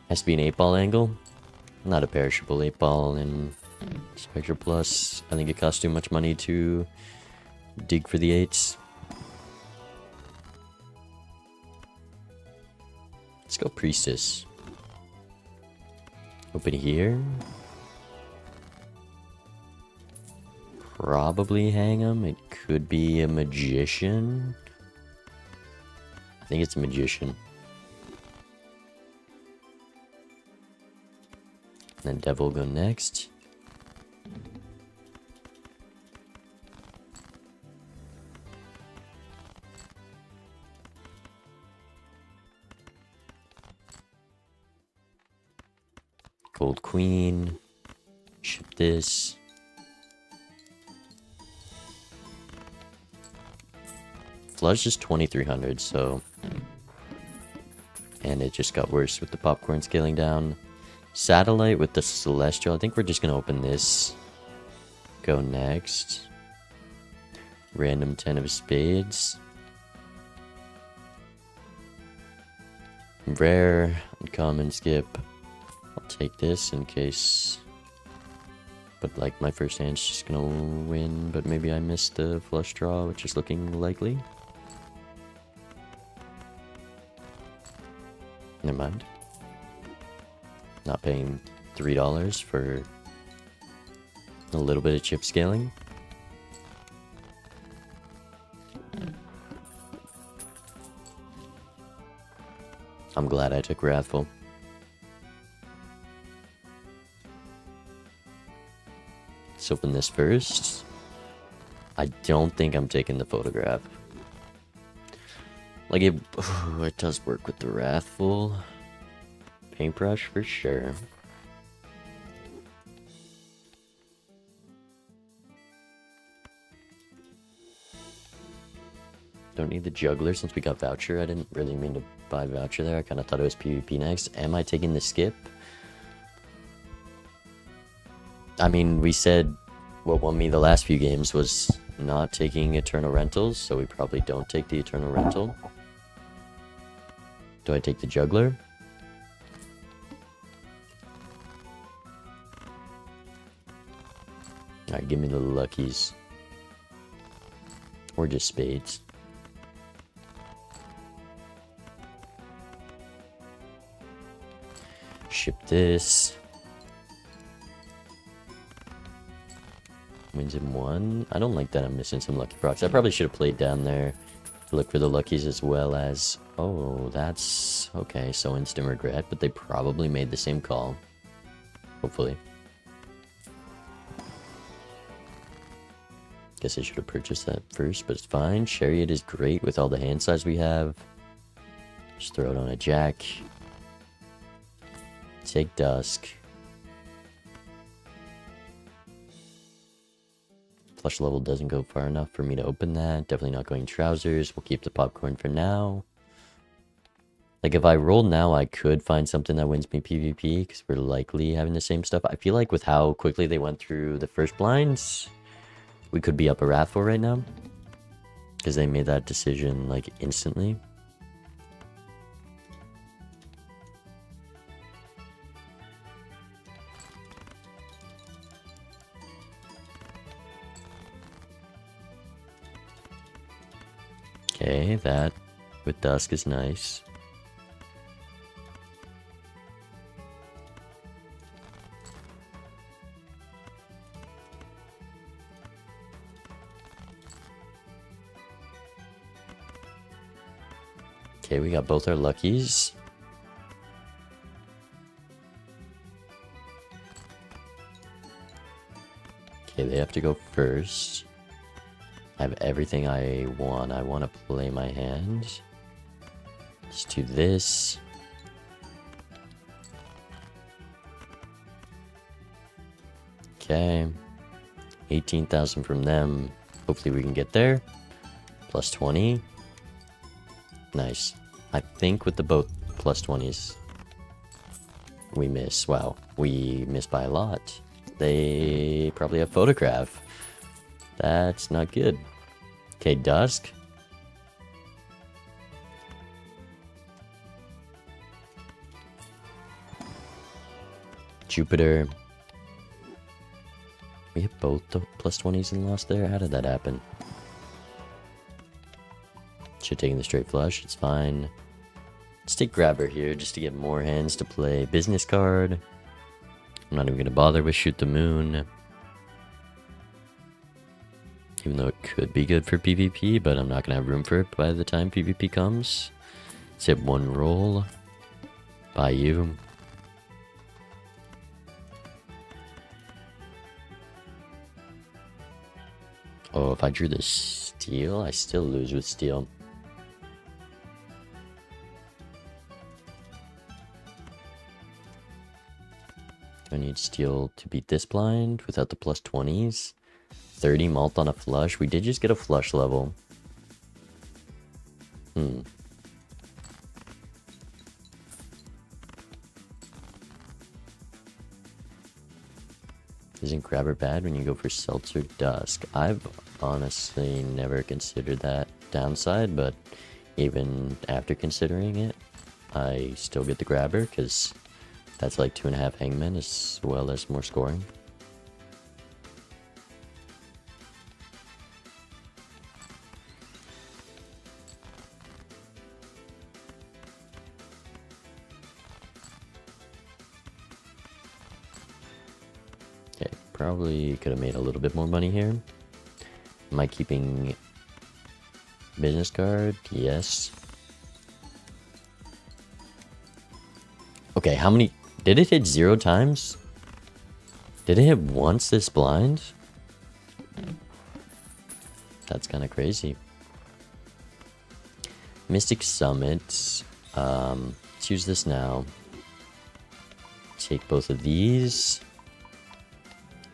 Has to be an 8-ball angle. Not a perishable 8-ball in Spectre Plus. I think it costs too much money to dig for the 8s. Let's go Priestess. Open here. Probably hang him. It could be a Magician. I think it's a magician. And then devil will go next. Gold queen. Ship this. Flush is 2300, so... And it just got worse with the popcorn scaling down. Satellite with the celestial. I think we're just gonna open this. Go next. Random 10 of spades. Rare, uncommon, skip. I'll take this in case. But like my first hand's just gonna win, but maybe I missed the flush draw, which is looking likely. Never mind. Not paying $3 for a little bit of chip scaling. I'm glad I took Wrathful. Let's open this first. I don't think I'm taking the photograph. Like it does work with the Wrathful. Paintbrush for sure. Don't need the juggler since we got voucher. I didn't really mean to buy voucher there. I kind of thought it was PvP next. Am I taking the skip? I mean, we said what won me the last few games was not taking eternal rentals, so we probably don't take the eternal rental. Do I take the juggler? Alright, give me the luckies. Or just spades. Ship this. Wins in one. I don't like that I'm missing some lucky procs. I probably should have played down there to look for the luckies as well as... Oh, that's... Okay, so instant regret, but they probably made the same call. Hopefully. Guess I should have purchased that first, but it's fine. Chariot is great with all the hand size we have. Just throw it on a jack. Take Dusk. Flush level doesn't go far enough for me to open that. Definitely not going trousers. We'll keep the popcorn for now. Like, if I roll now, I could find something that wins me PvP, because we're likely having the same stuff. I feel like with how quickly they went through the first blinds, we could be up a Wrathful right now. Because they made that decision, like, instantly. Okay, that with Dusk is nice. Okay, we got both our luckies. Okay, they have to go first. I have everything I want. I want to play my hand. Let's do this. Okay. 18,000 from them. Hopefully we can get there. Plus 20. Nice. I think with the both plus 20s, we miss. Wow, we miss by a lot. They probably have photograph. That's not good. Okay, Dusk. Jupiter. We hit both the plus 20s and lost there? How did that happen? Should have taken the straight flush. It's fine. Let's take Grabber here just to get more hands to play. Business card. I'm not even going to bother with Shoot the Moon. Even though it could be good for PvP, but I'm not going to have room for it by the time PvP comes. Let's hit one roll. By you. Oh, if I drew the steel, I still lose with steel. Do I need steel to beat this blind without the plus 20s? 30 malt on a flush. We did just get a flush level. Isn't grabber bad when you go for seltzer dusk? I've honestly never considered that downside, but even after considering it, I still get the grabber because that's like 2.5 hangmen as well as more scoring. Probably could have made a little bit more money here. Am I keeping business card? Yes. Okay, how many? Did it hit 0 times? Did it hit once this blind? That's kind of crazy. Mystic Summit. Let's use this now. Take both of these.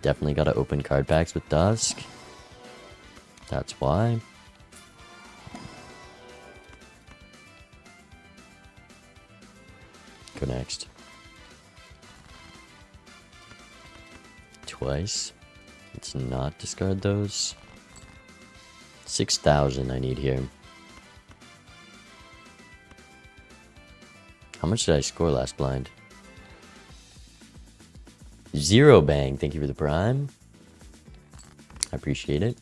Definitely got to open card packs with Dusk. That's why. Go next. Twice. Let's not discard those. 6,000 I need here. How much did I score last blind? 0 bang. Thank you for the prime. I appreciate it.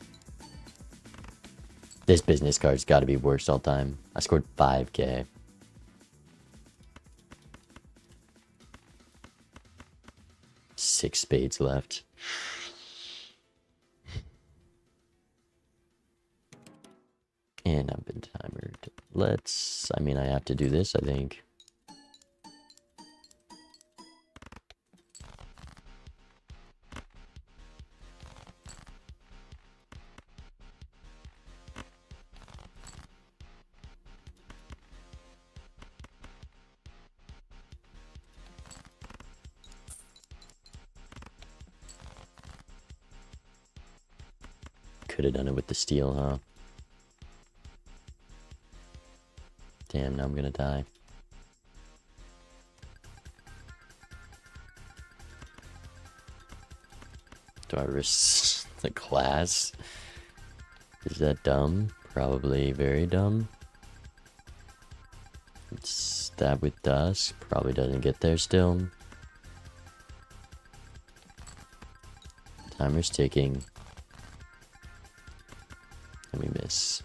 This business card's got to be worst all time. I scored 5k. Six spades left. And I've been timered. I mean, I have to do this, I think. Could have done it with the steel, huh? Damn, now I'm gonna die. Do I risk the class? Is that dumb? Probably very dumb. Stab with Dusk. Probably doesn't get there still. Timer's ticking. Let me miss.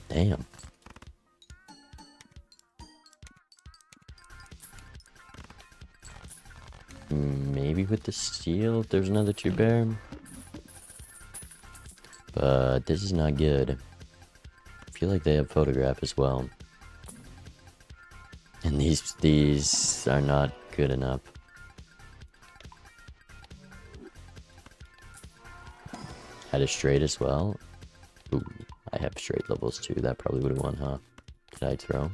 Damn. Maybe with the steel, if there's another 2-bear. But this is not good. I feel like they have photograph as well. And these are not good enough. Had a straight as well. Ooh, I have straight levels too. That probably would have won, huh? Did I throw?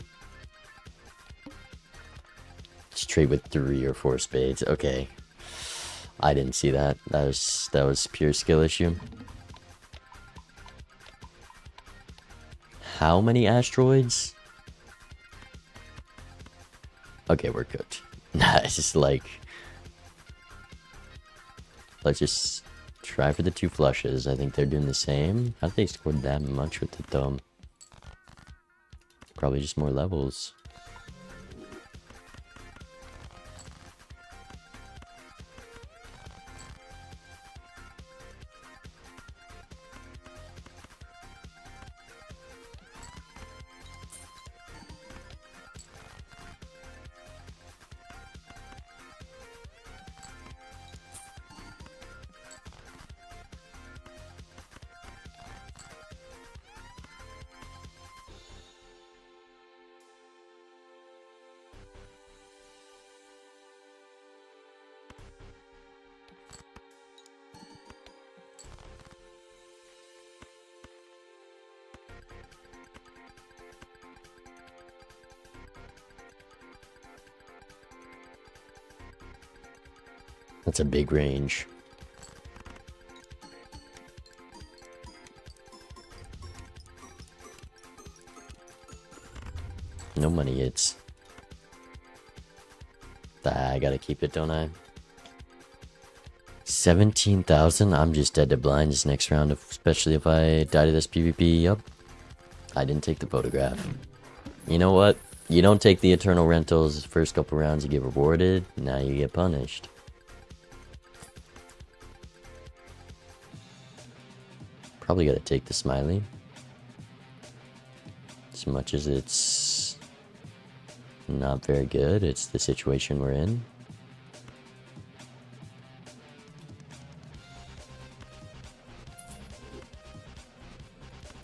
Straight with 3 or 4 spades. Okay. I didn't see that. That was pure skill issue. How many asteroids? Okay, we're cooked. Nah, it's just like... Let's just try for the 2 flushes. I think they're doing the same. How did they score that much with it though? Probably just more levels. That's a big range. No money hits. I gotta keep it, don't I? 17,000? I'm just dead to blinds next round, especially if I die to this PvP. Yup. I didn't take the photograph. You know what? You don't take the eternal rentals first couple rounds, you get rewarded. Now you get punished. Probably gotta take the smiley. As much as it's not very good, it's the situation we're in.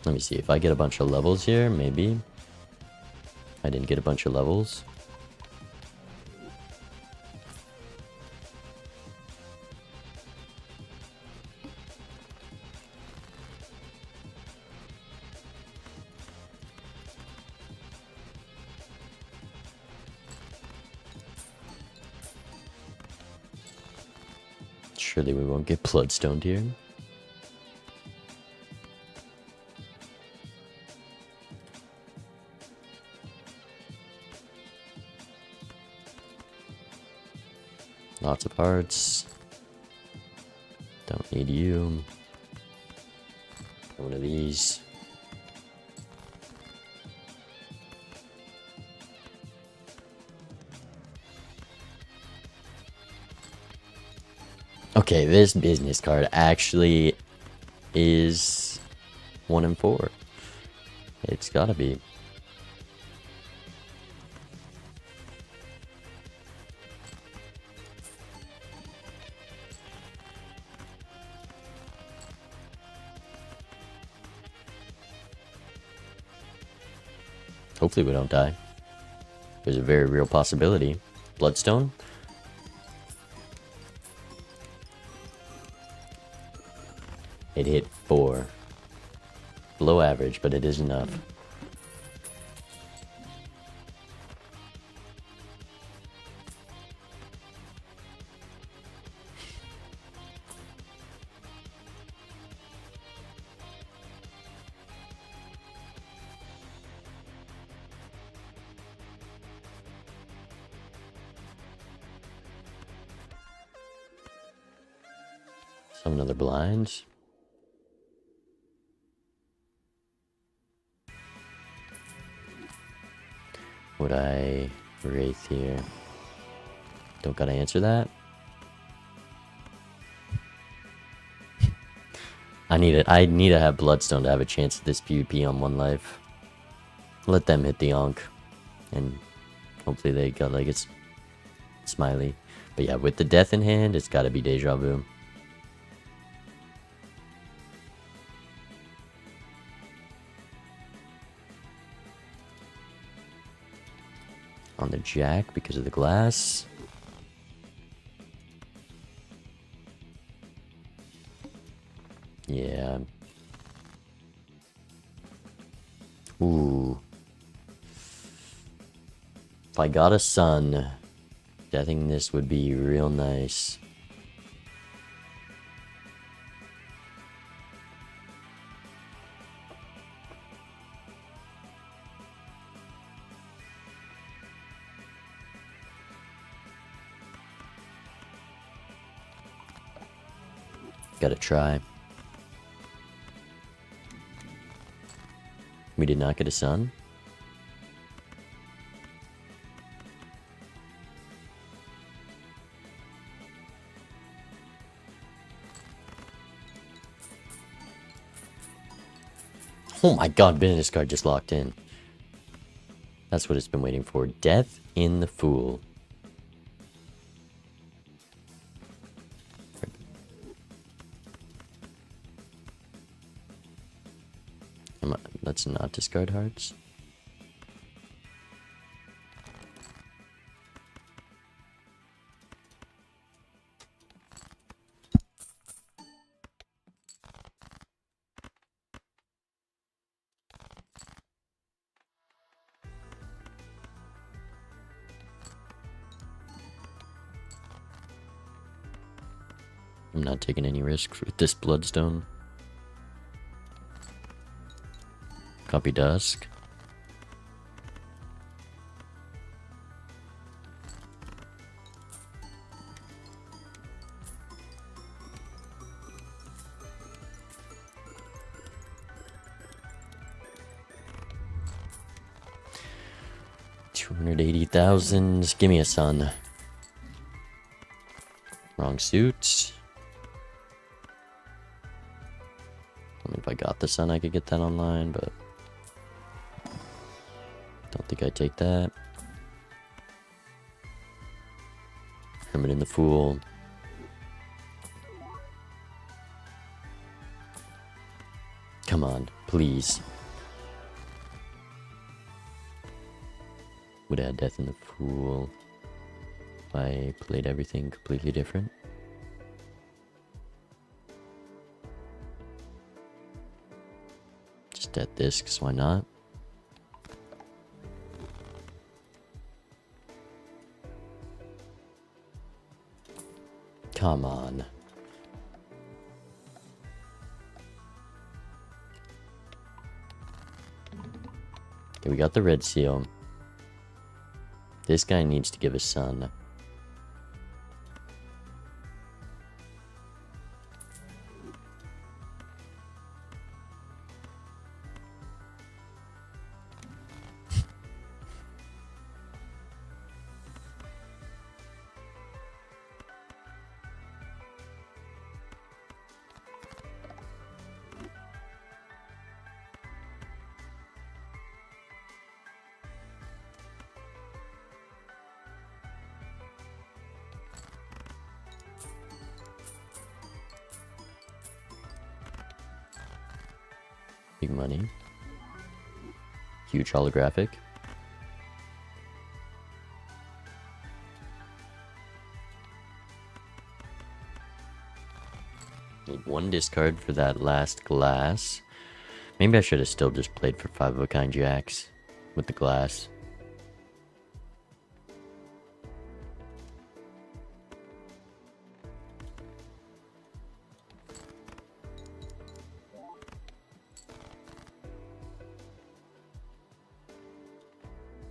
Let me see if I get a bunch of levels here, maybe. I didn't get a bunch of levels. Surely we won't get bloodstoned here. Lots of hearts. Don't need you. One of these. Okay, this business card actually is 1 in 4. It's gotta be. Hopefully we don't die. There's a very real possibility. Bloodstone? It hit 4. Below average, but it is enough. Another blind. Would I wraith here? Don't gotta answer that. I need to have bloodstone to have a chance at this PvP on 1 life. Let them hit the onk, and hopefully they got like it's smiley. But yeah, with the death in hand, it's gotta be deja vu. On the jack because of the glass. Yeah. Ooh. If I got a sun, deathing this would be real nice. Gotta try. We did not get a sun. Oh my god, business card just locked in. That's what it's been waiting for. Death in the Fool. Let's not discard hearts. I'm not taking any risks with this bloodstone. Copy dusk. $280,000. Give me a sun. Wrong suit. I mean, if I got the sun, I could get that online, but don't think I'd take that. Hermit and the Fool. Come on, please. Would add Death and the Fool if I played everything completely different. Just add this, because why not? Come on. Okay, we got the red seal. This guy needs to give a sun. Big money. Huge holographic. Need one discard for that last glass. Maybe I should have still just played for 5 of a kind jacks with the glass.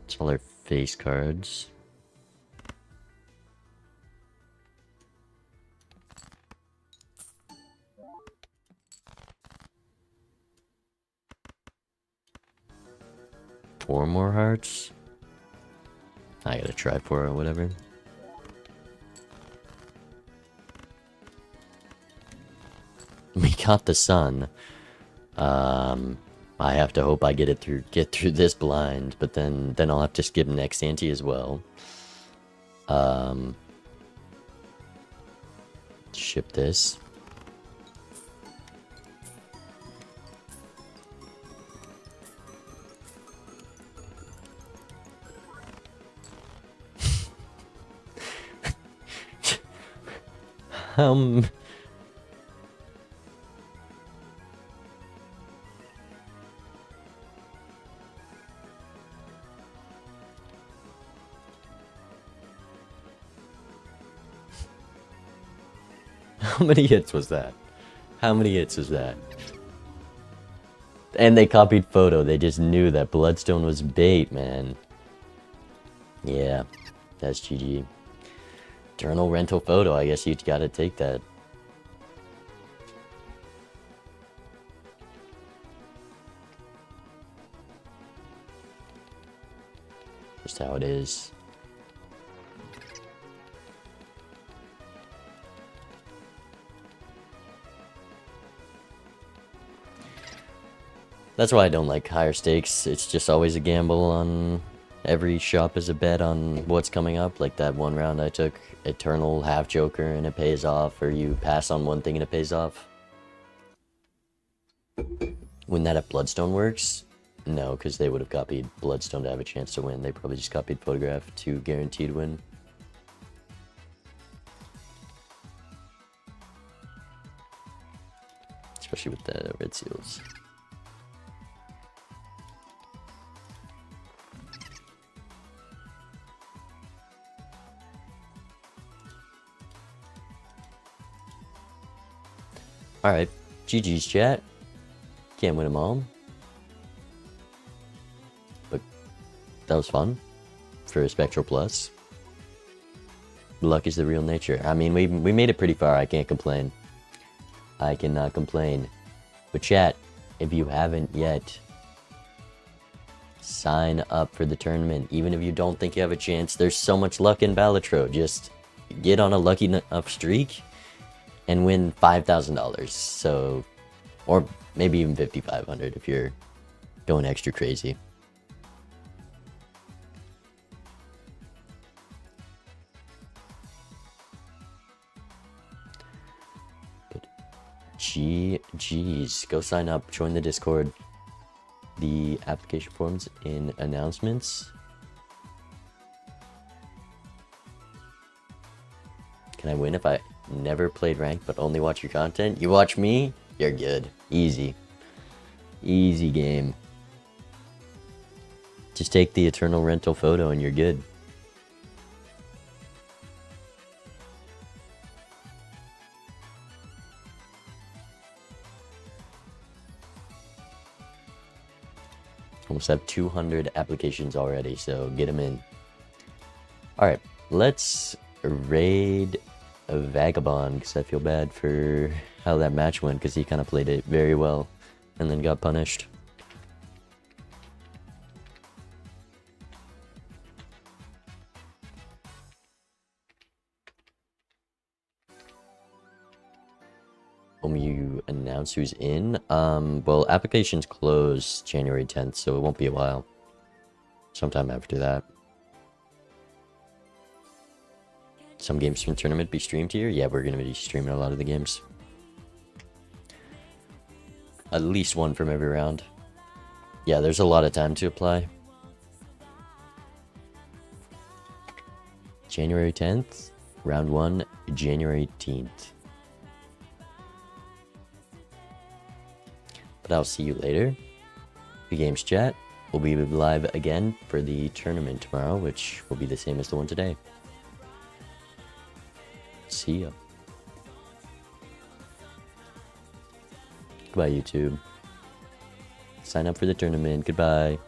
It's all our face cards. Four more hearts. I gotta try for it, whatever. We got the sun. I have to hope I get through this blind, but then I'll have to skip next ante as well. Ship this. How many hits was that? How many hits was that? And they copied photo. They just knew that Bloodstone was bait, man. Yeah, that's GG. Journal rental photo. I guess you gotta take that. Just how it is. That's why I don't like higher stakes. It's just always a gamble on every shop is a bet on what's coming up. Like that one round I took Eternal half Joker and it pays off, or you pass on one thing and it pays off. When that at Bloodstone works, no, because they would have copied Bloodstone to have a chance to win. They probably just copied Photograph to guaranteed win. Especially with the red seals. Alright, GG's chat. Can't win them all. But that was fun for a Spectral Plus. Luck is the real nature. I mean, we made it pretty far. I can't complain. I cannot complain. But chat, if you haven't yet, sign up for the tournament. Even if you don't think you have a chance, there's so much luck in Balatro. Just get on a lucky enough streak and win $5,000. So, or maybe even 5,500 if you're going extra crazy. But GG's, go sign up, join the Discord. The application forms in announcements. Can I win if I never played ranked but only watch your content? You watch me, you're good. Easy. Easy game. Just take the eternal rental photo and you're good. Almost have 200 applications already, so get them in. Alright, let's raid a Vagabond, because I feel bad for how that match went, because he kind of played it very well and then got punished. When you announce who's in, well, applications close January 10th, so it won't be a while. Sometime after that. Some games from the tournament be streamed here? Yeah, we're going to be streaming a lot of the games. At least one from every round. Yeah, there's a lot of time to apply. January 10th, round 1, January 18th. But I'll see you later. The games chat will be live again for the tournament tomorrow, which will be the same as the one today. See ya. Goodbye, YouTube. Sign up for the tournament. Goodbye.